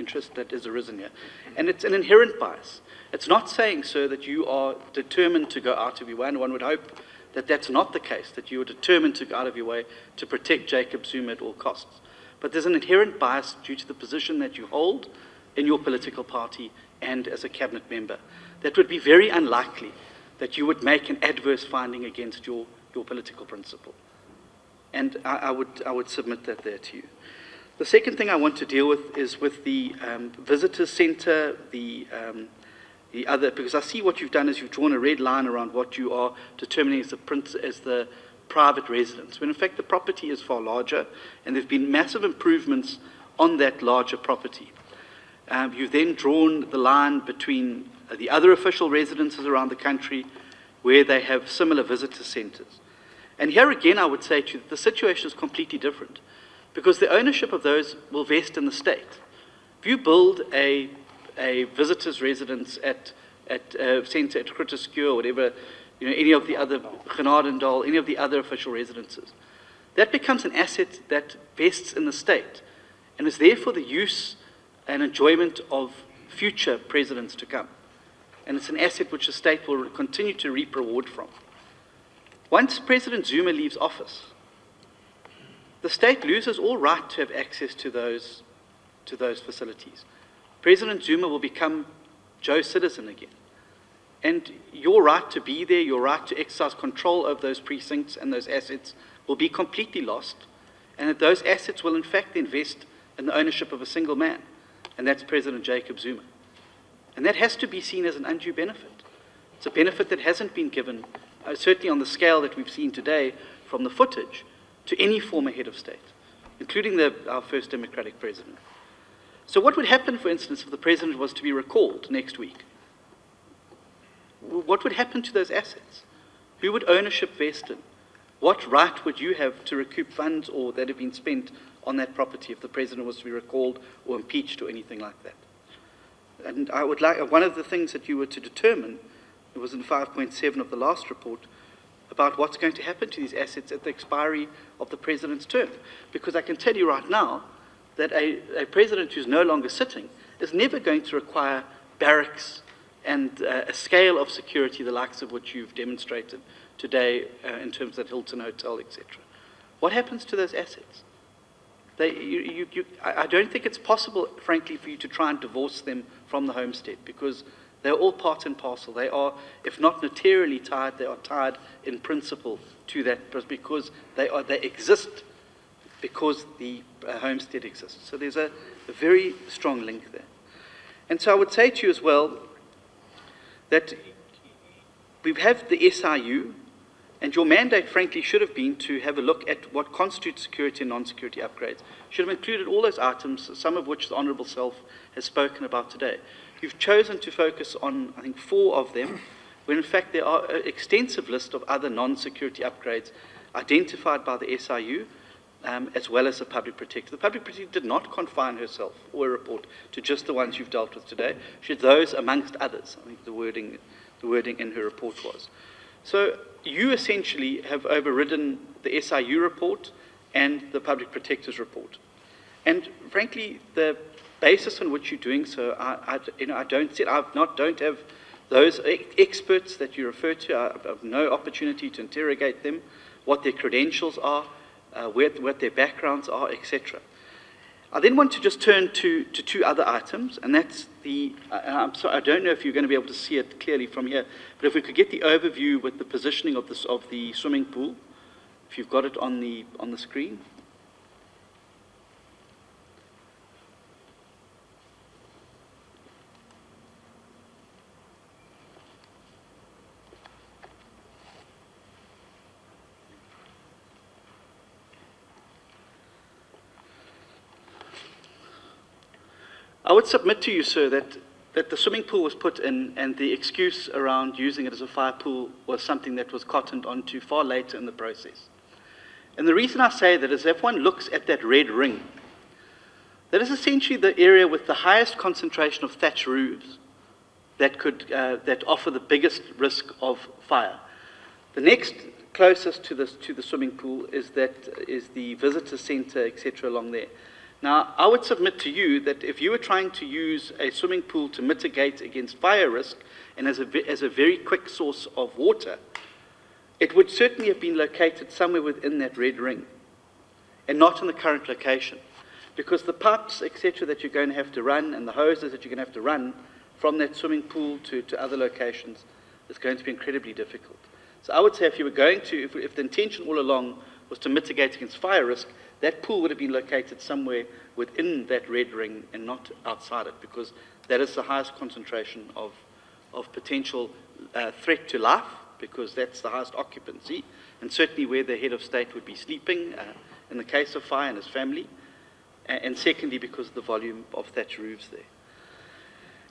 P: interest that has arisen here. And it's an inherent bias. It's not saying, sir, that you are determined to go out of your way, and one would hope that that's not the case, that you are determined to go out of your way to protect Jacob Zuma at all costs. But there's an inherent bias due to the position that you hold in your political party and as a Cabinet member. That would be very unlikely that you would make an adverse finding against your political principle. And I would submit that there to you. The second thing I want to deal with is with the visitor centre, the other, because I see what you've done is you've drawn a red line around what you are determining as the private residence, when in fact the property is far larger, and there have been massive improvements on that larger property. You've then drawn the line between the other official residences around the country where they have similar visitor centres. And here again I would say to you that the situation is completely different, because the ownership of those will vest in the state. If you build a visitor's residence at centre at Kruterskuur or whatever, any of the other, Genadendal, any of the other official residences, that becomes an asset that vests in the state and is there for the use and enjoyment of future presidents to come. And it's an asset which the state will continue to reap reward from. Once President Zuma leaves office, the state loses all right to have access to those facilities. President Zuma will become Joe citizen again. And your right to be there, your right to exercise control over those precincts and those assets will be completely lost, and that those assets will in fact invest in the ownership of a single man, and that's President Jacob Zuma. And that has to be seen as an undue benefit. It's a benefit that hasn't been given, certainly on the scale that we've seen today from the footage, to any former head of state, including our first democratic president. So what would happen, for instance, if the president was to be recalled next week? What would happen to those assets? Who would ownership vest in? What right would you have to recoup funds or that have been spent on that property if the president was to be recalled or impeached or anything like that? And I would like, one of the things that you were to determine, it was in 5.7 of the last report, about what's going to happen to these assets at the expiry of the president's term. Because I can tell you right now that a president who's no longer sitting is never going to require barracks and a scale of security the likes of which you've demonstrated today in terms of that Hilton Hotel, etc. What happens to those assets? I don't think it's possible, frankly, for you to try and divorce them from the homestead, because they're all part and parcel. They are, if not materially tied, they are tied in principle to that, because they exist because the homestead exists. So there's a very strong link there. And so I would say to you as well that we have the SIU, and your mandate, frankly, should have been to have a look at what constitutes security and non-security upgrades. Should have included all those items, some of which the Honourable Self has spoken about today. You've chosen to focus on, I think, 4 of them, when in fact there are an extensive list of other non-security upgrades identified by the SIU, as well as the Public Protector. The Public Protector did not confine herself or a report to just the ones you've dealt with today. She had those amongst others. I think the wording in her report was. So you essentially have overridden the SIU report and the Public Protector's report. And frankly, the basis on which you're doing so, I don't have those experts that you refer to. I have no opportunity to interrogate them, what their credentials are, what their backgrounds are, etc. I then want to just turn to 2 other items, and that's I'm sorry, I don't know if you're going to be able to see it clearly from here, but if we could get the overview with the positioning of the swimming pool, if you've got it on the screen. I would submit to you, sir, that the swimming pool was put in, and the excuse around using it as a fire pool was something that was cottoned onto far later in the process. And the reason I say that is if one looks at that red ring, that is essentially the area with the highest concentration of thatch roofs that offer the biggest risk of fire. The next closest to the swimming pool is the visitor centre, etc., along there. Now, I would submit to you that if you were trying to use a swimming pool to mitigate against fire risk and as a very quick source of water, it would certainly have been located somewhere within that red ring and not in the current location, because the pipes, etc., that you're going to have to run and the hoses that you're going to have to run from that swimming pool to other locations is going to be incredibly difficult. So I would say if you were going to, if the intention all along was to mitigate against fire risk, that pool would have been located somewhere within that red ring and not outside it, because that is the highest concentration of potential threat to life, because that's the highest occupancy, and certainly where the head of state would be sleeping in the case of fire and his family, and secondly because of the volume of thatch roofs there.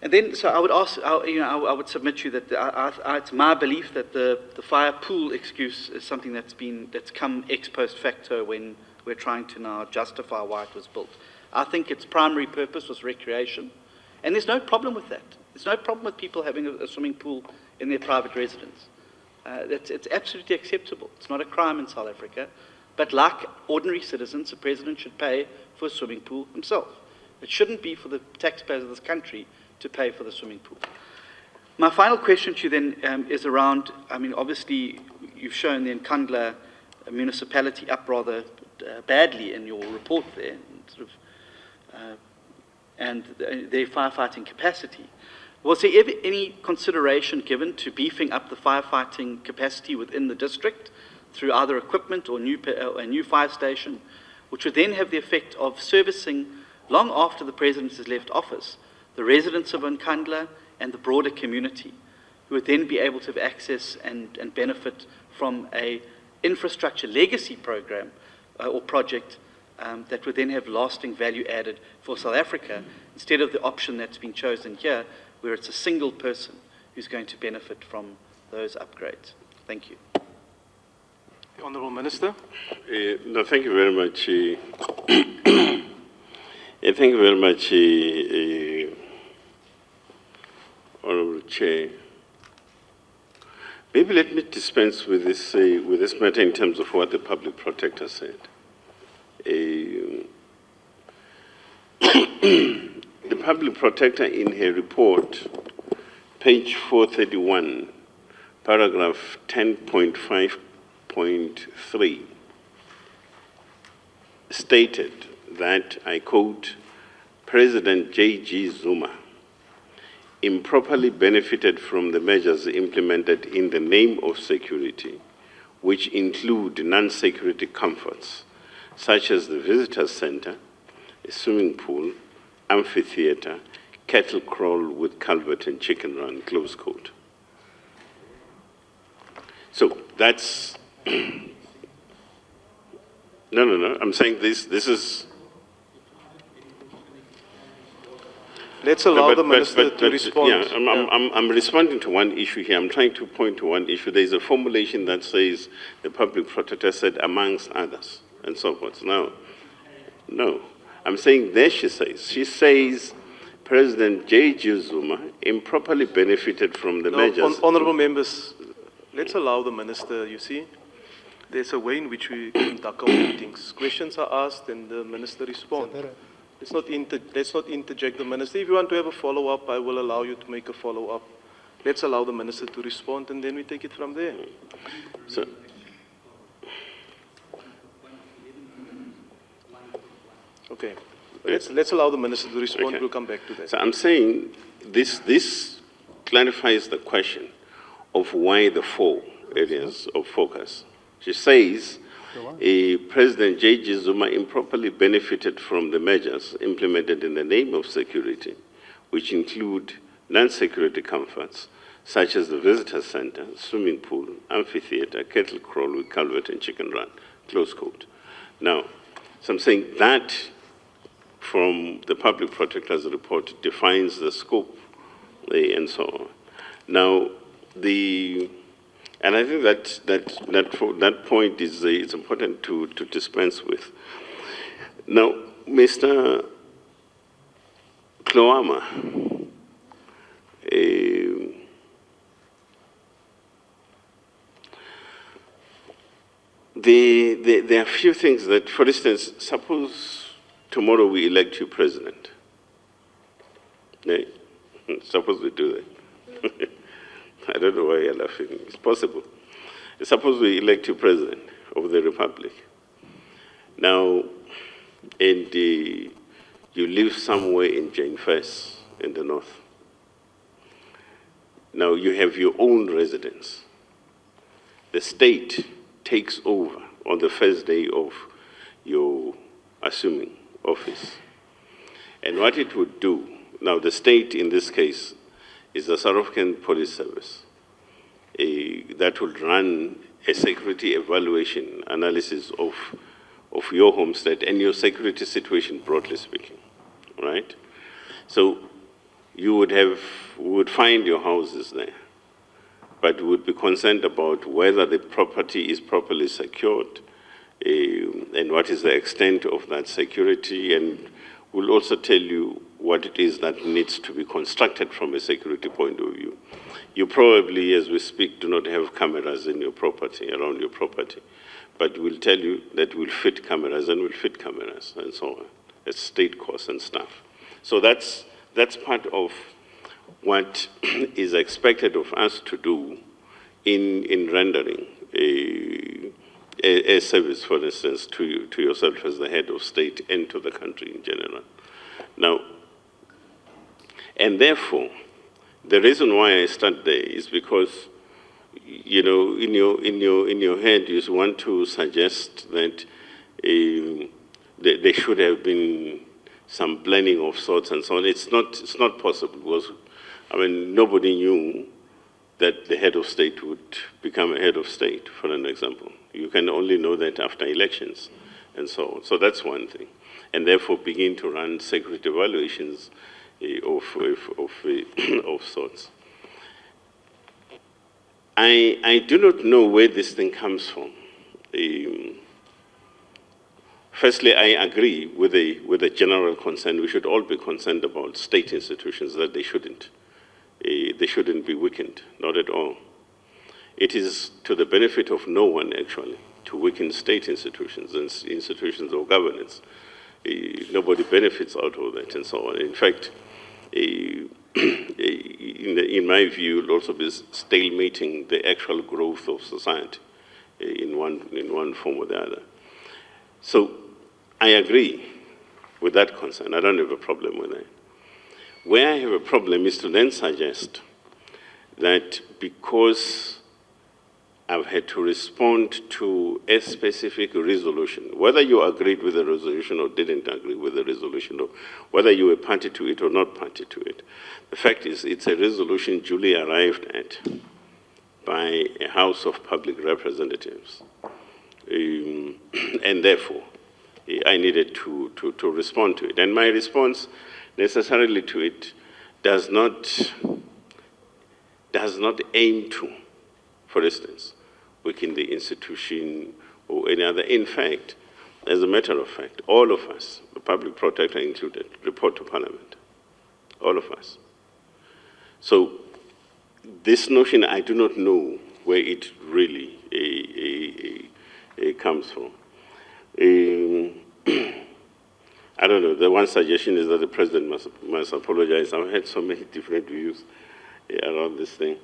P: And then, so I would ask, I would submit to you that it's my belief that the fire pool excuse is something that's come ex post facto when we're trying to now justify why it was built. I think its primary purpose was recreation, and there's no problem with that. There's no problem with people having a swimming pool in their private residence. It's absolutely acceptable. It's not a crime in South Africa, but like ordinary citizens, the president should pay for a swimming pool himself. It shouldn't be for the taxpayers of this country to pay for the swimming pool. My final question to you then is around, I mean, obviously you've shown the Nkandla municipality up rather badly in your report there, and their firefighting capacity. Was there ever any consideration given to beefing up the firefighting capacity within the district through either equipment or a new fire station, which would then have the effect of servicing, long after the president has left office, the residents of Nkandla and the broader community, who would then be able to have access and benefit from a infrastructure legacy program or project that would then have lasting value added for South Africa, instead of the option that's been chosen here, where it's a single person who's going to benefit from those upgrades. Thank you.
I: The Honourable Minister.
A: No, thank you very much. Thank you very much, Honourable Chair. Maybe let me dispense with this matter in terms of what the Public Protector said. The Public Protector in her report, page 431, paragraph 10.5.3, stated that, I quote, President J.G. Zuma improperly benefited from the measures implemented in the name of security, which include non-security comforts, such as the visitor center, a swimming pool, amphitheater, cattle kraal with culvert and chicken run, close quote. So that's, no, I'm saying this is...
I: Let's allow the Minister to respond.
A: Yeah, I'm responding to one issue here. I'm trying to point to one issue. There's a formulation that says the Public Protector said amongst others and so forth. No, I'm saying there she says President J.G. Zuma improperly benefited from the measures.
I: Honourable members, let's allow the Minister, you see. There's a way in which we conduct our meetings. Questions are asked and the Minister responds. Let's not interject the Minister. If you want to have a follow-up, I will allow you to make a follow-up. Let's allow the Minister to respond and then we take it from there.
A: So,
I: okay. Let's allow the Minister to respond.
A: Okay.
I: We'll come back to that.
A: So I'm saying this clarifies the question of why the 4 areas of focus. She says President J.G. Zuma improperly benefited from the measures implemented in the name of security, which include non-security comforts, such as the visitor center, swimming pool, amphitheater, cattle kraal with culvert and chicken run, close quote. Now, so I'm saying that from the Public Protector's report defines the scope and so on. Now, and I think that point is it's important to dispense with. Now, Mr. Kloama, there are a few things that, for instance, suppose tomorrow we elect you president. Suppose we do that. I don't know why you're laughing. It's possible. Suppose we elect you president of the Republic. Now, and you live somewhere in Jane Fess in the north. Now you have your own residence. The state takes over on the first day of your assuming office. And what it would do, now the state in this case is the South African Police Service that would run a security evaluation analysis of your homestead and your security situation, broadly speaking, right? So you would find your houses there, but would be concerned about whether the property is properly secured and what is the extent of that security, and will also tell you what it is that needs to be constructed from a security point of view. You probably, as we speak, do not have cameras in your property, around your property, but we'll tell you that we'll fit cameras and we'll fit cameras and so on. It's state costs and stuff. So that's part of what is expected of us to do in rendering a service, for instance, to yourself as the head of state and to the country in general. Now, and therefore, the reason why I start there is because, you know, in your head, you want to suggest that there should have been some planning of sorts and so on. It's not possible because, I mean, nobody knew that the head of state would become a head of state, for an example. You can only know that after elections and so on. So that's one thing. And therefore begin to run security evaluations of sorts. I do not know where this thing comes from. Firstly, I agree with the general concern. We should all be concerned about state institutions, that they shouldn't be weakened, not at all. It is to the benefit of no one, actually, to weaken state institutions and institutions of governance. Nobody benefits out of that and so on. In fact, in my view, it will also be stalemating the actual growth of society in one form or the other. So I agree with that concern. I don't have a problem with that. Where I have a problem is to then suggest that because I've had to respond to a specific resolution, whether you agreed with the resolution or didn't agree with the resolution, or whether you were party to it or not party to it, the fact is it's a resolution duly arrived at by a House of Public Representatives. And therefore, I needed to respond to it. And my response necessarily to it does not aim to, for instance, weaken the institution or any other. In fact, as a matter of fact, all of us, the public protector included, report to Parliament. All of us. So this notion, I do not know where it really comes from. I don't know. The one suggestion is that the president must apologize. I've had so many different views around this thing.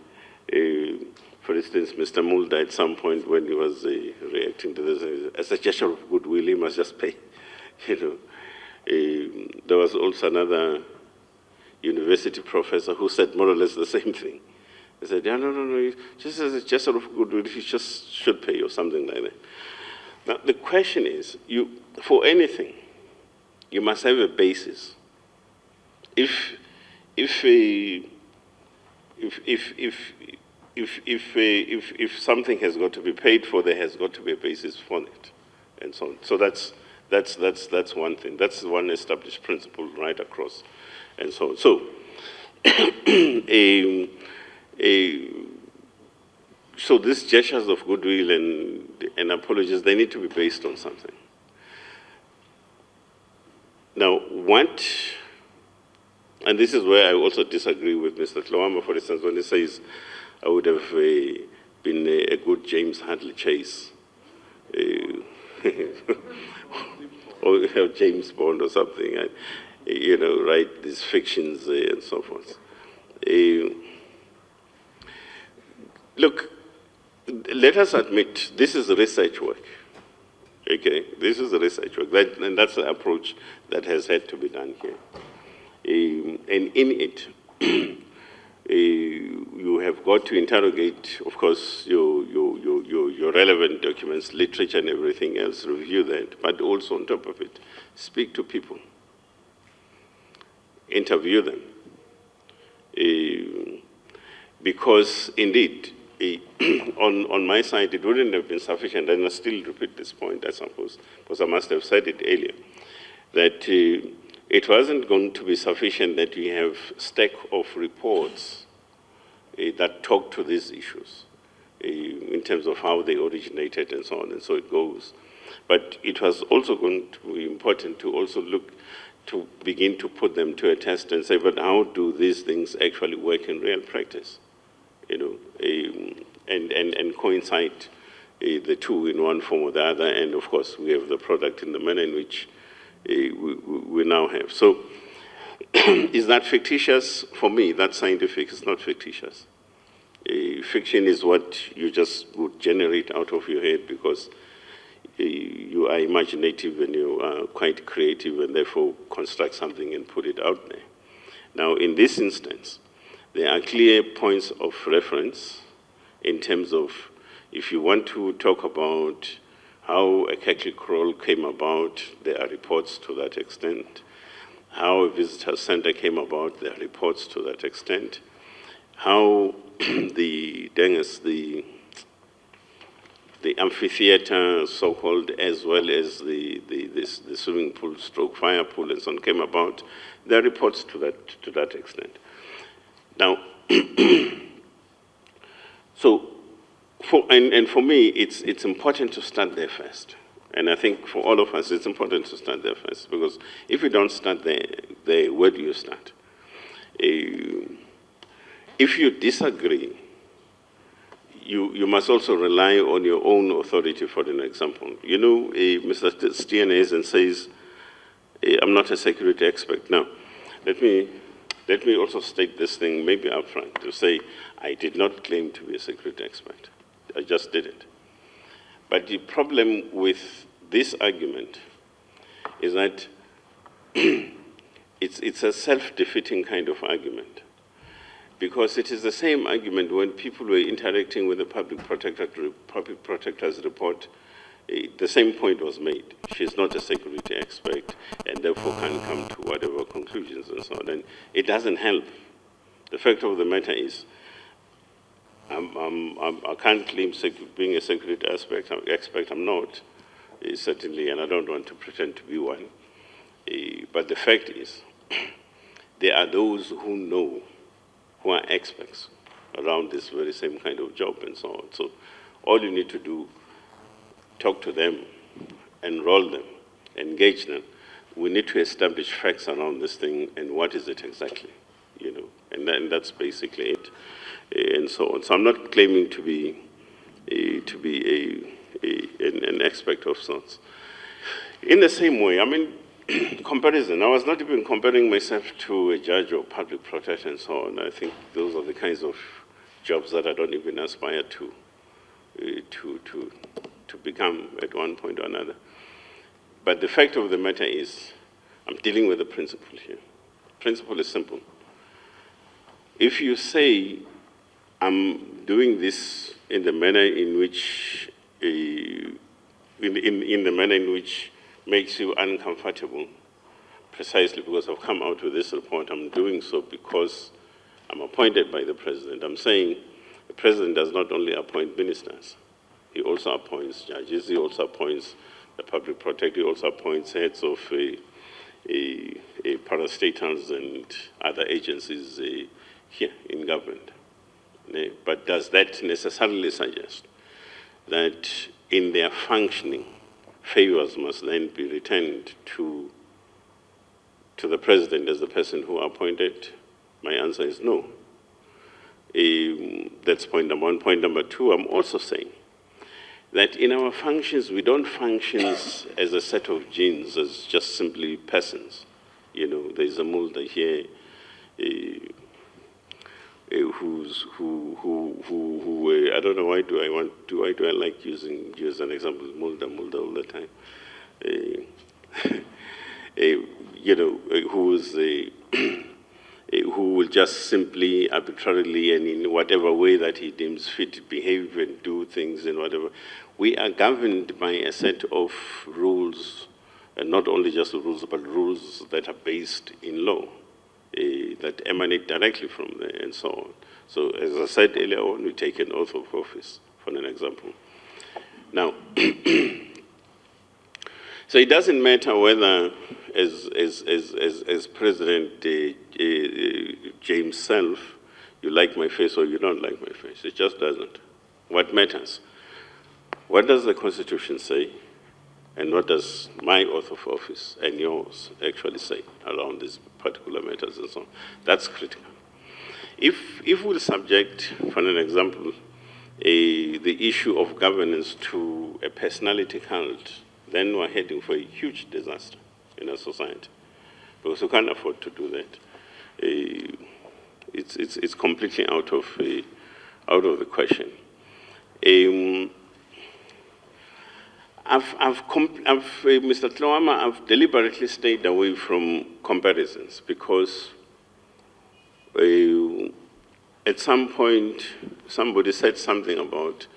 A: For instance, Mr. Mulder, at some point when he was reacting to this, as a gesture of goodwill, he must just pay. You know, there was also another university professor who said more or less the same thing. He said, yeah, no, just as a gesture of goodwill, he just should pay or something like that. Now, the question is, for anything, you must have a basis. If something has got to be paid for, there has got to be a basis for it, and so on. So that's one thing. That's one established principle right across, and so on. So, so these gestures of goodwill and apologies, they need to be based on something. Now, and this is where I also disagree with Mr. Tlawama, for instance, when he says I would have been a good James Hadley Chase or have James Bond or something, and, write these fictions and so forth. Look, let us admit, this is research work. Okay, this is research work, and that's the approach that has had to be done here. And in it, you have got to interrogate, of course, your relevant documents, literature and everything else, review that, but also on top of it, speak to people, interview them. Because indeed, on my side, it wouldn't have been sufficient, and I still repeat this point, I suppose, because I must have said it earlier, that it wasn't going to be sufficient that we have a stack of reports that talk to these issues in terms of how they originated and so on, and so it goes. But it was also going to be important to also look to begin to put them to a test and say, but how do these things actually work in real practice? And coincide the two in one form or the other, and of course we have the product in the manner in which we now have. So is that fictitious? For me, that's scientific. It's not fictitious. Fiction is what you just would generate out of your head because you are imaginative and you are quite creative and therefore construct something and put it out there. Now, in this instance, there are clear points of reference in terms of if you want to talk about how a cattle crawl came about, there are reports to that extent. How a visitor center came about, there are reports to that extent. How the amphitheater, so-called, as well as the swimming pool, stroke fire pool, and so on, came about, there are reports to that extent. Now, so, for me, it's important to start there first. And I think for all of us, it's important to start there first, because if you don't start there, where do you start? If you disagree, you must also rely on your own authority. For an example, Mr. Steenhuisen says, I'm not a security expert. Now, let me also state this thing maybe up front to say I did not claim to be a security expert. I just didn't. But the problem with this argument is that it's a self-defeating kind of argument, because it is the same argument when people were interacting with the public protector's report. The same point was made. She's not a security expert and therefore can't come to whatever conclusions and so on. And it doesn't help. The fact of the matter is, I can't claim being a security expert. I'm not, certainly, and I don't want to pretend to be one. But the fact is, there are those who know, who are experts around this very same kind of job and so on. So all you need to do, talk to them, enroll them, engage them. We need to establish facts around this thing and what is it exactly, and that's basically it, and so on. So I'm not claiming to be an expert of sorts. In the same way, comparison. I was not even comparing myself to a judge or public protector and so on. I think those are the kinds of jobs that I don't even aspire to become at one point or another. But the fact of the matter is, I'm dealing with a principle here. Principle is simple. If you say, I'm doing this in the manner in which, in the manner in which makes you uncomfortable, precisely because I've come out with this report, I'm doing so because I'm appointed by the president. I'm saying the president does not only appoint ministers, he also appoints judges, he also appoints the public protector, he also appoints heads of parastatals and other agencies here in government. But does that necessarily suggest that in their functioning, favors must then be returned to the president as the person who appointed? My answer is no. That's point number one. Point number two, I'm also saying that in our functions, we don't function as a set of genes, as just simply persons. You know, there's a Mulder here who I don't know why do I like use an example, Mulder all the time. You know, who will just simply arbitrarily and in whatever way that he deems fit behave and do things and whatever. We are governed by a set of rules, and not only just rules, but rules that are based in law, that emanate directly from there and so on. So as I said earlier on, we take an oath of office, for an example. Now, so it doesn't matter whether, as President James self, you like my face or you don't like my face. It just doesn't. What matters? What does the Constitution say? And what does my oath of office and yours actually say around these particular matters and so on? That's critical. If we'll subject, for an example, the issue of governance to a personality cult, then we're heading for a huge disaster in our society, because we can't afford to do that. It's completely out of the question. Mr. Tlawama, I've deliberately stayed away from comparisons because at some point somebody said something about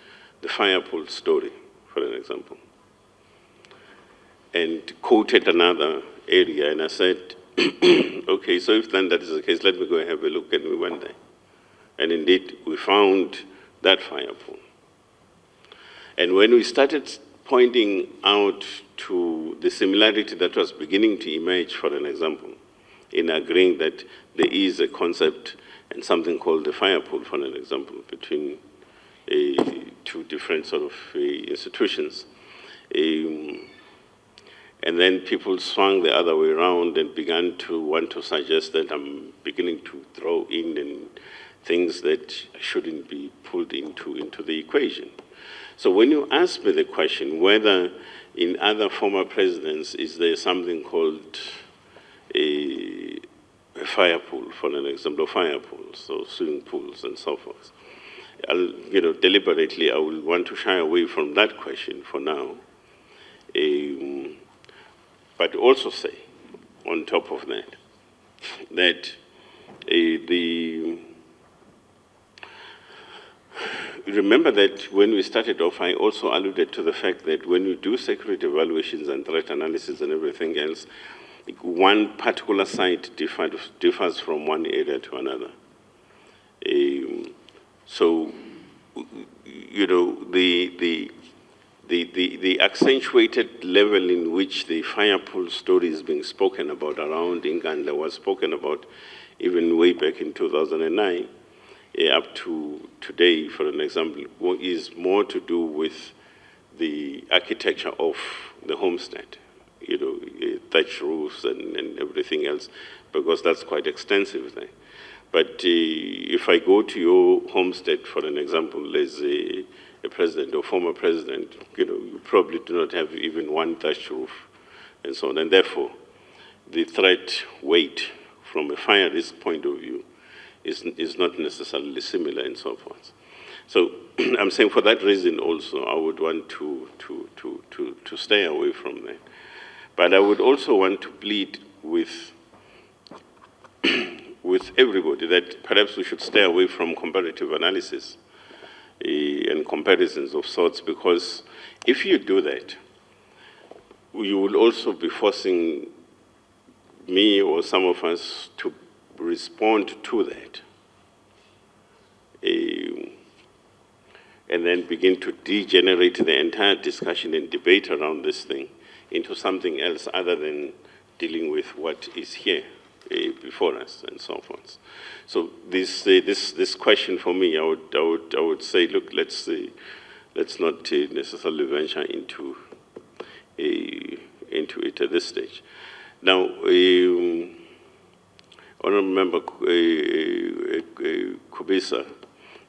A: the firepool story, for an example, and quoted another area, and I said, okay, so if then that is the case, let me go and have a look, and we went there. And indeed, we found that firepool. And when we started pointing out to the similarity that was beginning to emerge, for an example, in agreeing that there is a concept and something called the firepool, for an example, between two different sort of institutions, and then people swung the other way around and began to want to suggest that I'm beginning to throw in things that shouldn't be pulled into the equation. So when you ask me the question whether in other former presidents is there something called a fire pool, for an example, fire pools, so swimming pools and so forth, deliberately I will want to shy away from that question for now. But also say, on top of that, that remember that when we started off, I also alluded to the fact that when you do security evaluations and threat analysis and everything else, one particular site differs from one area to another. So, you know, the accentuated level in which the firepool story is being spoken about around Nkandla was spoken about even way back in 2009, up to today, for an example, is more to do with the architecture of the homestead, you know, thatch roofs and everything else, because that's quite extensive there. But if I go to your homestead, for an example, as a president or former president, you know, you probably do not have even one thatch roof and so on. And therefore, the threat weight from a fire risk point of view is not necessarily similar and so forth. So I'm saying for that reason also, I would want to stay away from that. But I would also want to plead with everybody that perhaps we should stay away from comparative analysis and comparisons of sorts, because if you do that, you will also be forcing me or some of us to respond to that and then begin to degenerate the entire discussion and debate around this thing into something else other than dealing with what is here before us and so forth. So this question for me, I would say, look, let's not necessarily venture into it at this stage. Now, Honourable Member Kubisa,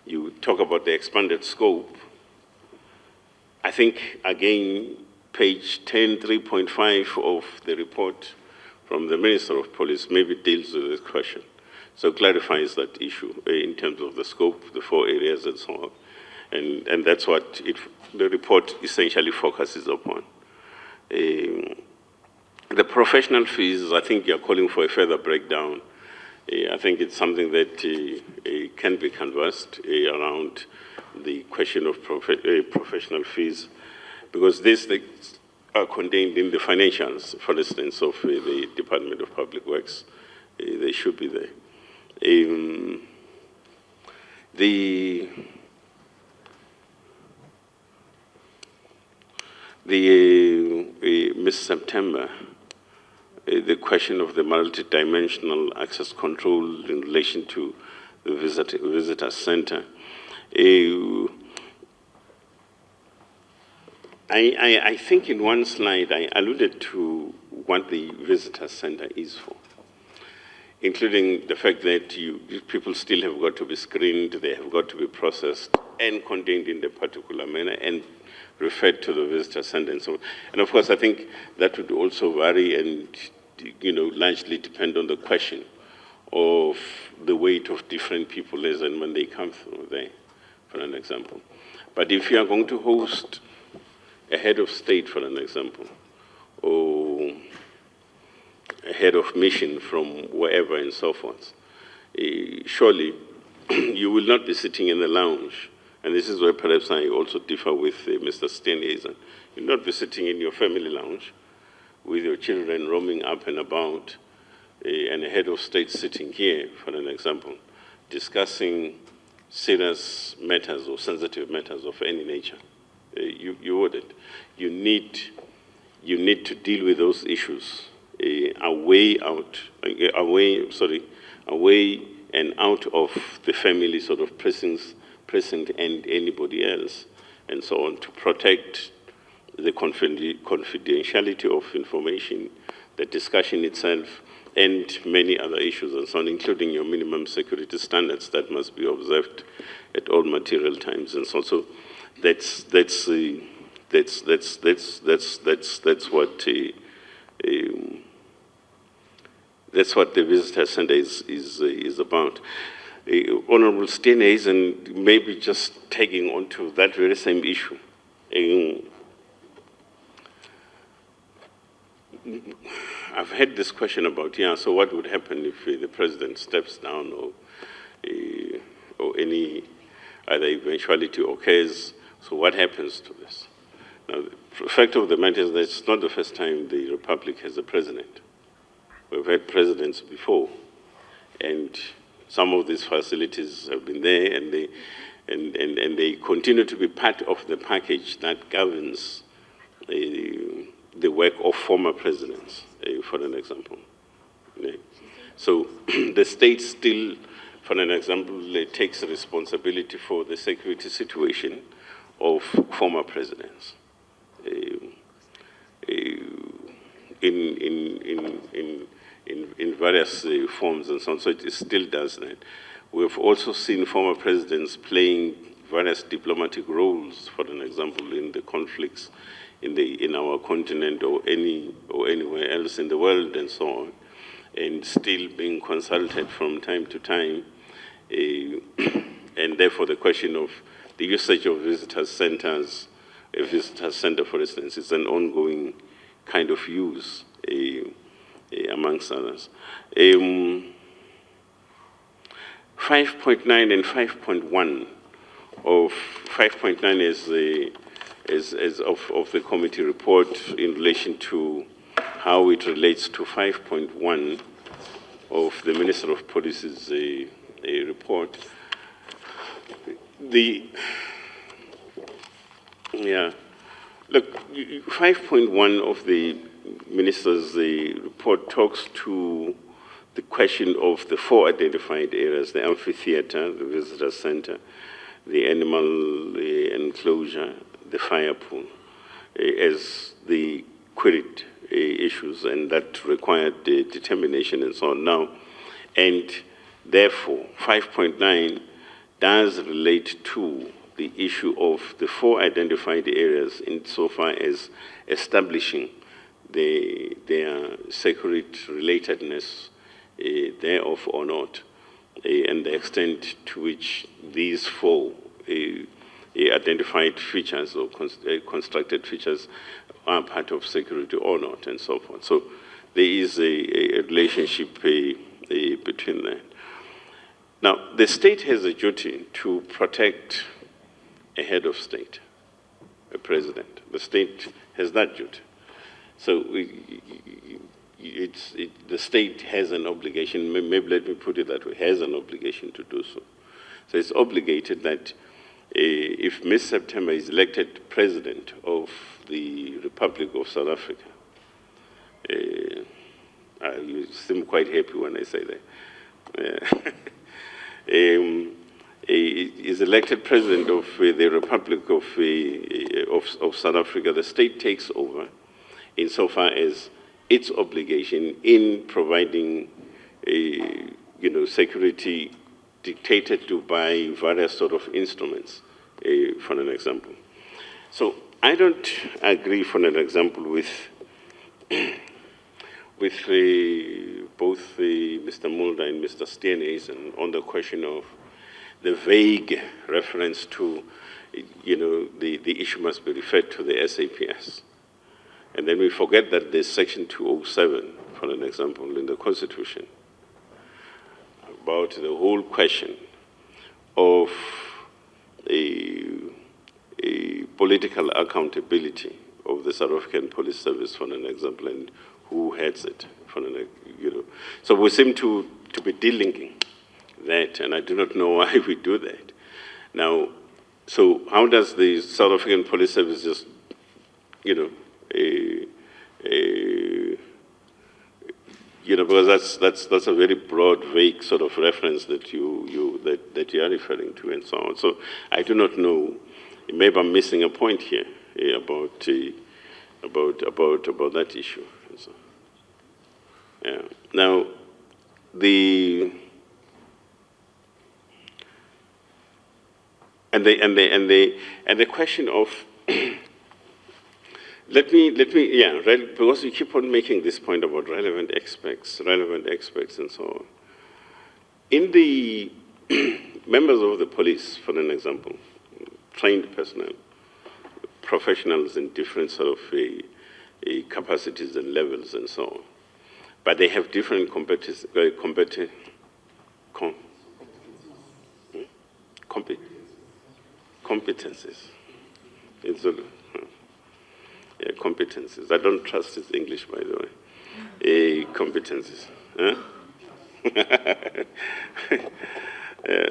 A: you talk about the expanded scope. I think, again, page 10, 3.5 of the report from the Minister of Police maybe deals with this question. So clarifies that issue in terms of the scope, the 4 areas and so on. And that's what the report essentially focuses upon. The professional fees, I think you're calling for a further breakdown. I think it's something that can be canvassed around the question of professional fees, because these things are contained in the financials, for instance, of the Department of Public Works. They should be there. Ms. September, the question of the multidimensional access control in relation to the visitor center. I think in one slide I alluded to what the visitor center is for, including the fact that people still have got to be screened, they have got to be processed and contained in a particular manner and referred to the visitor center and so on. And of course, I think that would also vary and, largely depend on the question of the weight of different people as and when they come through there, for an example. But if you are going to host a head of state, for an example, or a head of mission from wherever and so forth, surely you will not be sitting in the lounge. And this is where perhaps I also differ with Mr. Steenhuisen. You'll not be sitting in your family lounge with your children roaming up and about, and a head of state sitting here, for an example, discussing serious matters or sensitive matters of any nature. You wouldn't. You need to deal with those issues away and out of the family sort of presence and anybody else, and so on, to protect the confidentiality of information, the discussion itself, and many other issues and so on, including your minimum security standards that must be observed at all material times and so on. So that's what the visitor center is about. Honorable Steenhuisen, maybe just tagging onto that very same issue. I've had this question about, so what would happen if the president steps down or any other eventuality occurs? So what happens to this? Now, the fact of the matter is that it's not the first time the Republic has a president. We've had presidents before, and some of these facilities have been there, and they continue to be part of the package that governs the work of former presidents, for an example. So the state still, for an example, takes responsibility for the security situation of former presidents in various forms and so on. So it still does that. We've also seen former presidents playing various diplomatic roles, for an example, in the conflicts in our continent or anywhere else in the world and so on, and still being consulted from time to time. And therefore the question of the usage of visitor centers, a visitor center, for instance, is an ongoing kind of use, amongst others. 5.9 and 5.1 of 5.9 is of the committee report in relation to how it relates to 5.1 of the Minister of Police's report. Look, 5.1 of the Minister's report talks to the question of the 4 identified areas: the amphitheater, the visitor center, the animal enclosure, the fire pool, as the queried issues, and that required determination and so on now. And therefore, 5.9 does relate to
K: the issue of the 4 identified areas insofar as establishing their security relatedness thereof or not, and the extent to which these 4 identified features or constructed features are part of security or not, and so forth. So there is a relationship between that. Now, the state has a duty to protect a head of state, a president. The state has that duty. So the state has an obligation, maybe let me put it that way, has an obligation to do so. So it's obligated that if Ms. September is elected president of the Republic of South Africa, you seem quite happy when I say that, is elected president of the Republic of South Africa, the state takes over insofar as its obligation in providing security dictated to by various sort of instruments, for an example. So I don't agree, for an example, with both Mr. Mulder and Mr. Steenhuisen on the question of the vague reference to, the issue must be referred to the SAPS. And then we forget that there's Section 207, for an example, in the Constitution, about the whole question of a political accountability of the South African Police Service, for an example, and who heads it, for an, So we seem to be delinking that, and I do not know why we do that. Now, so how does the South African Police Service just, because that's a very broad, vague sort of reference that you are referring to, and so on. So I do not know. Maybe I'm missing a point here about that issue. And so, yeah. Now the question of Let me, because you keep on making this point about relevant aspects, and so on. In the members of the police, for an example, trained personnel, professionals in different sort of capacities and levels and so on, but they have different competencies. In Zulu. Yeah, competencies. I don't trust his English, by the way. Competencies. Huh?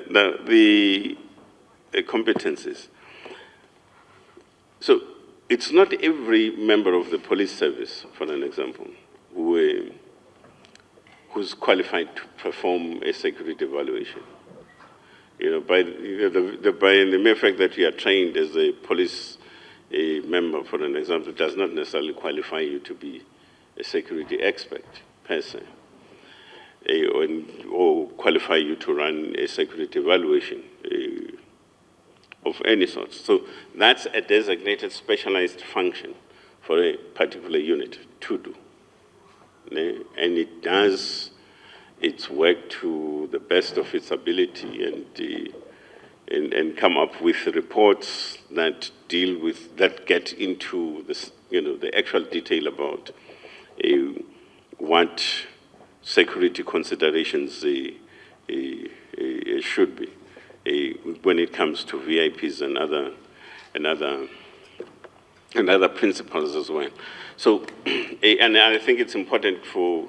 K: Now, the competencies. So, it's not every member of the police service, for an example, who's qualified to perform a security evaluation. By the mere fact that you are trained as a police member, for an example, does not necessarily qualify you to be a security expert, per se, or qualify you to run a security evaluation of any sort. So that's a designated specialized function for a particular unit to do. And it does its work to the best of its ability and come up with reports that that get into this, the actual detail about what security considerations should be when it comes to VIPs and other principles as well. So, and I think it's important to